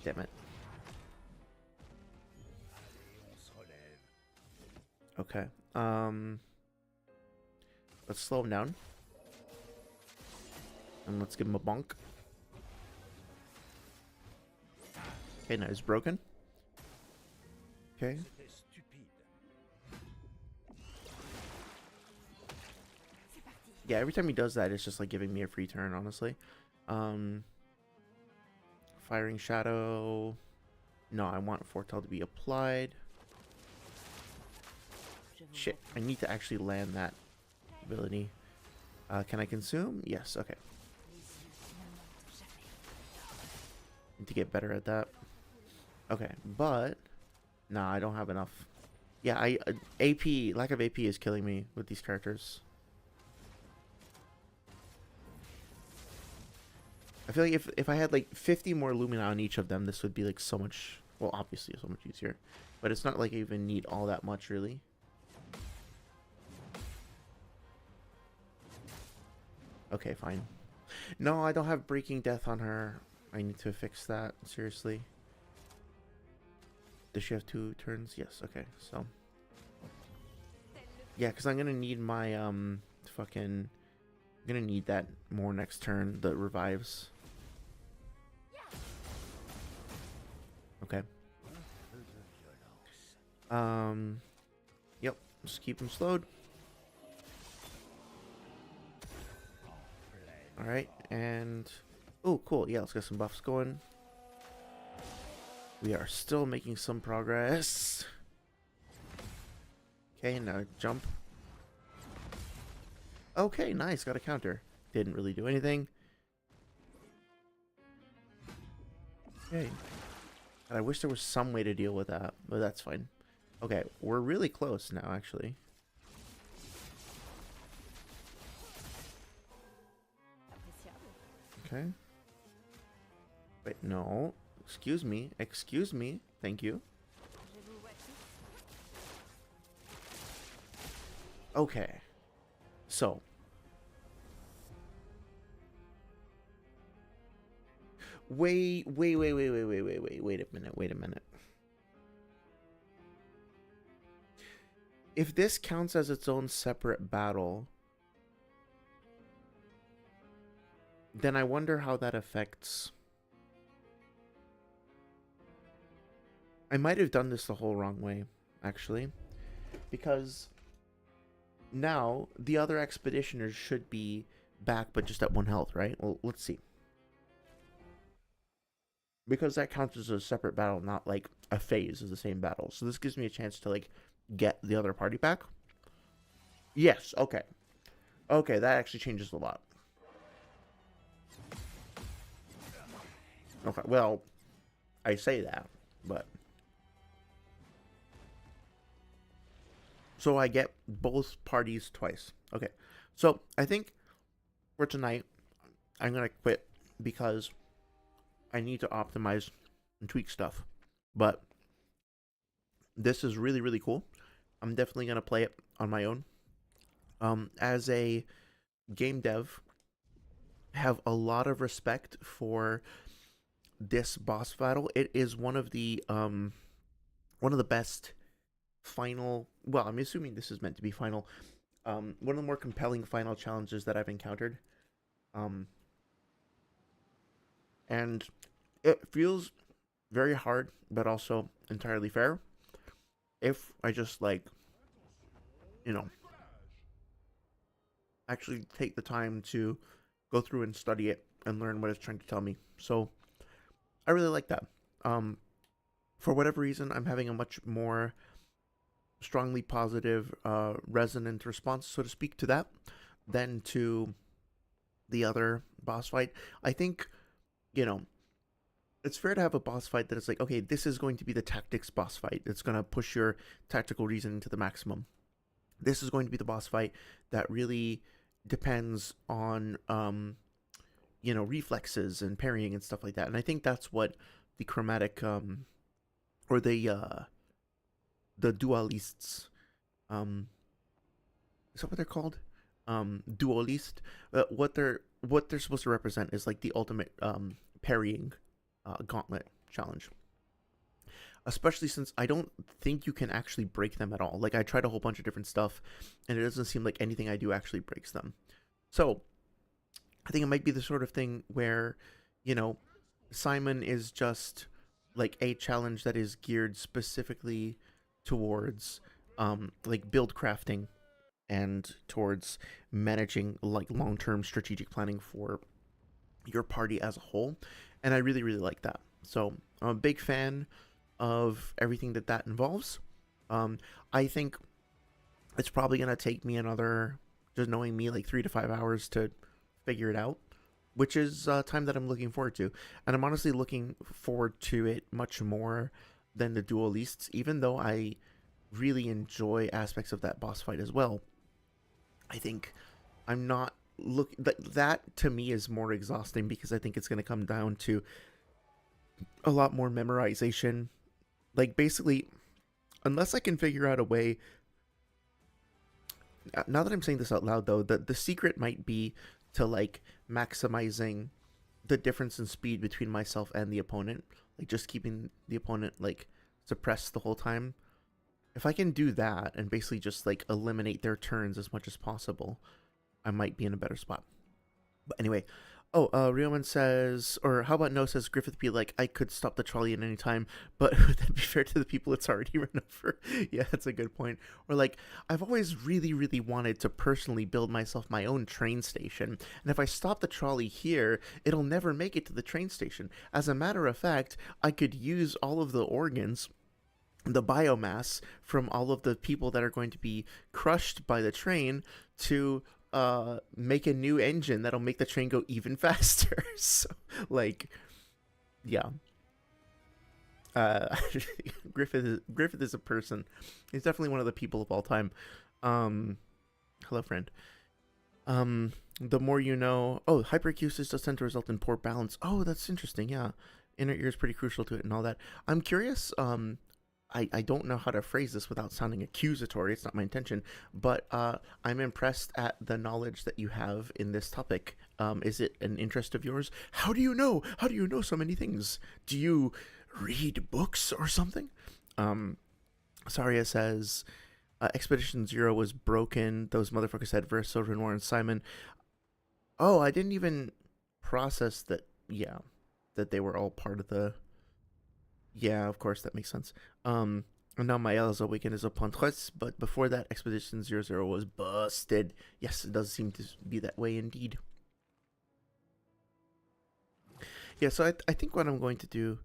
Damn it. Okay. Let's slow him down. And let's give him a bonk. Okay, now he's broken. Okay. Yeah, every time he does that, it's just like giving me a free turn, honestly. Firing shadow. No, I want foretell to be applied. Shit, I need to actually land that ability. Can I consume? Yes, okay. Need to get better at that. Okay, but nah, I don't have enough Yeah, I AP lack of AP is killing me with these characters. I feel like if I had like 50 more Lumina on each of them, this would be like so much, well, obviously so much easier. But it's not like I even need all that much, really. Okay, fine. No, I don't have Breaking Death on her. I need to fix that, seriously. Does she have 2 turns? Yes, okay, so. Yeah, because I'm gonna need my, fucking... I'm gonna need that more next turn, the revives. Okay. Yep, just keep him slowed. Alright, and... Oh, cool, yeah, let's get some buffs going. We are still making some progress. Okay, now jump. Okay, nice, got a counter. Didn't really do anything. Okay. I wish there was some way to deal with that, but that's fine. Okay, we're really close now, actually. Okay. Wait, no. Excuse me. Excuse me. Thank you. Okay. So. Wait a minute, wait a minute. If this counts as its own separate battle, then I wonder how that affects... I might have done this the whole wrong way, actually. Because now the other expeditioners should be back, but just at 1 health, right? Well, let's see. Because that counts as a separate battle, not like a phase of the same battle. So this gives me a chance to like get the other party back. Yes, okay. Okay, that actually changes a lot. Okay, well, I say that, but... So I get both parties twice. Okay, so I think for tonight, I'm going to quit because I need to optimize and tweak stuff. But this is really, really cool. I'm definitely going to play it on my own. As a game dev, have a lot of respect for this boss battle. It is one of the best final, well, I'm assuming this is meant to be final, one of the more compelling final challenges that I've encountered. And it feels very hard, but also entirely fair. If I just like, you know, actually take the time to go through and study it and learn what it's trying to tell me. So I really like that. For whatever reason, I'm having a much more strongly positive, resonant response, so to speak, to that than to the other boss fight. I think, you know, it's fair to have a boss fight that is like, okay, this is going to be the tactics boss fight. It's going to push your tactical reasoning to the maximum. This is going to be the boss fight that really depends on, you know, reflexes and parrying and stuff like that. And I think that's what the chromatic, or the dualistes, is that what they're called? Duoliste. What they're supposed to represent is like the ultimate parrying gauntlet challenge. Especially since I don't think you can actually break them at all. Like I tried a whole bunch of different stuff, and it doesn't seem like anything I do actually breaks them. So I think it might be the sort of thing where, you know, Simon is just like a challenge that is geared specifically towards like build crafting and towards managing like long-term strategic planning for your party as a whole, and I really really like that. So I'm a big fan of everything that involves. I think it's probably gonna take me another, just knowing me, like 3 to 5 hours to figure it out, which is time that I'm looking forward to, and I'm honestly looking forward to it much more than the Dualistes, even though I really enjoy aspects of that boss fight as well. I think I'm not that to me is more exhausting because I think it's going to come down to a lot more memorization. Like basically, unless I can figure out a way. Now that I'm saying this out loud, though, the secret might be to like maximizing the difference in speed between myself and the opponent, like just keeping the opponent like suppressed the whole time. If I can do that and basically just like eliminate their turns as much as possible, I might be in a better spot. But anyway, oh, Rioman says, or how about No says Griffith be like, I could stop the trolley at any time, but would that be fair to the people it's already run over? Yeah, that's a good point. Or like, I've always really, really wanted to personally build myself my own train station, and if I stop the trolley here, it'll never make it to the train station. As a matter of fact, I could use all of the organs, the biomass from all of the people that are going to be crushed by the train to make a new engine that'll make the train go even faster. So like yeah. uh Griffith is a person. He's definitely one of the people of all time. um Hello, friend. The more you know. Oh, hyperacusis does tend to result in poor balance. Oh, that's interesting. Yeah, inner ear is pretty crucial to it and all that. I'm curious. I don't know how to phrase this without sounding accusatory. It's not my intention, but I'm impressed at the knowledge that you have in this topic. Is it an interest of yours? How do you know? How do you know so many things? Do you read books or something? Saria says, Expedition Zero was broken. Those motherfuckers had Verso, Renoir, and Simon. Oh, I didn't even process that. Yeah, that they were all part of the. Yeah, of course, that makes sense. And now Mael's Awaken is a Pontress, but before that, Expedition 00 was busted. Yes, it does seem to be that way indeed. Yeah, so I think what I'm going to do.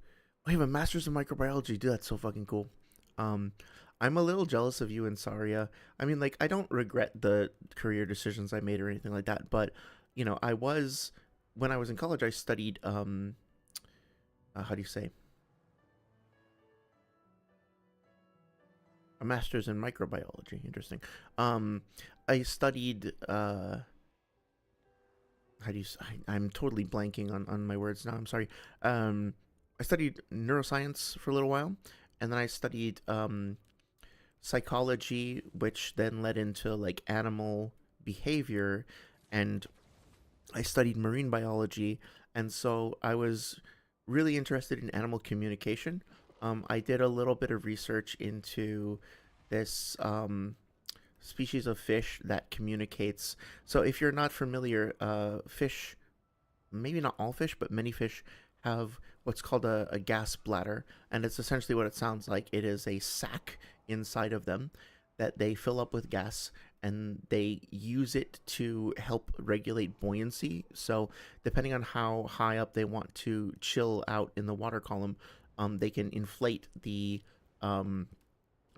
Oh, you have a master's in microbiology. Dude, that's so fucking cool. Um, I'm a little jealous of you and Saria. I mean, like, I don't regret the career decisions I made or anything like that, but, you know, when I was in college, I studied, how do you say? A master's in microbiology. Interesting. I studied, how do you, I'm totally blanking on my words now. I'm sorry. I studied neuroscience for a little while, and then I studied, psychology, which then led into like animal behavior, and I studied marine biology, and so I was really interested in animal communication. I did a little bit of research into this species of fish that communicates. So, if you're not familiar, fish, maybe not all fish, but many fish have what's called a gas bladder, and it's essentially what it sounds like. It is a sac inside of them that they fill up with gas, and they use it to help regulate buoyancy. So, depending on how high up they want to chill out in the water column, they can inflate the um,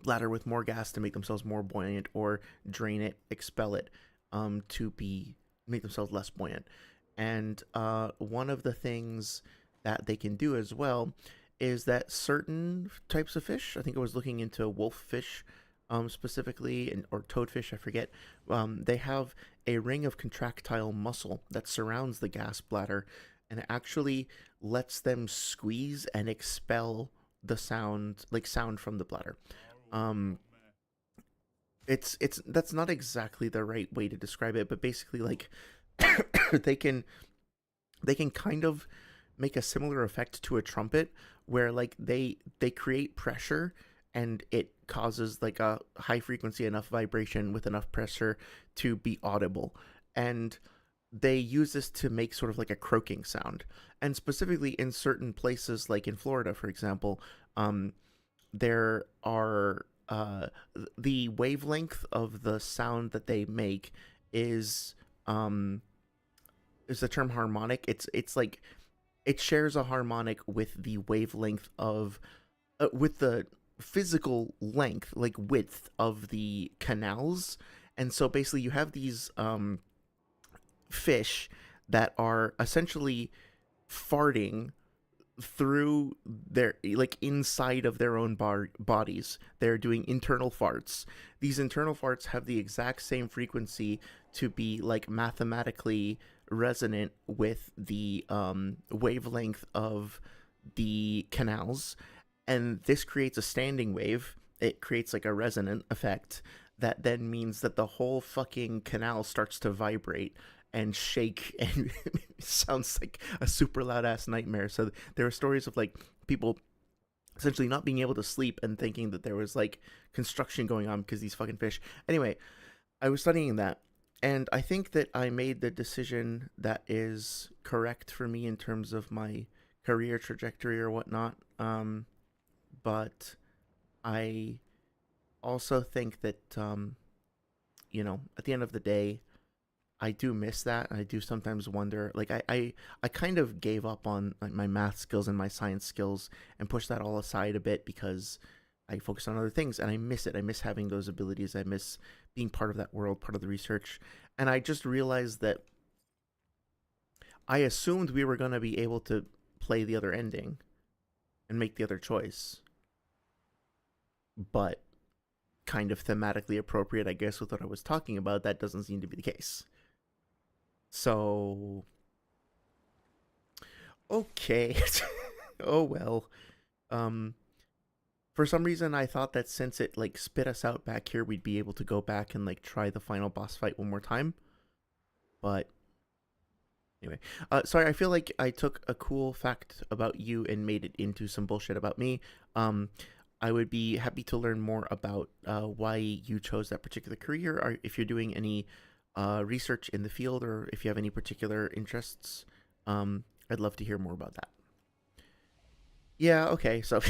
bladder with more gas to make themselves more buoyant, or drain it, expel it, to be make themselves less buoyant. And one of the things that they can do as well is that certain types of fish, I think I was looking into wolffish specifically, or toadfish, I forget, they have a ring of contractile muscle that surrounds the gas bladder, and it actually lets them squeeze and expel the sound from the bladder. Um, it's that's not exactly the right way to describe it, but basically, like, they can kind of make a similar effect to a trumpet, where like they create pressure, and it causes like a high frequency enough vibration with enough pressure to be audible. And they use this to make sort of like a croaking sound. And specifically in certain places, like in Florida, for example, there are the wavelength of the sound that they make is um is the term harmonic. It's like it shares a harmonic with the wavelength of with the physical length, like width of the canals. And so basically you have these fish that are essentially farting through their, like, inside of their own bodies. They're doing internal farts. These internal farts have the exact same frequency to be like mathematically resonant with the wavelength of the canals, and this creates a standing wave. It creates like a resonant effect that then means that the whole fucking canal starts to vibrate and shake, and it sounds like a super loud ass nightmare. So there are stories of like people essentially not being able to sleep and thinking that there was like construction going on because these fucking fish. Anyway, I was studying that, and I think that I made the decision that is correct for me in terms of my career trajectory or whatnot. But I also think that at the end of the day, I do miss that. I do sometimes wonder. Like I kind of gave up on like my math skills and my science skills and pushed that all aside a bit because I focus on other things, and I miss it. I miss having those abilities. I miss being part of that world, part of the research. And I just realized that I assumed we were gonna be able to play the other ending and make the other choice, but kind of thematically appropriate, I guess, with what I was talking about, that doesn't seem to be the case. So, okay. Oh well. Um, for some reason, I thought that since it like spit us out back here, we'd be able to go back and like try the final boss fight one more time. But anyway, sorry. I feel like I took a cool fact about you and made it into some bullshit about me. Um, I would be happy to learn more about why you chose that particular career, or if you're doing any research in the field, or if you have any particular interests. I'd love to hear more about that. Yeah, okay, so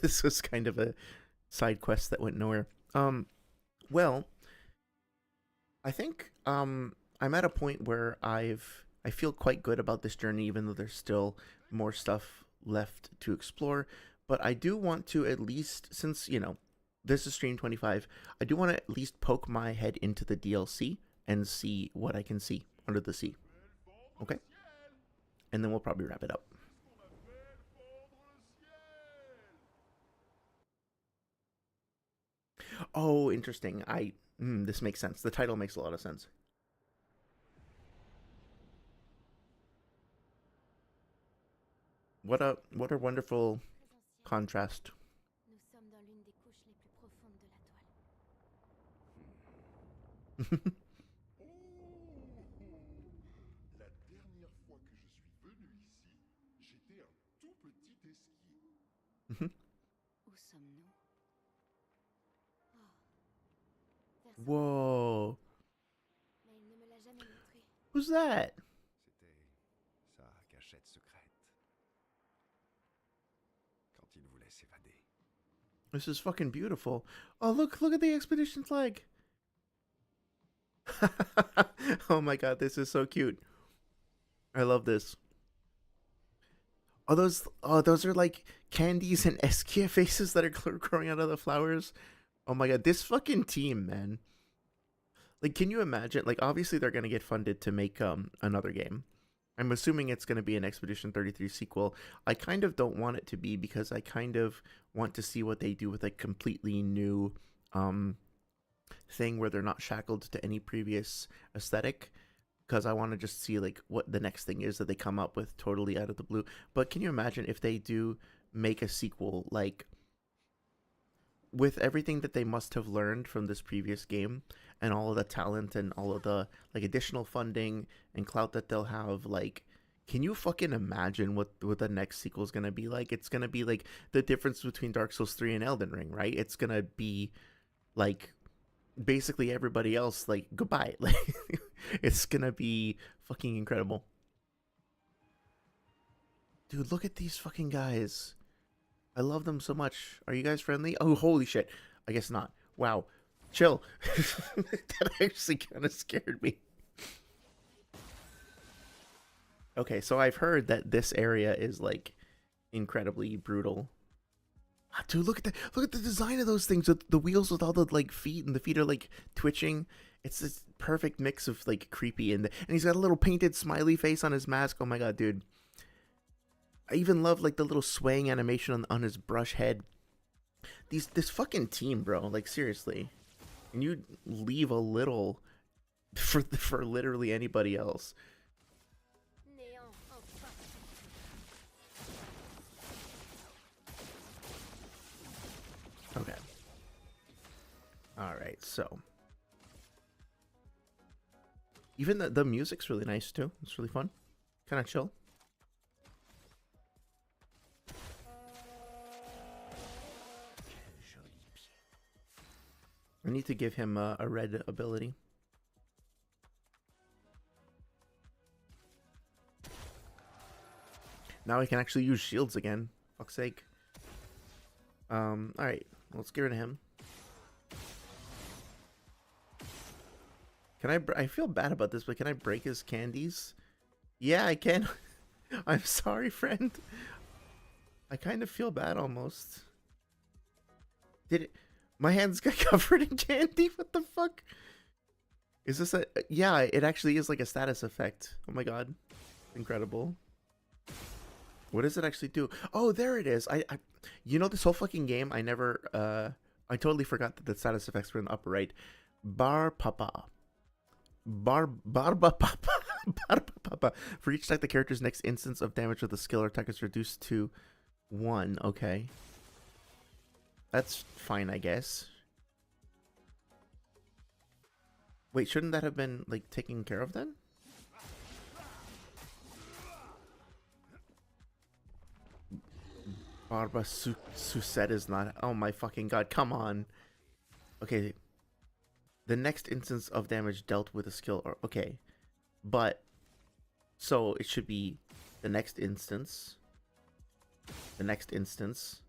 this was kind of a side quest that went nowhere. Well, I think I'm at a point where I feel quite good about this journey, even though there's still more stuff left to explore. But I do want to at least, since this is stream 25, I do want to at least poke my head into the DLC and see what I can see under the sea. Okay, and then we'll probably wrap it up. Oh, interesting. This makes sense. The title makes a lot of sense. What a wonderful contrast. Nous sommes dans l'une des couches les plus profondes de la toile. La dernière fois que je suis venu ici, j'étais un tout petit esquier. Où sommes-nous? Oh, personne. Whoa. Mais il ne me l'a jamais montré. Who's that? C'était sa cachette secrète. Quand il voulait s'évader. This is fucking beautiful. Oh, look at the expedition flag. Oh my god, this is so cute. I love this. Those are like candies and Eskia faces that are growing out of the flowers. Oh my god, this fucking team, man. Like, can you imagine? Like, obviously they're gonna get funded to make another game. I'm assuming it's gonna be an Expedition 33 sequel. I kind of don't want it to be, because I kind of want to see what they do with a completely new thing where they're not shackled to any previous aesthetic, because I want to just see like what the next thing is that they come up with totally out of the blue. But can you imagine if they do make a sequel, like with everything that they must have learned from this previous game and all of the talent and all of the like additional funding and clout that they'll have, like, can you fucking imagine what the next sequel is going to be like? It's going to be like the difference between Dark Souls 3 and Elden Ring, right? It's going to be like basically everybody else, like, goodbye. Like, it's going to be fucking incredible. Dude, look at these fucking guys. I love them so much. Are you guys friendly? Oh, holy shit. I guess not. Wow. Chill. That actually kind of scared me. Okay, so I've heard that this area is like incredibly brutal. Ah, dude, look at the design of those things with the wheels with all the like feet, and the feet are like twitching. It's this perfect mix of like creepy and he's got a little painted smiley face on his mask. Oh my god, dude. I even love like the little swaying animation on his brush head. This fucking team, bro. Like seriously, and you leave a little for literally anybody else. Néant, enfin. Okay. All right. So even the music's really nice too. It's really fun. Kind of chill. I need to give him a red ability. Now I can actually use shields again. Fuck's sake. Alright. Let's get rid of him. Can I feel bad about this, but can I break his candies? Yeah, I can. I'm sorry, friend. I kind of feel bad almost. Did it... My hands got covered in candy? What the fuck? Is this a... Yeah, it actually is like a status effect. Oh my god. Incredible. What does it actually do? Oh, there it is. You know, this whole fucking game, I never... I totally forgot that the status effects were in the upper right. Bar Papa. Barba Papa. Barba Papa. For each attack, the character's next instance of damage with a skill or attack is reduced to 1. Okay. That's fine, I guess. Wait, shouldn't that have been, like, taken care of then? Barba Suset is not... Oh my fucking god, come on. Okay. The next instance of damage dealt with a skill... Or, okay. But... So, it should be the next instance. The next instance.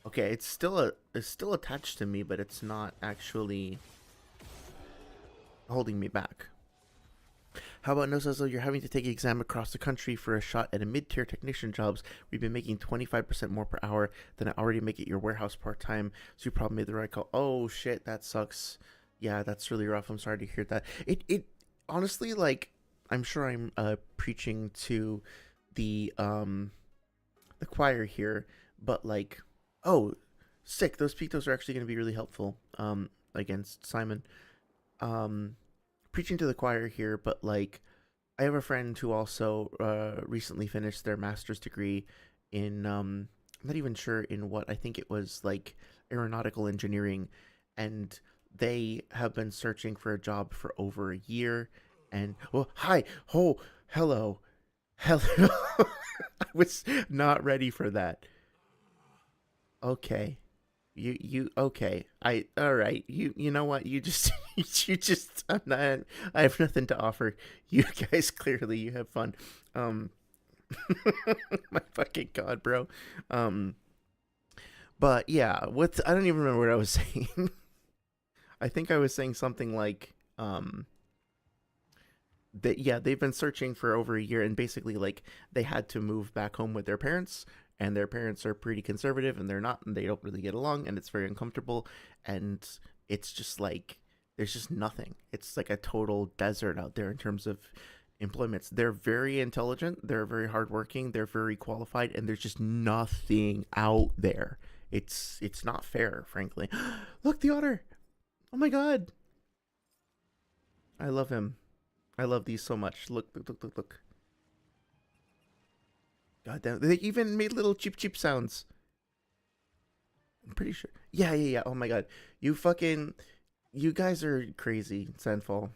Okay, it's still attached to me, but it's not actually holding me back. How about no Sazo, you're having to take an exam across the country for a shot at a mid-tier technician jobs. We've been making 25% more per hour than I already make at your warehouse part-time, so you probably made the right call. Oh shit, that sucks. Yeah, that's really rough. I'm sorry to hear that. It honestly, like, I'm sure I'm preaching to the choir here, but like, oh, sick. Those pictos are actually going to be really helpful against Simon. Preaching to the choir here, but like, I have a friend who also recently finished their master's degree in I'm not even sure in what. I think it was like aeronautical engineering, and they have been searching for a job for over a year. And oh, hi, oh, hello. I was not ready for that. Okay. You okay. All right. You know what? You just you just I'm not, I have nothing to offer. You guys clearly you have fun. My fucking god, bro. But yeah, I don't even remember what I was saying. I think I was saying something like that yeah, they've been searching for over a year, and basically like they had to move back home with their parents, and their parents are pretty conservative, and they don't really get along, and it's very uncomfortable, and it's just like there's just nothing. It's like a total desert out there in terms of employments. They're very intelligent, they're very hardworking, they're very qualified, and there's just nothing out there. It's not fair, frankly. Look, the otter. Oh my god. I love him. I love these so much. Look. God damn, they even made little cheep sounds. I'm pretty sure. Yeah. Oh my god. You guys are crazy, Sandfall.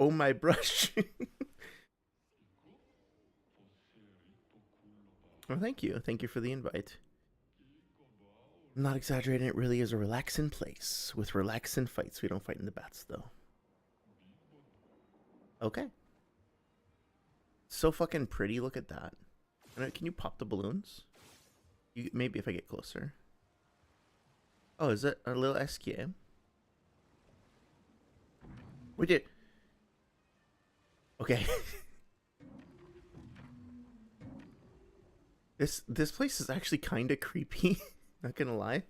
Oh my brush. Well, thank you. Thank you for the invite. I'm not exaggerating, it really is a relaxing place. With relaxing fights. We don't fight in the bats, though. Okay. So fucking pretty. Look at that. Can you pop the balloons? Maybe if I get closer. Oh, is it a little SKM? We did. Okay. This place is actually kind of creepy. Not gonna lie.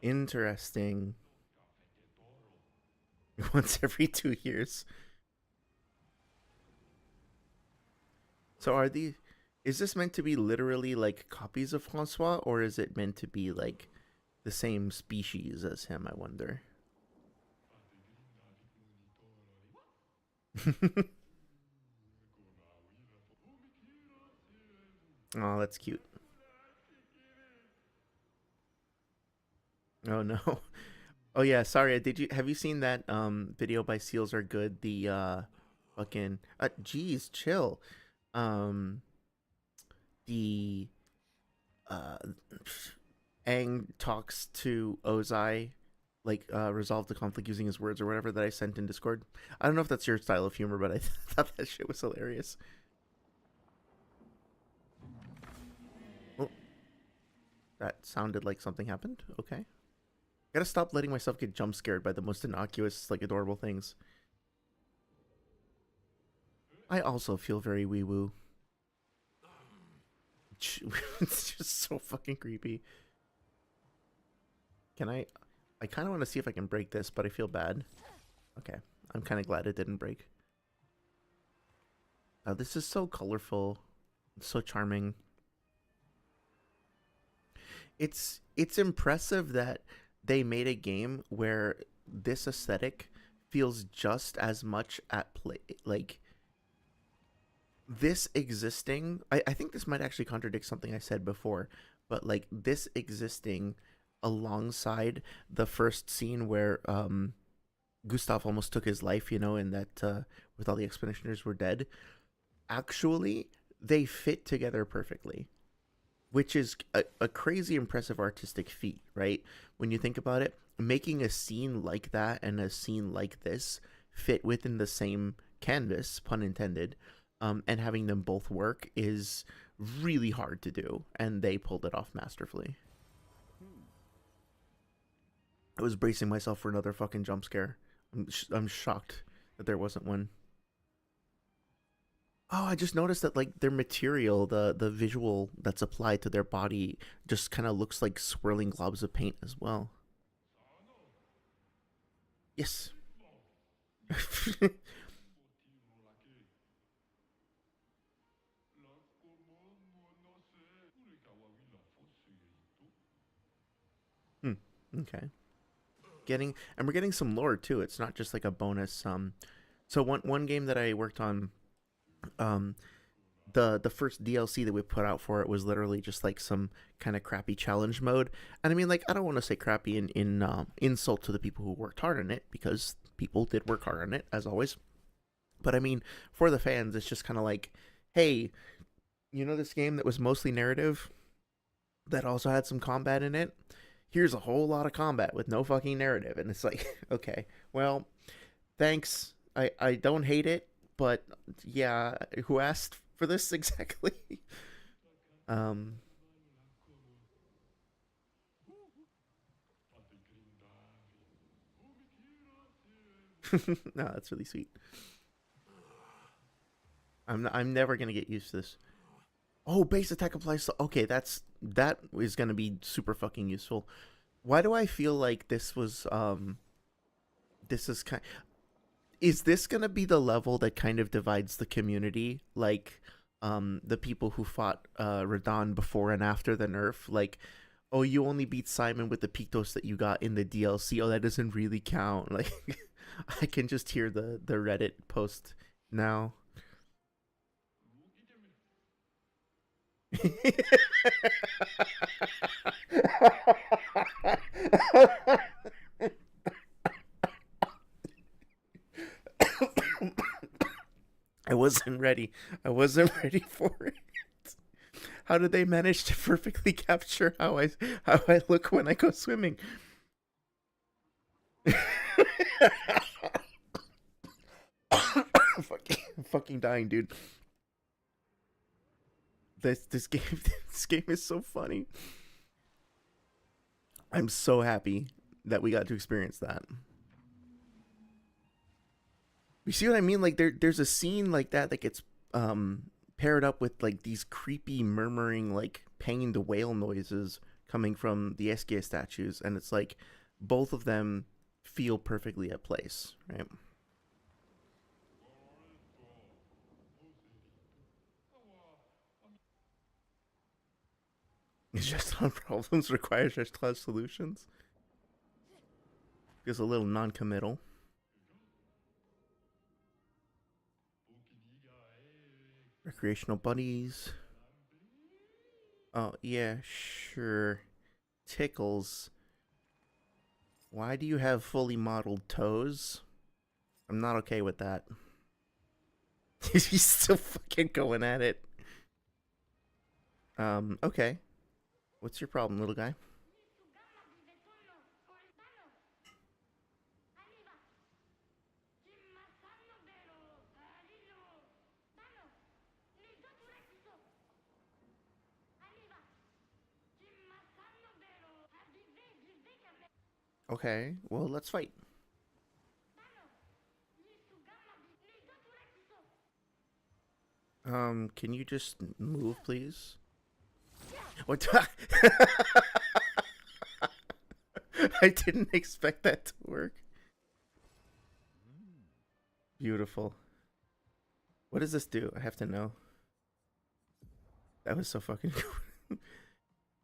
Interesting. Once every 2 years. So are these? Is this meant to be literally like copies of Francois, or is it meant to be like the same species as him? I wonder. Oh, that's cute. Oh no. Oh yeah, sorry. Did you have you seen that video by Seals Are Good? The fucking geez, chill. Um the uh Aang talks to Ozai, like resolve the conflict using his words or whatever that I sent in Discord. I don't know if that's your style of humor, but I thought that shit was hilarious. Oh, that sounded like something happened. Okay. Gotta stop letting myself get jump scared by the most innocuous, like adorable things. I also feel very wee woo. It's just so fucking creepy. Can I? I kind of want to see if I can break this, but I feel bad. Okay, I'm kind of glad it didn't break. Oh, this is so colorful. It's so charming. It's impressive that they made a game where this aesthetic feels just as much at play, like this existing. I think this might actually contradict something I said before, but like this existing alongside the first scene where Gustav almost took his life, you know, and that with all the expeditioners were dead. Actually, they fit together perfectly, which is a crazy impressive artistic feat, right? When you think about it, making a scene like that and a scene like this fit within the same canvas, pun intended, and having them both work is really hard to do, and they pulled it off masterfully. I was bracing myself for another fucking jump scare. I'm shocked that there wasn't one. Oh, I just noticed that like their material, the visual that's applied to their body, just kind of looks like swirling globs of paint as well. Yes. Hmm. Okay. We're getting some lore too. It's not just like a bonus. So one game that I worked on, um, the first DLC that we put out for it was literally just like some kind of crappy challenge mode. And I mean, like, I don't want to say crappy in insult to the people who worked hard on it, because people did work hard on it as always. But I mean, for the fans, it's just kind of like, hey, you know, this game that was mostly narrative that also had some combat in it. Here's a whole lot of combat with no fucking narrative, and it's like, okay, well, thanks. I don't hate it, but yeah, who asked for this exactly? um, no, that's really sweet. I'm never gonna get used to this. Oh, base attack applies to. Okay, that is gonna be super fucking useful. Why do I feel like this is kind. Is this gonna be the level that kind of divides the community? Like, the people who fought Radon before and after the nerf, like, oh, you only beat Simon with the Pictos that you got in the DLC. Oh, that doesn't really count. Like, I can just hear the Reddit post now. I wasn't ready. I wasn't ready for it. How did they manage to perfectly capture how I look when I go swimming? Fucking dying, dude. This game this game is so funny. I'm so happy that we got to experience that. You see what I mean? Like there's a scene like that gets paired up with like these creepy murmuring like pained whale noises coming from the Esquia statues, and it's like both of them feel perfectly at place, right? Just on problems requires just cause solutions. Feels a little non-committal. Recreational buddies. Oh, yeah, sure. Tickles. Why do you have fully modeled toes? I'm not okay with that. He's still fucking going at it. Okay. What's your problem, little guy? Okay, well, let's fight. Can you just move, please? What? I didn't expect that to work. Beautiful. What does this do? I have to know. That was so fucking cool.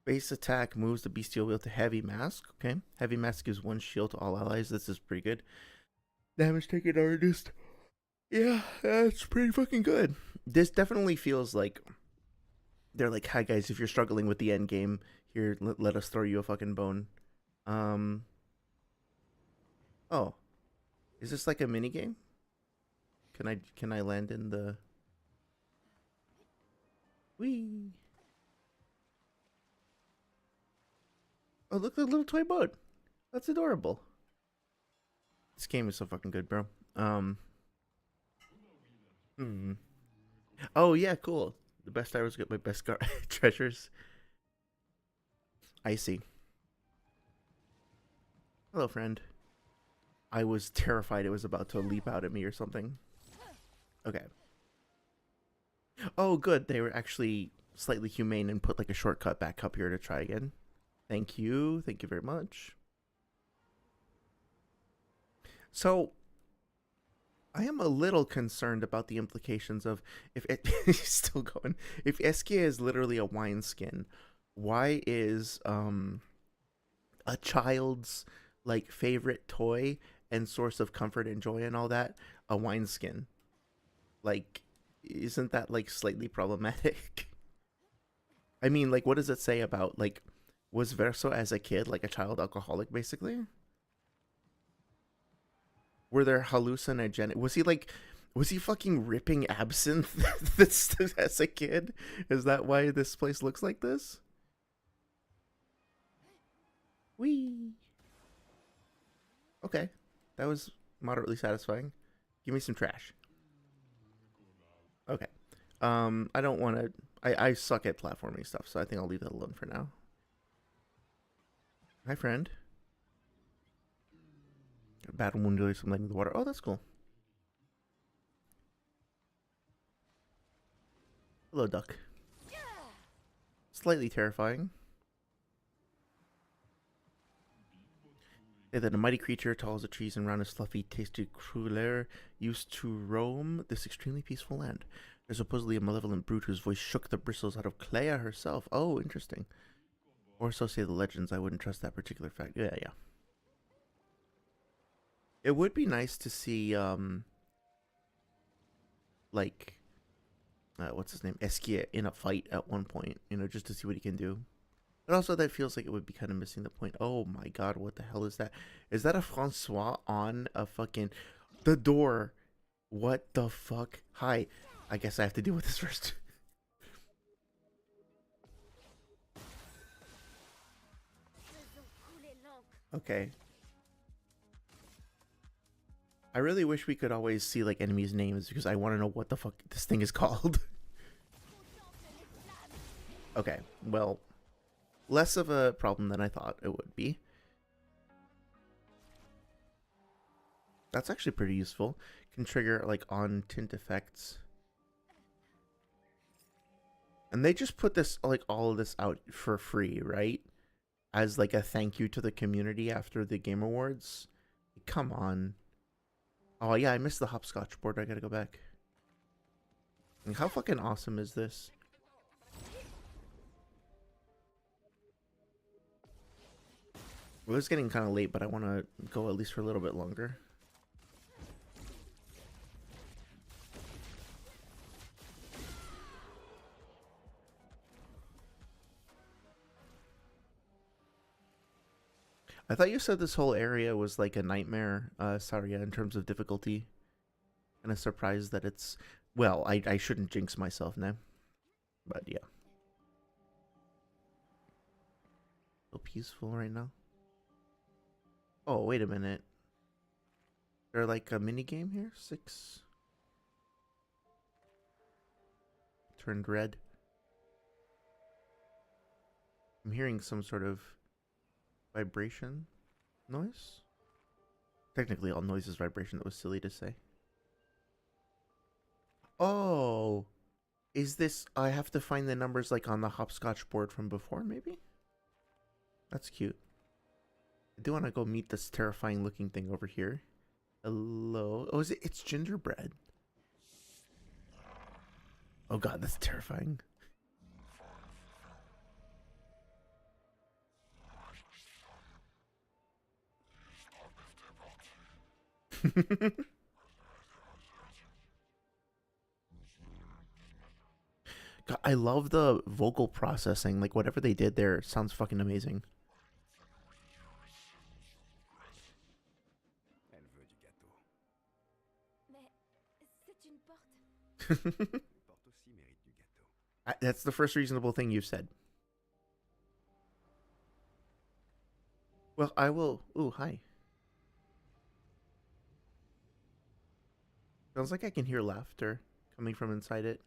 Base attack moves the bestial wheel to heavy mask. Okay. Heavy mask gives 1 shield to all allies. This is pretty good. Damage taken are reduced. Yeah, that's pretty fucking good. This definitely feels like they're like, hi guys, if you're struggling with the end game, here, let us throw you a fucking bone. Oh, is this like a mini game? Can I land in the? Whee! Oh, look, the little toy boat. That's adorable. This game is so fucking good, bro. Oh yeah, cool. The best arrows get my best treasures. I see. Hello, friend. I was terrified it was about to leap out at me or something. Okay. Oh, good. They were actually slightly humane and put like a shortcut back up here to try again. Thank you. Thank you very much. So, I am a little concerned about the implications of if it still going. If Esquia is literally a wineskin, why is a child's like favorite toy and source of comfort and joy and all that a wineskin? Like, isn't that like slightly problematic? I mean, like, what does it say about like was Verso as a kid like a child alcoholic basically? Were there hallucinogenic? Was he fucking ripping absinthe as a kid? Is that why this place looks like this? Wee. Okay, that was moderately satisfying. Give me some trash. Okay. I don't want to. I suck at platforming stuff, so I think I'll leave that alone for now. Hi, friend. Battle wound dealer, some lighting the water. Oh, that's cool. Hello, duck. Slightly terrifying. Say that a mighty creature, tall as the trees and round as fluffy, tasty cruller, used to roam this extremely peaceful land. There's supposedly a malevolent brute whose voice shook the bristles out of Clair herself. Oh, interesting. Or so say the legends. I wouldn't trust that particular fact. Yeah, yeah. It would be nice to see, like, what's his name? Esquia in a fight at one point, you know, just to see what he can do. But also, that feels like it would be kind of missing the point. Oh my god, what the hell is that? Is that a Francois on a fucking... The door? What the fuck? Hi. I guess I have to deal with this first. Okay. I really wish we could always see, like, enemies' names, because I want to know what the fuck this thing is called. Okay, well... Less of a problem than I thought it would be. That's actually pretty useful. Can trigger like on tint effects. And they just put this like all of this out for free, right? as like a thank you to the community after the Game Awards. Come on. Oh yeah, I missed the hopscotch board. I gotta go back. Like, how fucking awesome is this? Well, it's getting kind of late, but I want to go at least for a little bit longer. I thought you said this whole area was like a nightmare, Saria, in terms of difficulty. Kind of surprised that it's... Well, I shouldn't jinx myself now. But yeah. So peaceful right now. Oh, wait a minute. Is there like a mini game here? 6. Turned red. I'm hearing some sort of vibration noise. Technically, all noise is vibration. That was silly to say. Oh, is this... I have to find the numbers like on the hopscotch board from before, maybe? That's cute. I do want to go meet this terrifying looking thing over here. Hello? Oh, it's gingerbread. Oh god, that's terrifying. God, I love the vocal processing. Like, whatever they did there sounds fucking amazing. Elle veut du gâteau. Mais c'est une porte. Les portes aussi méritent du gâteau. That's the first reasonable thing you've said. Well, I will... Ooh, hi. Sounds like I can hear laughter coming from inside it.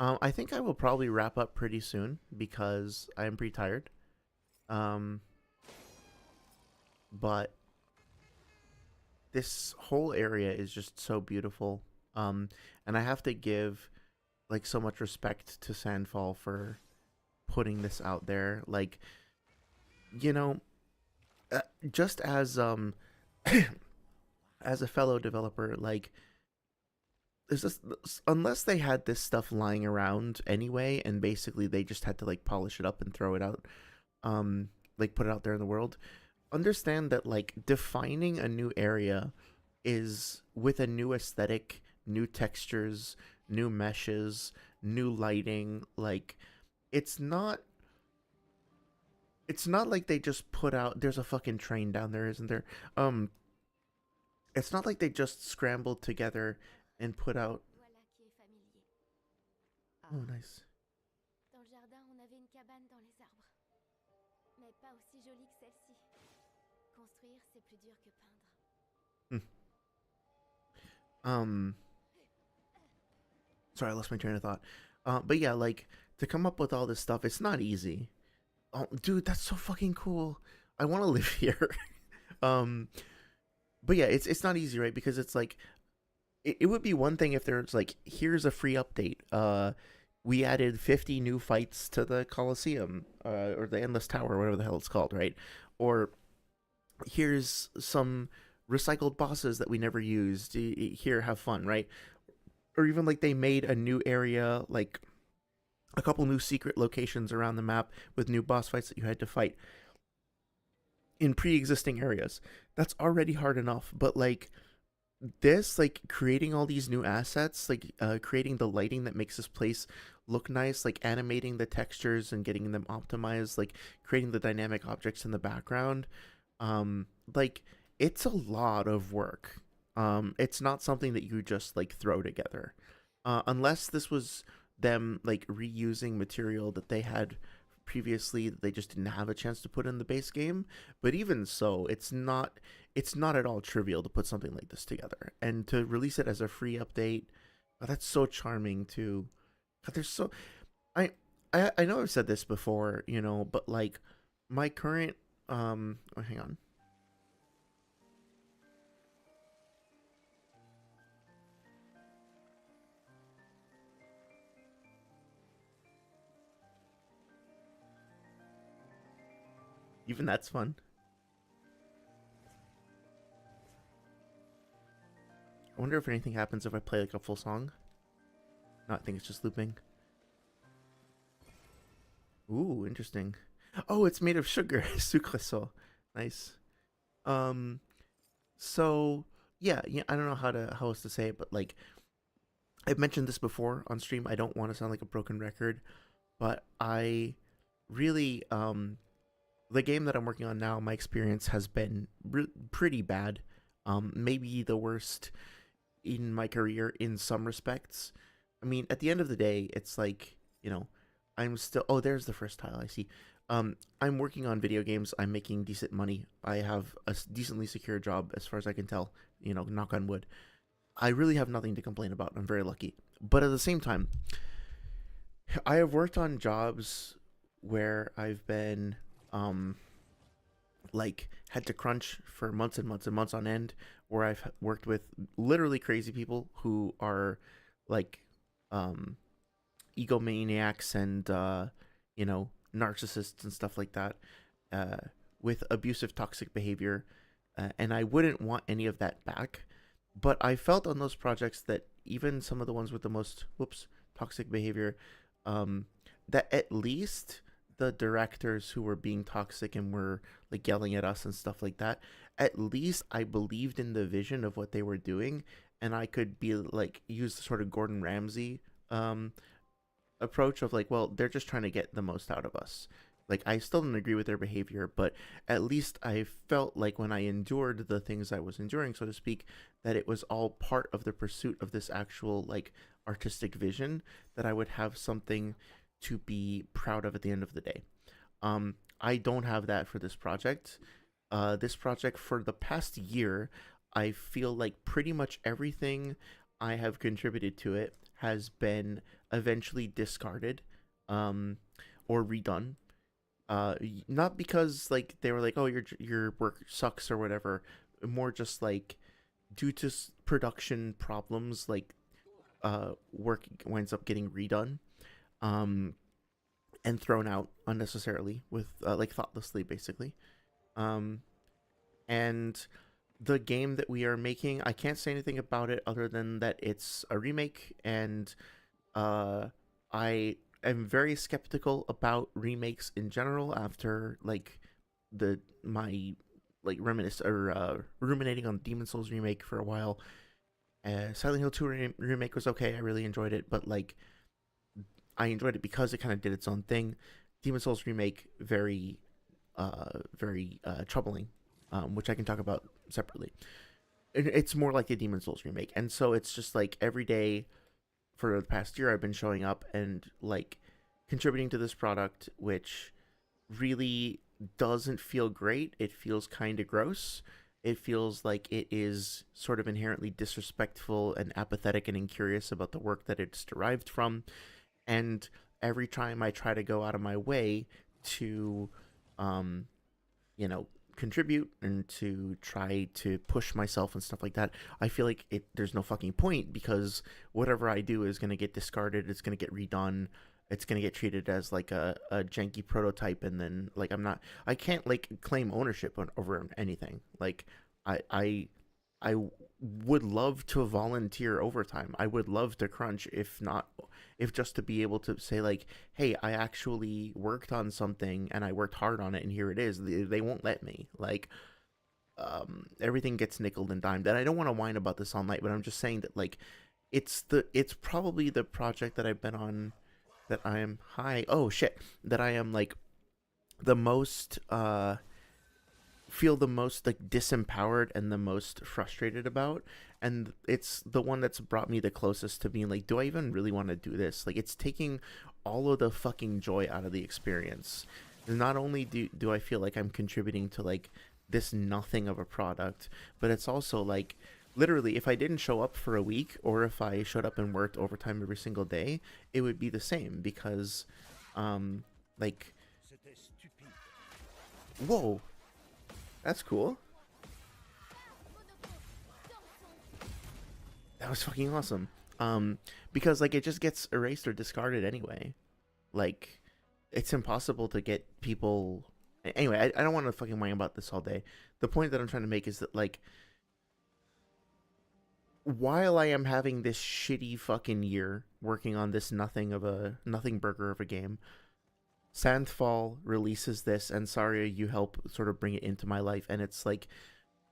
I think I will probably wrap up pretty soon because I am pretty tired. But this whole area is just so beautiful. And I have to give like so much respect to Sandfall for putting this out there. Like, you know, just as as a fellow developer, like, there's this, unless they had this stuff lying around anyway, and basically they just had to like polish it up and throw it out, like put it out there in the world. Understand that like defining a new area is with a new aesthetic, new textures, new meshes, new lighting. Like, it's not like they just put out... There's a fucking train down there, isn't there? It's not like they just scrambled together and put out... Voilà qui est familier. Oh, nice. Dans le jardin, on avait une cabane dans les arbres. Mais pas aussi jolie que celle-ci. Construire, c'est plus dur que peindre. Sorry, I lost my train of thought. But yeah, like, to come up with all this stuff, it's not easy. Oh, dude, that's so fucking cool. I want to live here. But yeah, it's not easy, right? Because it's like, it would be one thing if there's like, here's a free update. We added 50 new fights to the Colosseum, or the Endless Tower, or whatever the hell it's called, right? Or here's some recycled bosses that we never used. Here, have fun, right? Or even like they made a new area, like a couple new secret locations around the map with new boss fights that you had to fight in pre-existing areas. That's already hard enough, but like this, like creating all these new assets, like creating the lighting that makes this place look nice, like animating the textures and getting them optimized, like creating the dynamic objects in the background, like it's a lot of work. It's not something that you just like throw together, unless this was them like reusing material that they had previously that they just didn't have a chance to put in the base game. But even so, it's not at all trivial to put something like this together and to release it as a free update. Oh, that's so charming too. God, there's so... I know I've said this before, you know, but like my current oh, hang on. Even that's fun. I wonder if anything happens if I play like a full song. No, I think it's just looping. Ooh, interesting. Oh, it's made of sugar. Sucre so. Nice. Um, so yeah, I don't know how else to say it, but like I've mentioned this before on stream. I don't want to sound like a broken record, but I really the game that I'm working on now, my experience has been pretty bad. Maybe the worst in my career in some respects. I mean, at the end of the day, it's like, I'm still. Oh, there's the first tile I see. I'm working on video games. I'm making decent money. I have a decently secure job, as far as I can tell. Knock on wood. I really have nothing to complain about. I'm very lucky. But at the same time, I have worked on jobs where I've been, like, had to crunch for months and months and months on end, where I've worked with literally crazy people who are, like, egomaniacs and, narcissists and stuff like that, uh, with abusive, toxic behavior. And I wouldn't want any of that back. But I felt on those projects that even some of the ones with the most, toxic behavior, that at least the directors who were being toxic and were like yelling at us and stuff like that, at least I believed in the vision of what they were doing, and I could be like use the sort of Gordon Ramsay approach of like, well, they're just trying to get the most out of us. Like, I still didn't agree with their behavior, but at least I felt like when I endured the things I was enduring, so to speak, that it was all part of the pursuit of this actual, like, artistic vision, that I would have something to be proud of at the end of the day. I don't have that for this project. This project, for the past year, I feel like pretty much everything I have contributed to it has been eventually discarded, or redone. Not because like they were like, oh, your work sucks or whatever. More just like due to production problems, like work winds up getting redone, and thrown out unnecessarily with like thoughtlessly, basically. And the game that we are making, I can't say anything about it other than that it's a remake, and I am very skeptical about remakes in general after like my like ruminating on Demon Souls remake for a while. Silent Hill 2 remake was okay. I really enjoyed it, but like I enjoyed it because it kind of did its own thing. Demon Souls remake, very troubling, which I can talk about separately. It's more like a Demon Souls remake, and so it's just like every day for the past year I've been showing up and like contributing to this product, which really doesn't feel great. It feels kind of gross. It feels like it is sort of inherently disrespectful and apathetic and incurious about the work that it's derived from. And every time I try to go out of my way to, contribute and to try to push myself and stuff like that, I feel like there's no fucking point, because whatever I do is going to get discarded. It's going to get redone. It's going to get treated as like a janky prototype. And then like, I can't like claim ownership over anything. Like I would love to volunteer overtime. I would love to crunch, if just to be able to say like, hey, I actually worked on something and I worked hard on it, and here it is. They won't let me. Like, everything gets nickeled and dimed. And I don't want to whine about this all night, but I'm just saying that like, it's probably the project that I've been on that I am that I am like the most feel the most like disempowered and the most frustrated about, and it's the one that's brought me the closest to being like, do I even really want to do this? Like, it's taking all of the fucking joy out of the experience. Not only do I feel like I'm contributing to like this nothing of a product, but it's also like, literally, if I didn't show up for a week, or if I showed up and worked overtime every single day, it would be the same, because like, whoa, that's cool. That was fucking awesome. Because like, it just gets erased or discarded anyway. Like, it's impossible to get people Anyway, I don't want to fucking whine about this all day. The point that I'm trying to make is that, like, while I am having this shitty fucking year working on this nothing burger of a game, Sandfall releases this, and Saria, you help sort of bring it into my life, and it's like,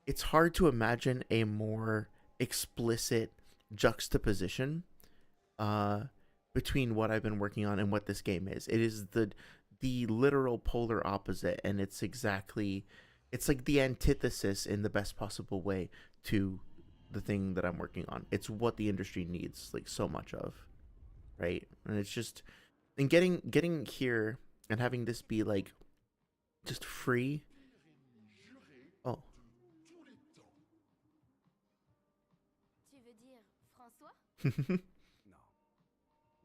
it's hard to imagine a more explicit juxtaposition uh between what I've been working on and what this game is. It is the literal polar opposite, and it's like the antithesis in the best possible way to the thing that I'm working on. It's what the industry needs like so much of, right? And it's just, and getting here and having this be like just free. Oh, Tu veux dire François? Non,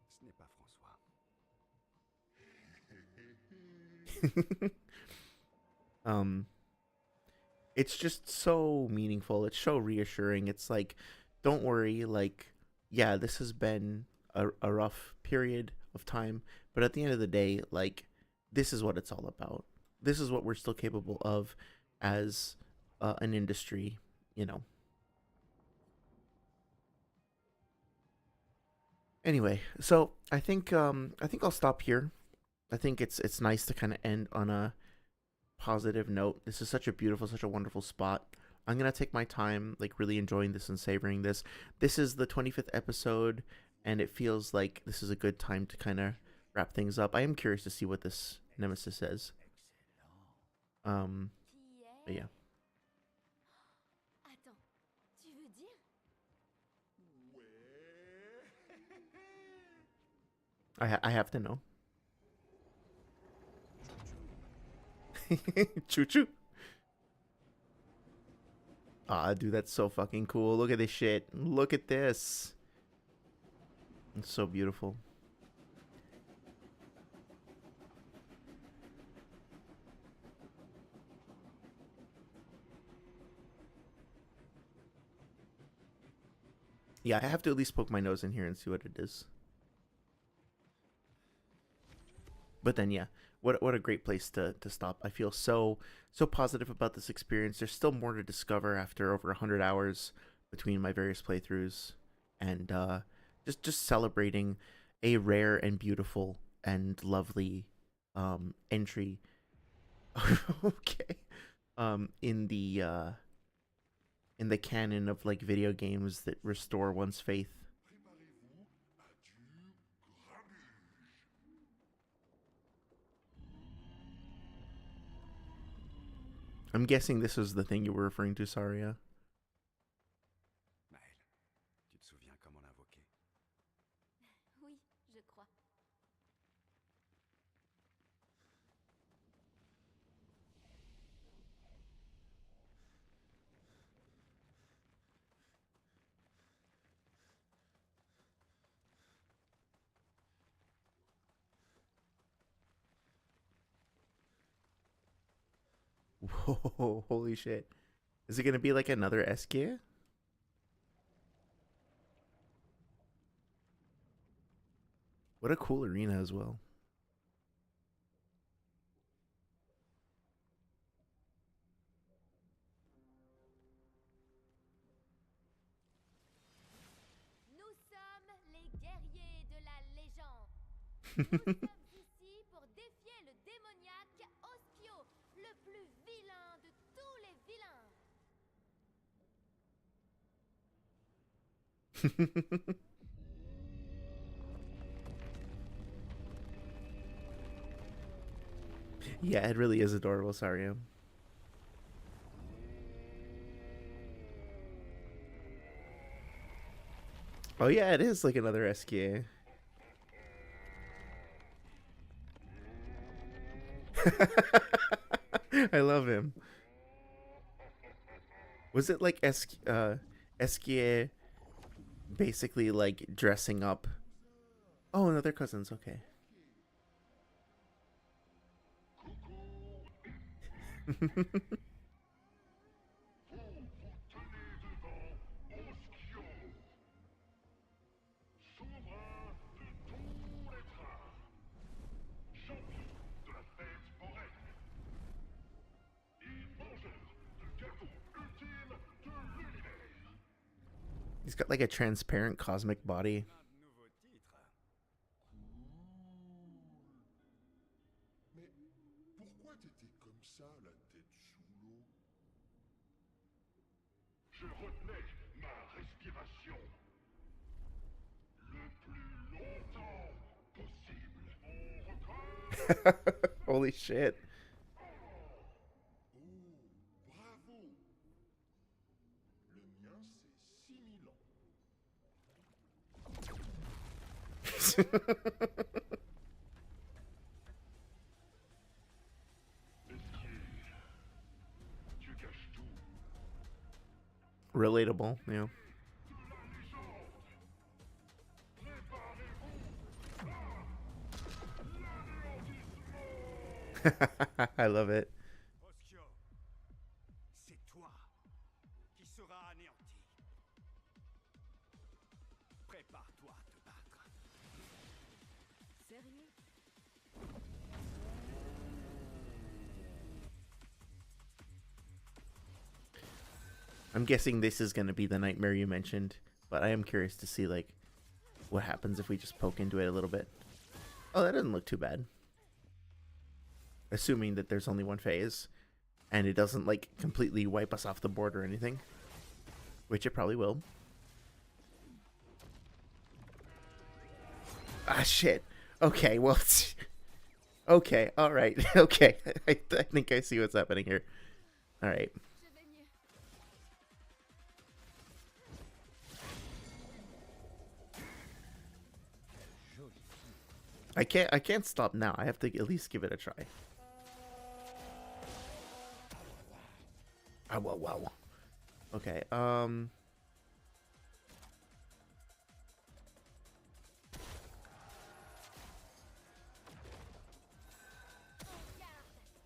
ce n'est pas François. um it's just so meaningful. It's so reassuring. It's like, don't worry, like, yeah, this has been a rough period of time, but at the end of the day, like, this is what it's all about. This is what we're still capable of as an industry, you know. Anyway, so I think I'll stop here. I think it's nice to kind of end on a positive note. This is such a beautiful, such a wonderful spot. I'm gonna take my time, like really enjoying this and savoring this. This is the 25th episode, and it feels like this is a good time to kind of wrap things up. I am curious to see what this Nemesis says. Um, Qui but est? yeah, Attends, tu veux dire? I have to know. Choo choo. Ah, dude, that's so fucking cool. Look at this shit. Look at this. It's so beautiful. Yeah, I have to at least poke my nose in here and see what it is. But then, yeah, what a great place to stop. I feel so positive about this experience. There's still more to discover after over 100 hours between my various playthroughs, and just celebrating a rare and beautiful and lovely entry. Okay, in the canon of like video games that restore one's faith. Préparez-vous à du grabuge. I'm guessing this was the thing you were referring to, Saria. Maël, tu te souviens comment l'invoquer? Oui, je crois. Whoa, holy shit. Is it going to be like another Eskia? What a cool arena as well. Nous sommes les guerriers de la légende. Nous sommes ici pour défier le démoniaque Oskio, le plus vilain de tous les vilains. Yeah, it really is adorable, Saria. Oh yeah, it is like another Eskia. I love him. Was it like Eskia basically like dressing up? Oh, no, they're cousins. Okay. He's got like a transparent cosmic body. Plein de nouveaux titres. Mais pourquoi t'étais comme ça, la tête sous l'eau? Je retenais ma respiration le plus longtemps possible. Mon record? Holy shit. Oh, bravo! Le mien, c'est 6000 ans. Messieurs, tu caches tout. Relatable, you know. La légende! Préparez-vous à l'anéantissement! I love it. Obscur, c'est toi qui seras anéanti. Prépare-toi à te battre. Sérieux? I'm guessing this is going to be the nightmare you mentioned, but I am curious to see like what happens if we just poke into it a little bit. Oh, that doesn't look too bad. Assuming that there's only one phase and it doesn't like completely wipe us off the board or anything, which it probably will. Ah, shit. Okay, well, okay, all right, okay. I think I see what's happening here. All right. Je vais mieux. I can't stop now. I have to at least give it a try. Ah, whoa, whoa. Okay,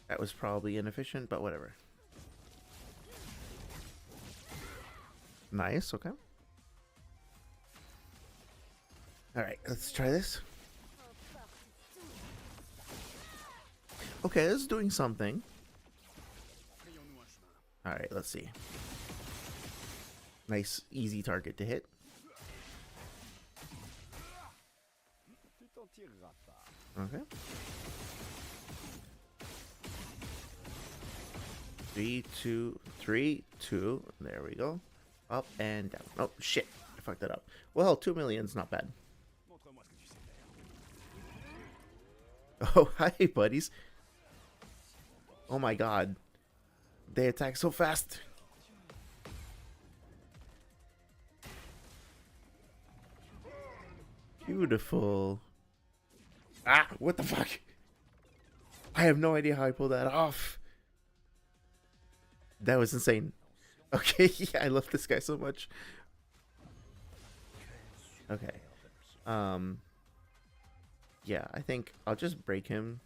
that was probably inefficient, but whatever. Nice, okay. Alright, let's try this. Okay, this is doing something. Frayons-nous un chemin. Alright, let's see. Nice, easy target to hit. Tu t'en tireras pas. Okay. 3, 2, 3, 2. There we go. Up and down. Oh, shit. I fucked that up. Well, 2 million's not bad. Montre-moi ce que tu sais faire. Oh, hi, buddies. Oh my god. They attack so fast. Beautiful. Ah, what the fuck? I have no idea how I pulled that off. That was insane. Okay, yeah, I love this guy so much. Okay. Yeah, I think I'll just break him.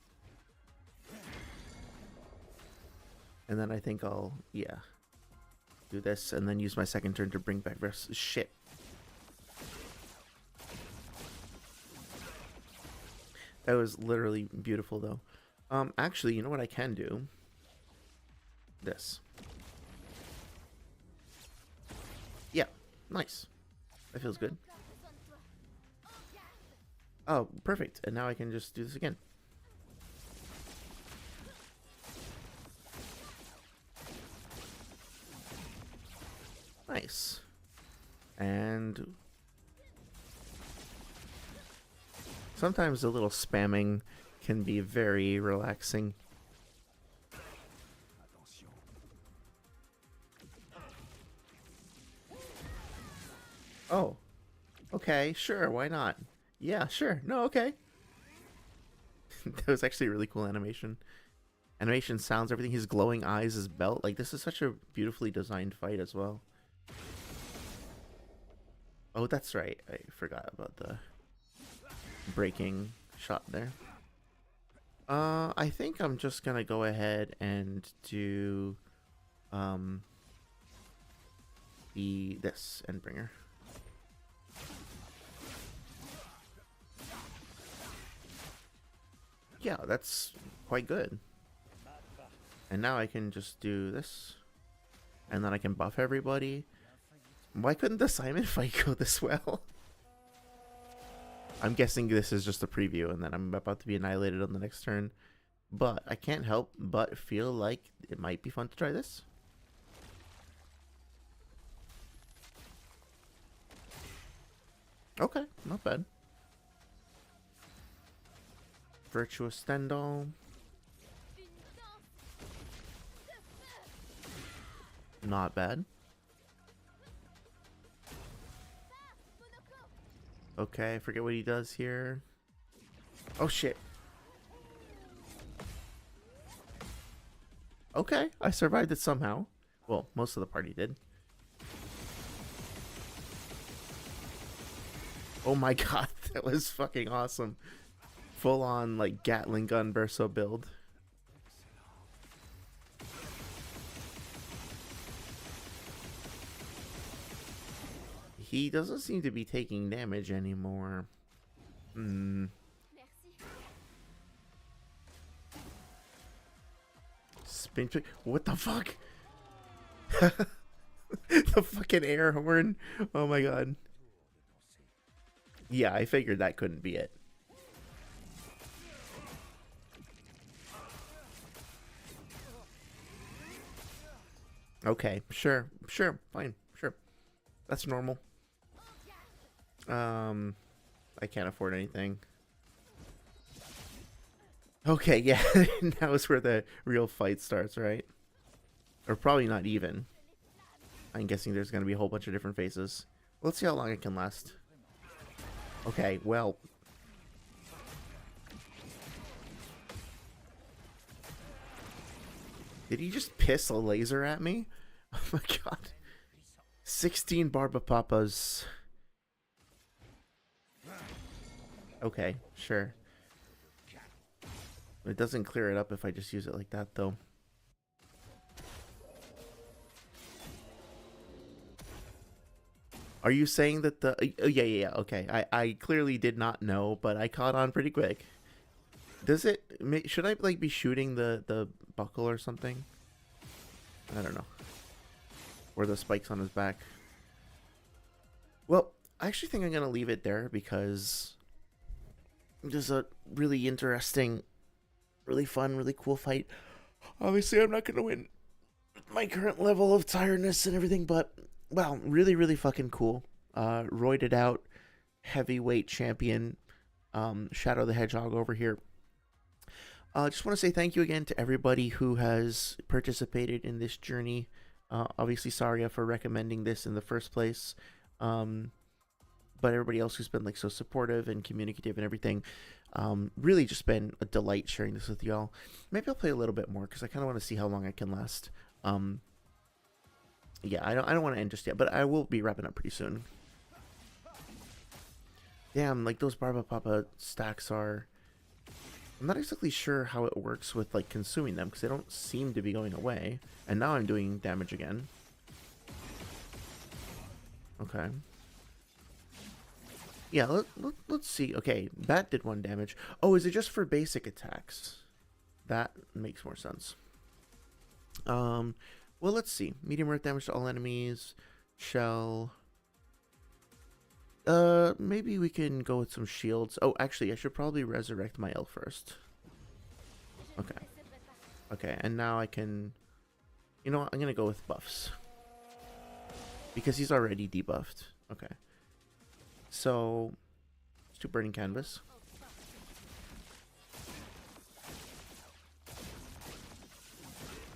And then I think I'll, yeah, do this and then use my second turn to bring back rest. Shit. That was literally beautiful, though. Actually, you know what I can do? This. Yeah, nice. That feels good. Oh, perfect. And now I can just do this again. Nice. And sometimes a little spamming can be very relaxing. Attention. Oh. Okay, sure, why not? Yeah, sure. No, okay. That was actually a really cool animation. Animation, sounds, everything. His glowing eyes, his belt. Like, this is such a beautifully designed fight as well. Oh, that's right. I forgot about the breaking shot there. I think I'm just gonna go ahead and do this Endbringer. Yeah, that's quite good. And now I can just do this. And then I can buff everybody. Why couldn't the Simon fight go this well? I'm guessing this is just a preview and then I'm about to be annihilated on the next turn. But I can't help but feel like it might be fun to try this. Okay, not bad. Virtuous Stendhal. Not bad. Okay, I forget what he does here. Oh shit. Okay, I survived it somehow. Well, most of the party did. Oh my god, that was fucking awesome. Full on like Gatling gun Verso build. He doesn't seem to be taking damage anymore. Spin trick. What the fuck? The fucking air horn. Oh my god. Yeah, I figured that couldn't be it. Okay, sure, fine, sure. That's normal. I can't afford anything. Okay, yeah, now is where the real fight starts, right? Or probably not even. I'm guessing there's gonna be a whole bunch of different faces. Let's see how long it can last. Okay, well. Did he just piss a laser at me? Oh my god. 16 Barbapapas. Okay, sure. It doesn't clear it up if I just use it like that, though. Are you saying that the... Oh, yeah, okay. I clearly did not know, but I caught on pretty quick. Does it... Should I, like, be shooting the buckle or something? I don't know. Or the spikes on his back. Well, I actually think I'm going to leave it there because... There's a really interesting, really fun, really cool fight. Obviously, I'm not going to win my current level of tiredness and everything, but... Wow, really, really fucking cool. Roided out heavyweight champion, Shadow the Hedgehog over here. Just want to say thank you again to everybody who has participated in this journey. Obviously, Saria for recommending this in the first place. But everybody else who's been like so supportive and communicative and everything. Really just been a delight sharing this with y'all. Maybe I'll play a little bit more because I kind of want to see how long I can last. Yeah, I don't want to end just yet, but I will be wrapping up pretty soon. Damn, like those Barbapapa stacks are... I'm not exactly sure how it works with like consuming them because they don't seem to be going away. And now I'm doing damage again. Okay. Yeah, let's see. Okay, that did 1 damage. Oh, is it just for basic attacks? That makes more sense. Well, let's see. Medium earth damage to all enemies. Shell. Maybe we can go with some shields. Oh, actually, I should probably resurrect my elf first. Okay. Okay, and now I can... You know what? I'm gonna go with buffs. Because he's already debuffed. Okay. So, let's do Burning Canvas.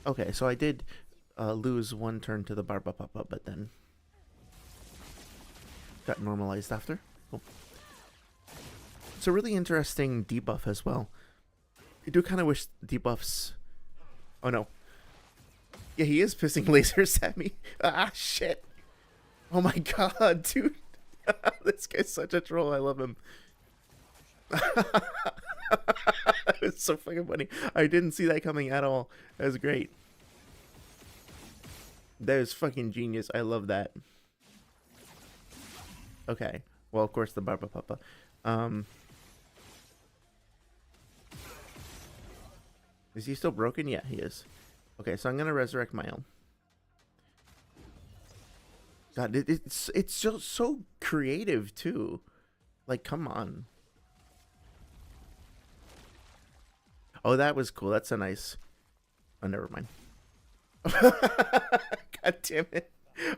Okay, so I did lose 1 turn to the Barbapapa, but then got normalized after. Cool. It's a really interesting debuff as well. I do kind of wish debuffs... Oh no. Yeah, he is pissing lasers at me. Ah, shit. Oh my god, dude. This guy's such a troll. I love him. It's so fucking funny. I didn't see that coming at all. That was great. That is fucking genius. I love that. Okay. Well, of course, the Barbapapa. Is he still broken? Yeah, he is. Okay, so I'm going to resurrect my elm. God, it's just so creative too. Like, come on. Oh, that was cool. That's a nice. Oh, never mind. God damn it.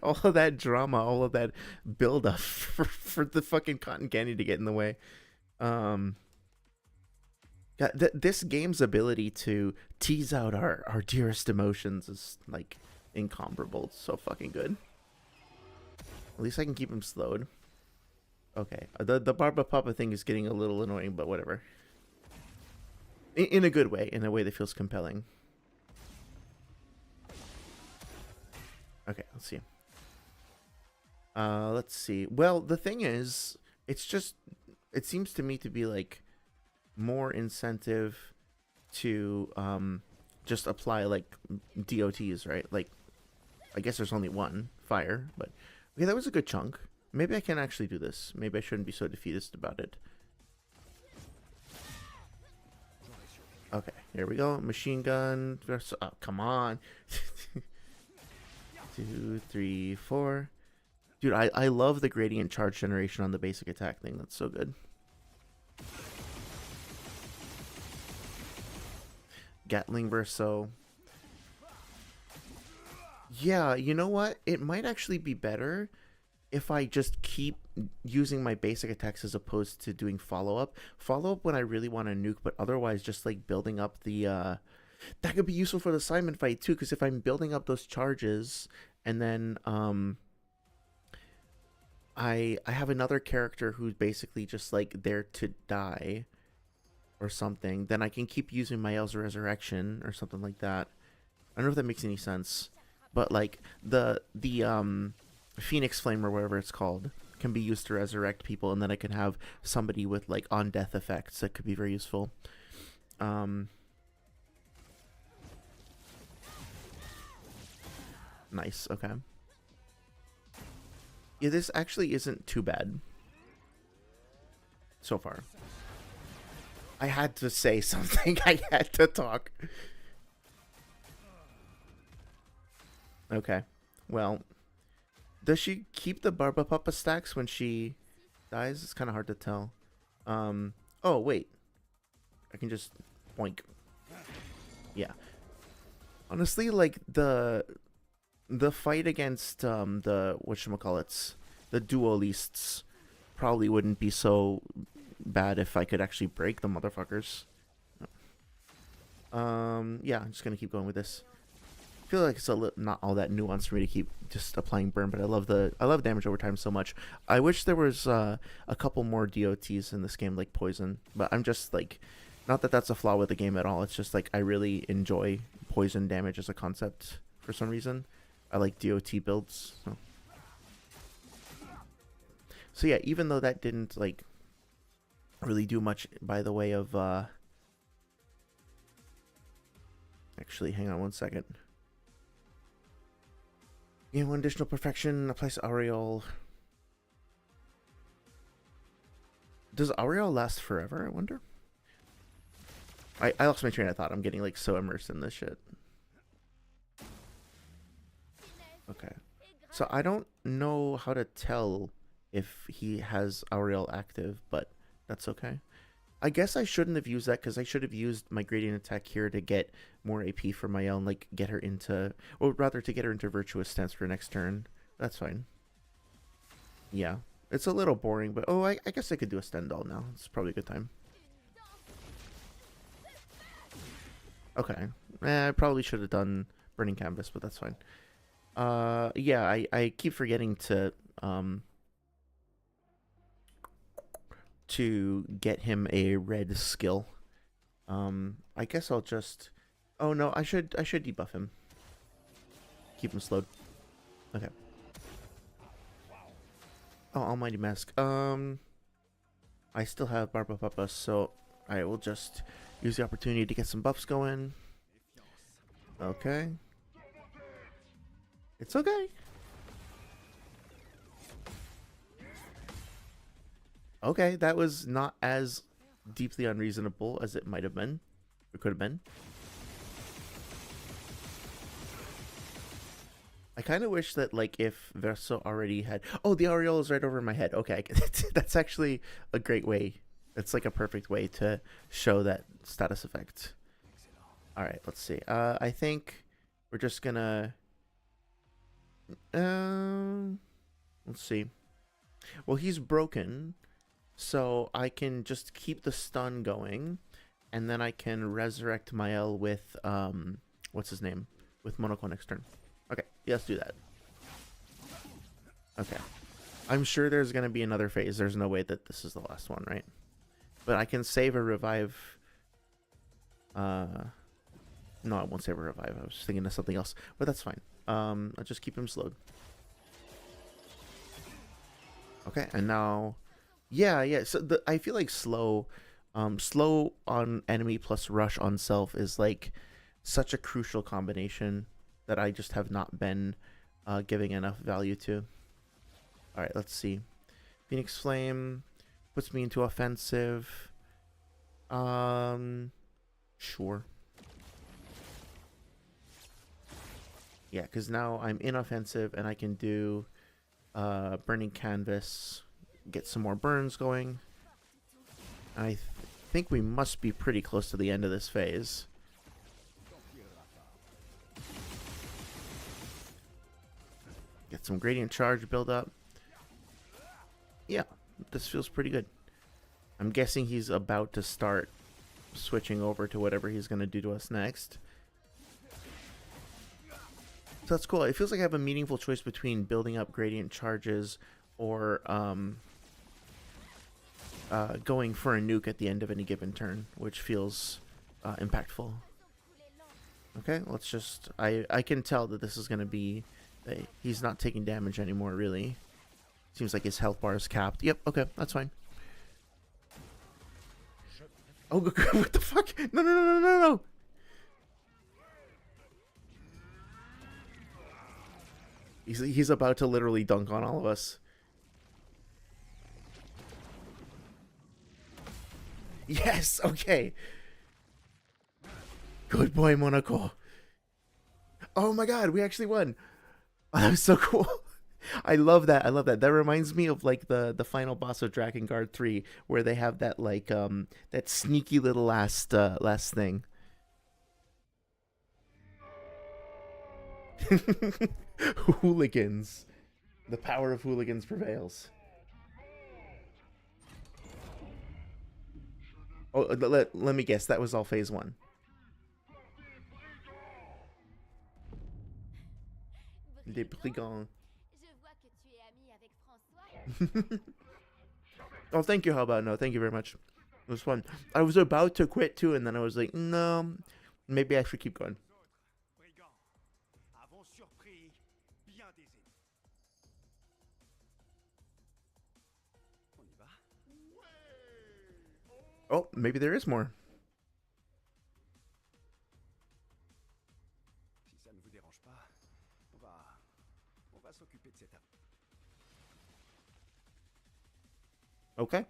All of that drama, all of that build up for the fucking cotton candy to get in the way. God, this game's ability to tease out our dearest emotions is like incomparable. It's so fucking good. At least I can keep him slowed. Okay, the Barba Papa thing is getting a little annoying, but whatever. In a good way, in a way that feels compelling. Okay, let's see. Let's see. Well, the thing is, it seems to me to be like more incentive to just apply like DOTs, right? Like, I guess there's only one fire, but okay, that was a good chunk. Maybe I can actually do this. Maybe I shouldn't be so defeatist about it. Okay, here we go. Machine gun. Oh, come on. 2, 3, 4. Dude, I love the gradient charge generation on the basic attack thing. That's so good. Gatling Verso. Yeah, you know what? It might actually be better if I just keep using my basic attacks as opposed to doing follow-up. Follow-up when I really want to nuke, but otherwise just like building up the... That could be useful for the Simon fight too, because if I'm building up those charges and then I have another character who's basically just like there to die or something, then I can keep using my El's Resurrection or something like that. I don't know if that makes any sense, but like the Phoenix Flame or whatever it's called can be used to resurrect people, and then I can have somebody with like on death effects that could be very useful. Nice. Okay. Yeah, this actually isn't too bad so far. I had to say something. I had to talk. Okay. Well, does she keep the Barba Papa stacks when she dies? It's kind of hard to tell. Oh, wait. I can just boink. Yeah. Honestly, like the fight against the whatchamacallits, the Duollistes, probably wouldn't be so bad if I could actually break the motherfuckers. Yeah, I'm just gonna keep going with this. I feel like it's not all that nuanced for me to keep just applying burn, but I love damage over time so much. I wish there was a couple more DOTs in this game, like poison, but I'm just like, not that that's a flaw with the game at all. It's just like I really enjoy poison damage as a concept for some reason. I like DOT builds. So yeah, even though that didn't like really do much by the way of actually, hang on one second. Gain one additional perfection, applies Aureole. Does Aureole last forever, I wonder? I lost my train of thought. I'm getting like so immersed in this shit. Okay. So I don't know how to tell if he has Aureole active, but that's okay. I guess I shouldn't have used that because I should have used my gradient attack here to get more AP for my L and like get her into, or rather to get her into Virtuous Stance for next turn. That's fine. Yeah. It's a little boring, but oh, I guess I could do a Stendhal now. It's probably a good time. Okay. I probably should have done Burning Canvas, but that's fine. Yeah, I keep forgetting to get him a red skill. I guess I'll just... Oh no, I should debuff him. Keep him slowed. Okay. Oh, Almighty Mask. I still have Barba Papa, so I will just use the opportunity to get some buffs going. Okay. It's okay. Okay, that was not as deeply unreasonable as it might have been. It could have been. I kind of wish that like if Verso already had. Oh, the aureole is right over my head. Okay, that's actually a great way. It's like a perfect way to show that status effect. All right, let's see. I think we're just gonna. Let's see. Well, he's broken, so I can just keep the stun going, and then I can resurrect Mael with what's his name? With Monoko next turn. Okay, yeah, let's do that. Okay. I'm sure there's gonna be another phase. There's no way that this is the last one, right? But I can save a revive. No, I won't save a revive. I was thinking of something else, but that's fine. I'll just keep him slowed. Okay, and now, yeah. So I feel like slow on enemy plus rush on self is like such a crucial combination that I just have not been giving enough value to. All right, let's see. Phoenix Flame puts me into offensive. Sure. Yeah, because now I'm inoffensive and I can do Burning Canvas, get some more burns going. I think we must be pretty close to the end of this phase. Get some Gradient Charge build up. Yeah, this feels pretty good. I'm guessing he's about to start switching over to whatever he's going to do to us next. So that's cool. It feels like I have a meaningful choice between building up Gradient Charges or going for a nuke at the end of any given turn, which feels impactful. Okay, let's just... I can tell that this is going to be... he's not taking damage anymore, really. Seems like his health bar is capped. Yep, okay, that's fine. Oh, what the fuck? No. He's about to literally dunk on all of us. Yes, okay. Good boy, Monaco. Oh my god, we actually won. Oh, that was so cool. I love that. That reminds me of like the final boss of Drakengard 3 where they have that like that sneaky little last thing. Hooligans. The power of hooligans prevails. Oh, let me guess. That was all phase 1. Les brigands. Je vois que tu es ami avec François. Oh, thank you, how about no? Thank you very much. It was fun. I was about to quit too, and then I was like, no, maybe I should keep going. Oh, maybe there is more. Si ça ne vous dérange pas, on va s'occuper de cette affaire. Okay.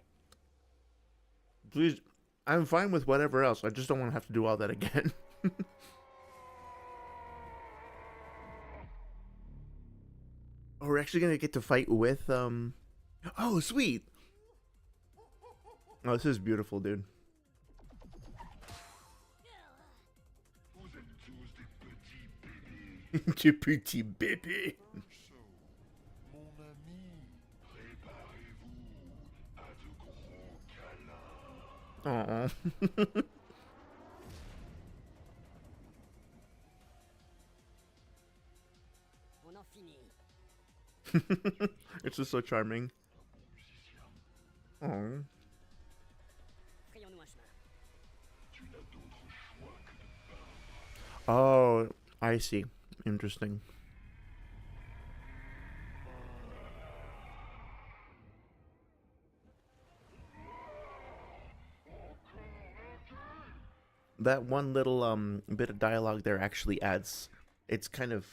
Please, I'm fine with whatever else. I just don't want to have to do all that again. Oh, we're actually gonna get to fight with Oh, sweet. Oh, this is beautiful, dude. Vous êtes tous des petits bébés. Tu petit bébé. So, mon ami, préparez-vous à de gros câlins. Aww. On en finit. It's just so charming. Aww. Frayons-nous un chemin. Tu n'as d'autre choix que de partir. Oh, I see. Interesting. That one little bit of dialogue there actually adds. It's kind of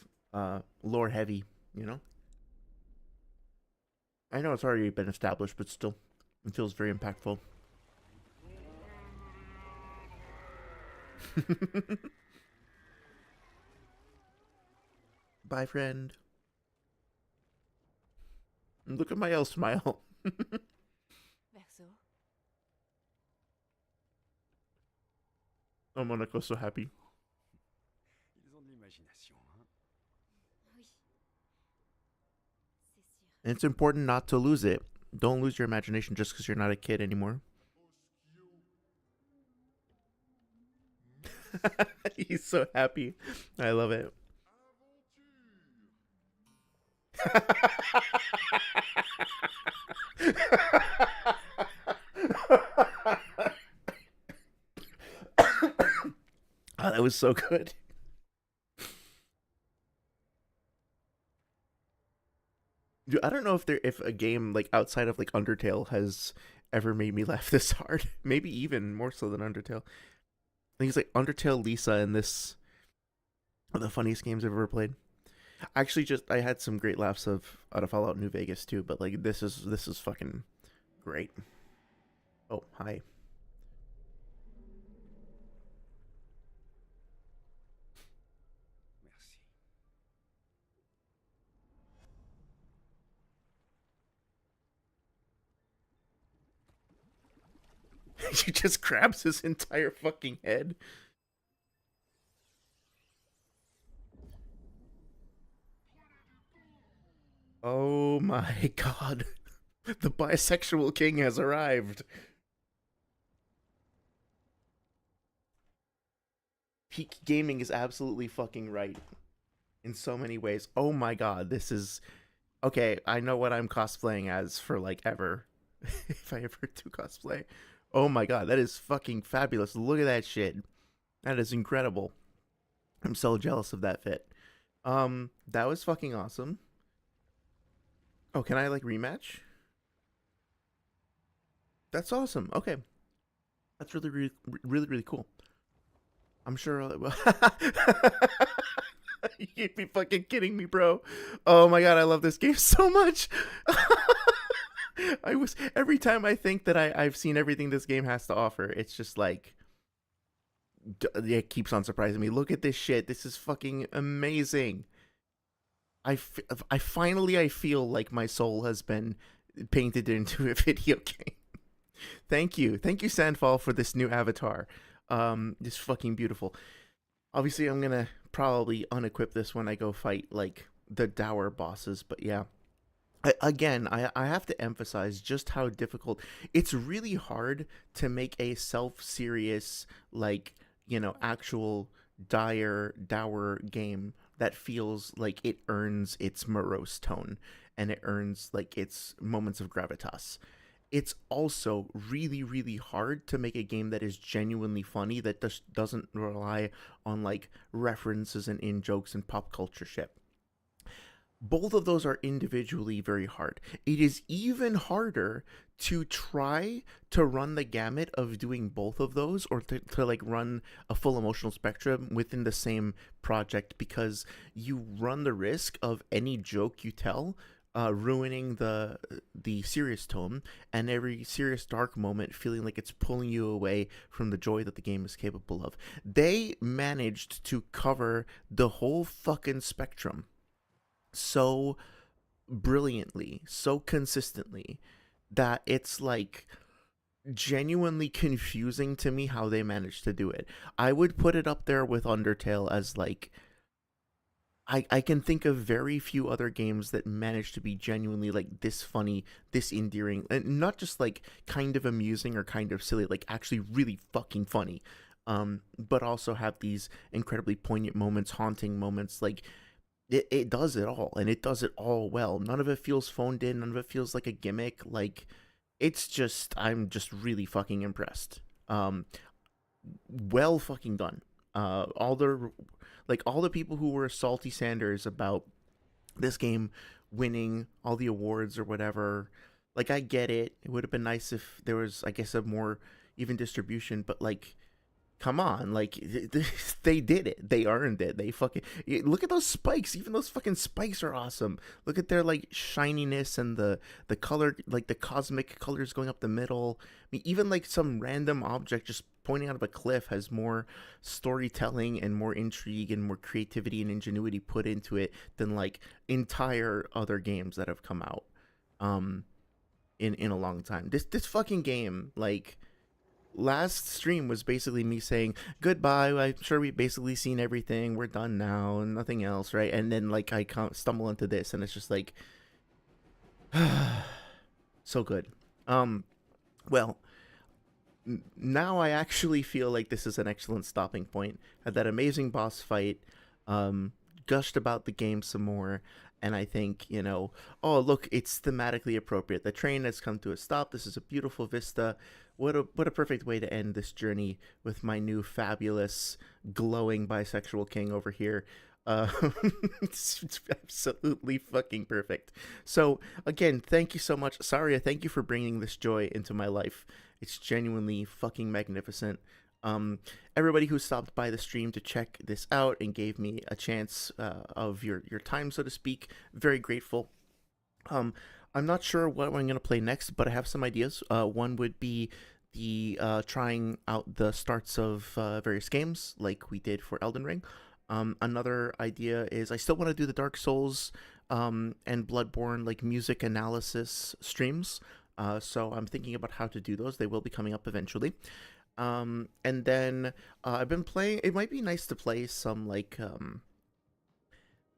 lore heavy, you know? I know it's already been established, but still, it feels very impactful. Bye, friend. Look at my L smile. Verso. Oh, Monaco's so happy. Ils ont de l'imagination, hein. Oui. C'est sûr. And it's important not to lose it. Don't lose your imagination just because you're not a kid anymore. He's so happy. I love it. Oh, that was so good. Dude, I don't know if a game like outside of like Undertale has ever made me laugh this hard. Maybe even more so than Undertale. I think it's like Undertale, Lisa, and this are the funniest games I've ever played. Actually, just I had some great laughs out of Fallout New Vegas too, but like this is fucking great. Oh, hi. Merci. She just grabs his entire fucking head. Oh my god. The bisexual king has arrived. Peak gaming is absolutely fucking right in so many ways. Oh my god, this is okay. I know what I'm cosplaying as for like ever. If I ever do cosplay. Oh my god, that is fucking fabulous. Look at that shit. That is incredible. I'm so jealous of that fit. That was fucking awesome. Oh, can I like rematch? That's awesome. Okay. That's really cool. I'm sure you'd be fucking kidding me, bro. Oh my god, I love this game so much. I was every time I think that I've seen everything this game has to offer, it's just like it keeps on surprising me. Look at this shit. This is fucking amazing. I finally I feel like my soul has been painted into a video game. Thank you, Sandfall, for this new avatar. It's fucking beautiful. Obviously, I'm gonna probably unequip this when I go fight like the dour bosses, but yeah. I have to emphasize just how difficult it's really hard to make a self-serious, like, actual dour game that feels like it earns its morose tone and it earns like its moments of gravitas. It's also really hard to make a game that is genuinely funny, that just doesn't rely on like references and in jokes and pop culture shit. Both of those are individually very hard. It is even harder to try to run the gamut of doing both of those, or to like run a full emotional spectrum within the same project, because you run the risk of any joke you tell ruining the serious tone, and every serious dark moment feeling like it's pulling you away from the joy that the game is capable of. They managed to cover the whole fucking spectrum so brilliantly, so consistently, that it's like genuinely confusing to me how they managed to do it. I would put it up there with Undertale as like I can think of very few other games that manage to be genuinely like this funny, this endearing, and not just like kind of amusing or kind of silly, like actually really fucking funny. But also have these incredibly poignant moments, haunting moments. Like it does it all, and it does it all well. None of it feels phoned in. None of it feels like a gimmick. Like it's just, I'm just really fucking impressed. Well fucking done. All the people who were salty Sanders about this game winning all the awards or whatever, like I get it. It would have been nice if there was, I guess, a more even distribution, but like come on, like they did it. They earned it. They fucking look at those spikes. Even those fucking spikes are awesome. Look at their like shininess and the color, like the cosmic colors going up the middle. I mean, even like some random object just pointing out of a cliff has more storytelling and more intrigue and more creativity and ingenuity put into it than like entire other games that have come out. in a long time. This fucking game, like, last stream was basically me saying goodbye. I'm sure we've basically seen everything. We're done now, and nothing else, right? And then like I stumble into this, and it's just like so good. Um, well, now I actually feel like this is an excellent stopping point. Had that amazing boss fight, um, gushed about the game some more, and I think, oh look, it's thematically appropriate. The train has come to a stop. This is a beautiful vista. What a perfect way to end this journey with my new fabulous glowing bisexual king over here. Uh, it's absolutely fucking perfect. So again, thank you so much. Sorry, thank you for bringing this joy into my life. It's genuinely fucking magnificent. Um, Everybody who stopped by the stream to check this out and gave me a chance of your time, so to speak, very grateful. Um, I'm not sure what I'm going to play next, but I have some ideas. One would be the trying out the starts of various games, like we did for Elden Ring. Another idea is I still want to do the Dark Souls and Bloodborne like music analysis streams. So I'm thinking about how to do those. They will be coming up eventually. And then I've been playing. It might be nice to play some like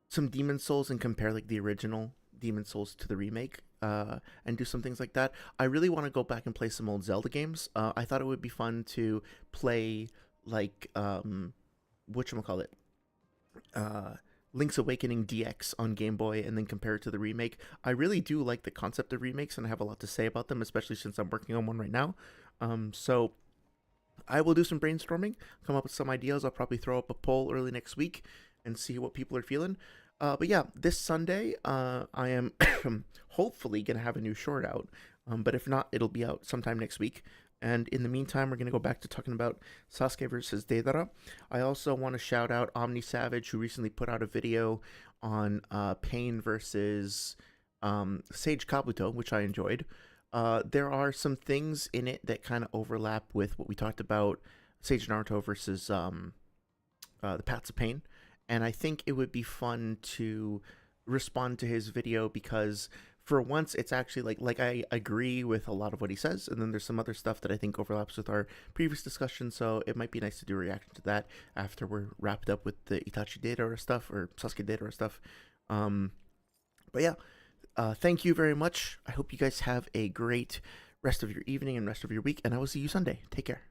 some Demon Souls and compare like the original Demon Souls to the remake. And do some things like that. I really want to go back and play some old Zelda games. I thought it would be fun to play like whatchamacallit, Link's Awakening DX on Game Boy and then compare it to the remake. I really do like the concept of remakes and I have a lot to say about them, especially since I'm working on one right now. So I will do some brainstorming, come up with some ideas. I'll probably throw up a poll early next week and see what people are feeling. But yeah, this Sunday, I am hopefully going to have a new short out. But if not, it'll be out sometime next week. And in the meantime, we're going to go back to talking about Sasuke versus Deidara. I also want to shout out Omni Savage, who recently put out a video on Pain versus Sage Kabuto, which I enjoyed. There are some things in it that kind of overlap with what we talked about, Sage Naruto versus the Paths of Pain. And I think it would be fun to respond to his video because for once it's actually like I agree with a lot of what he says, and then there's some other stuff that I think overlaps with our previous discussion, so it might be nice to do a reaction to that after we're wrapped up with the Itachi Deidara stuff or Sasuke Deidara stuff. But yeah, thank you very much. I hope you guys have a great rest of your evening and rest of your week, and I will see you Sunday. Take care.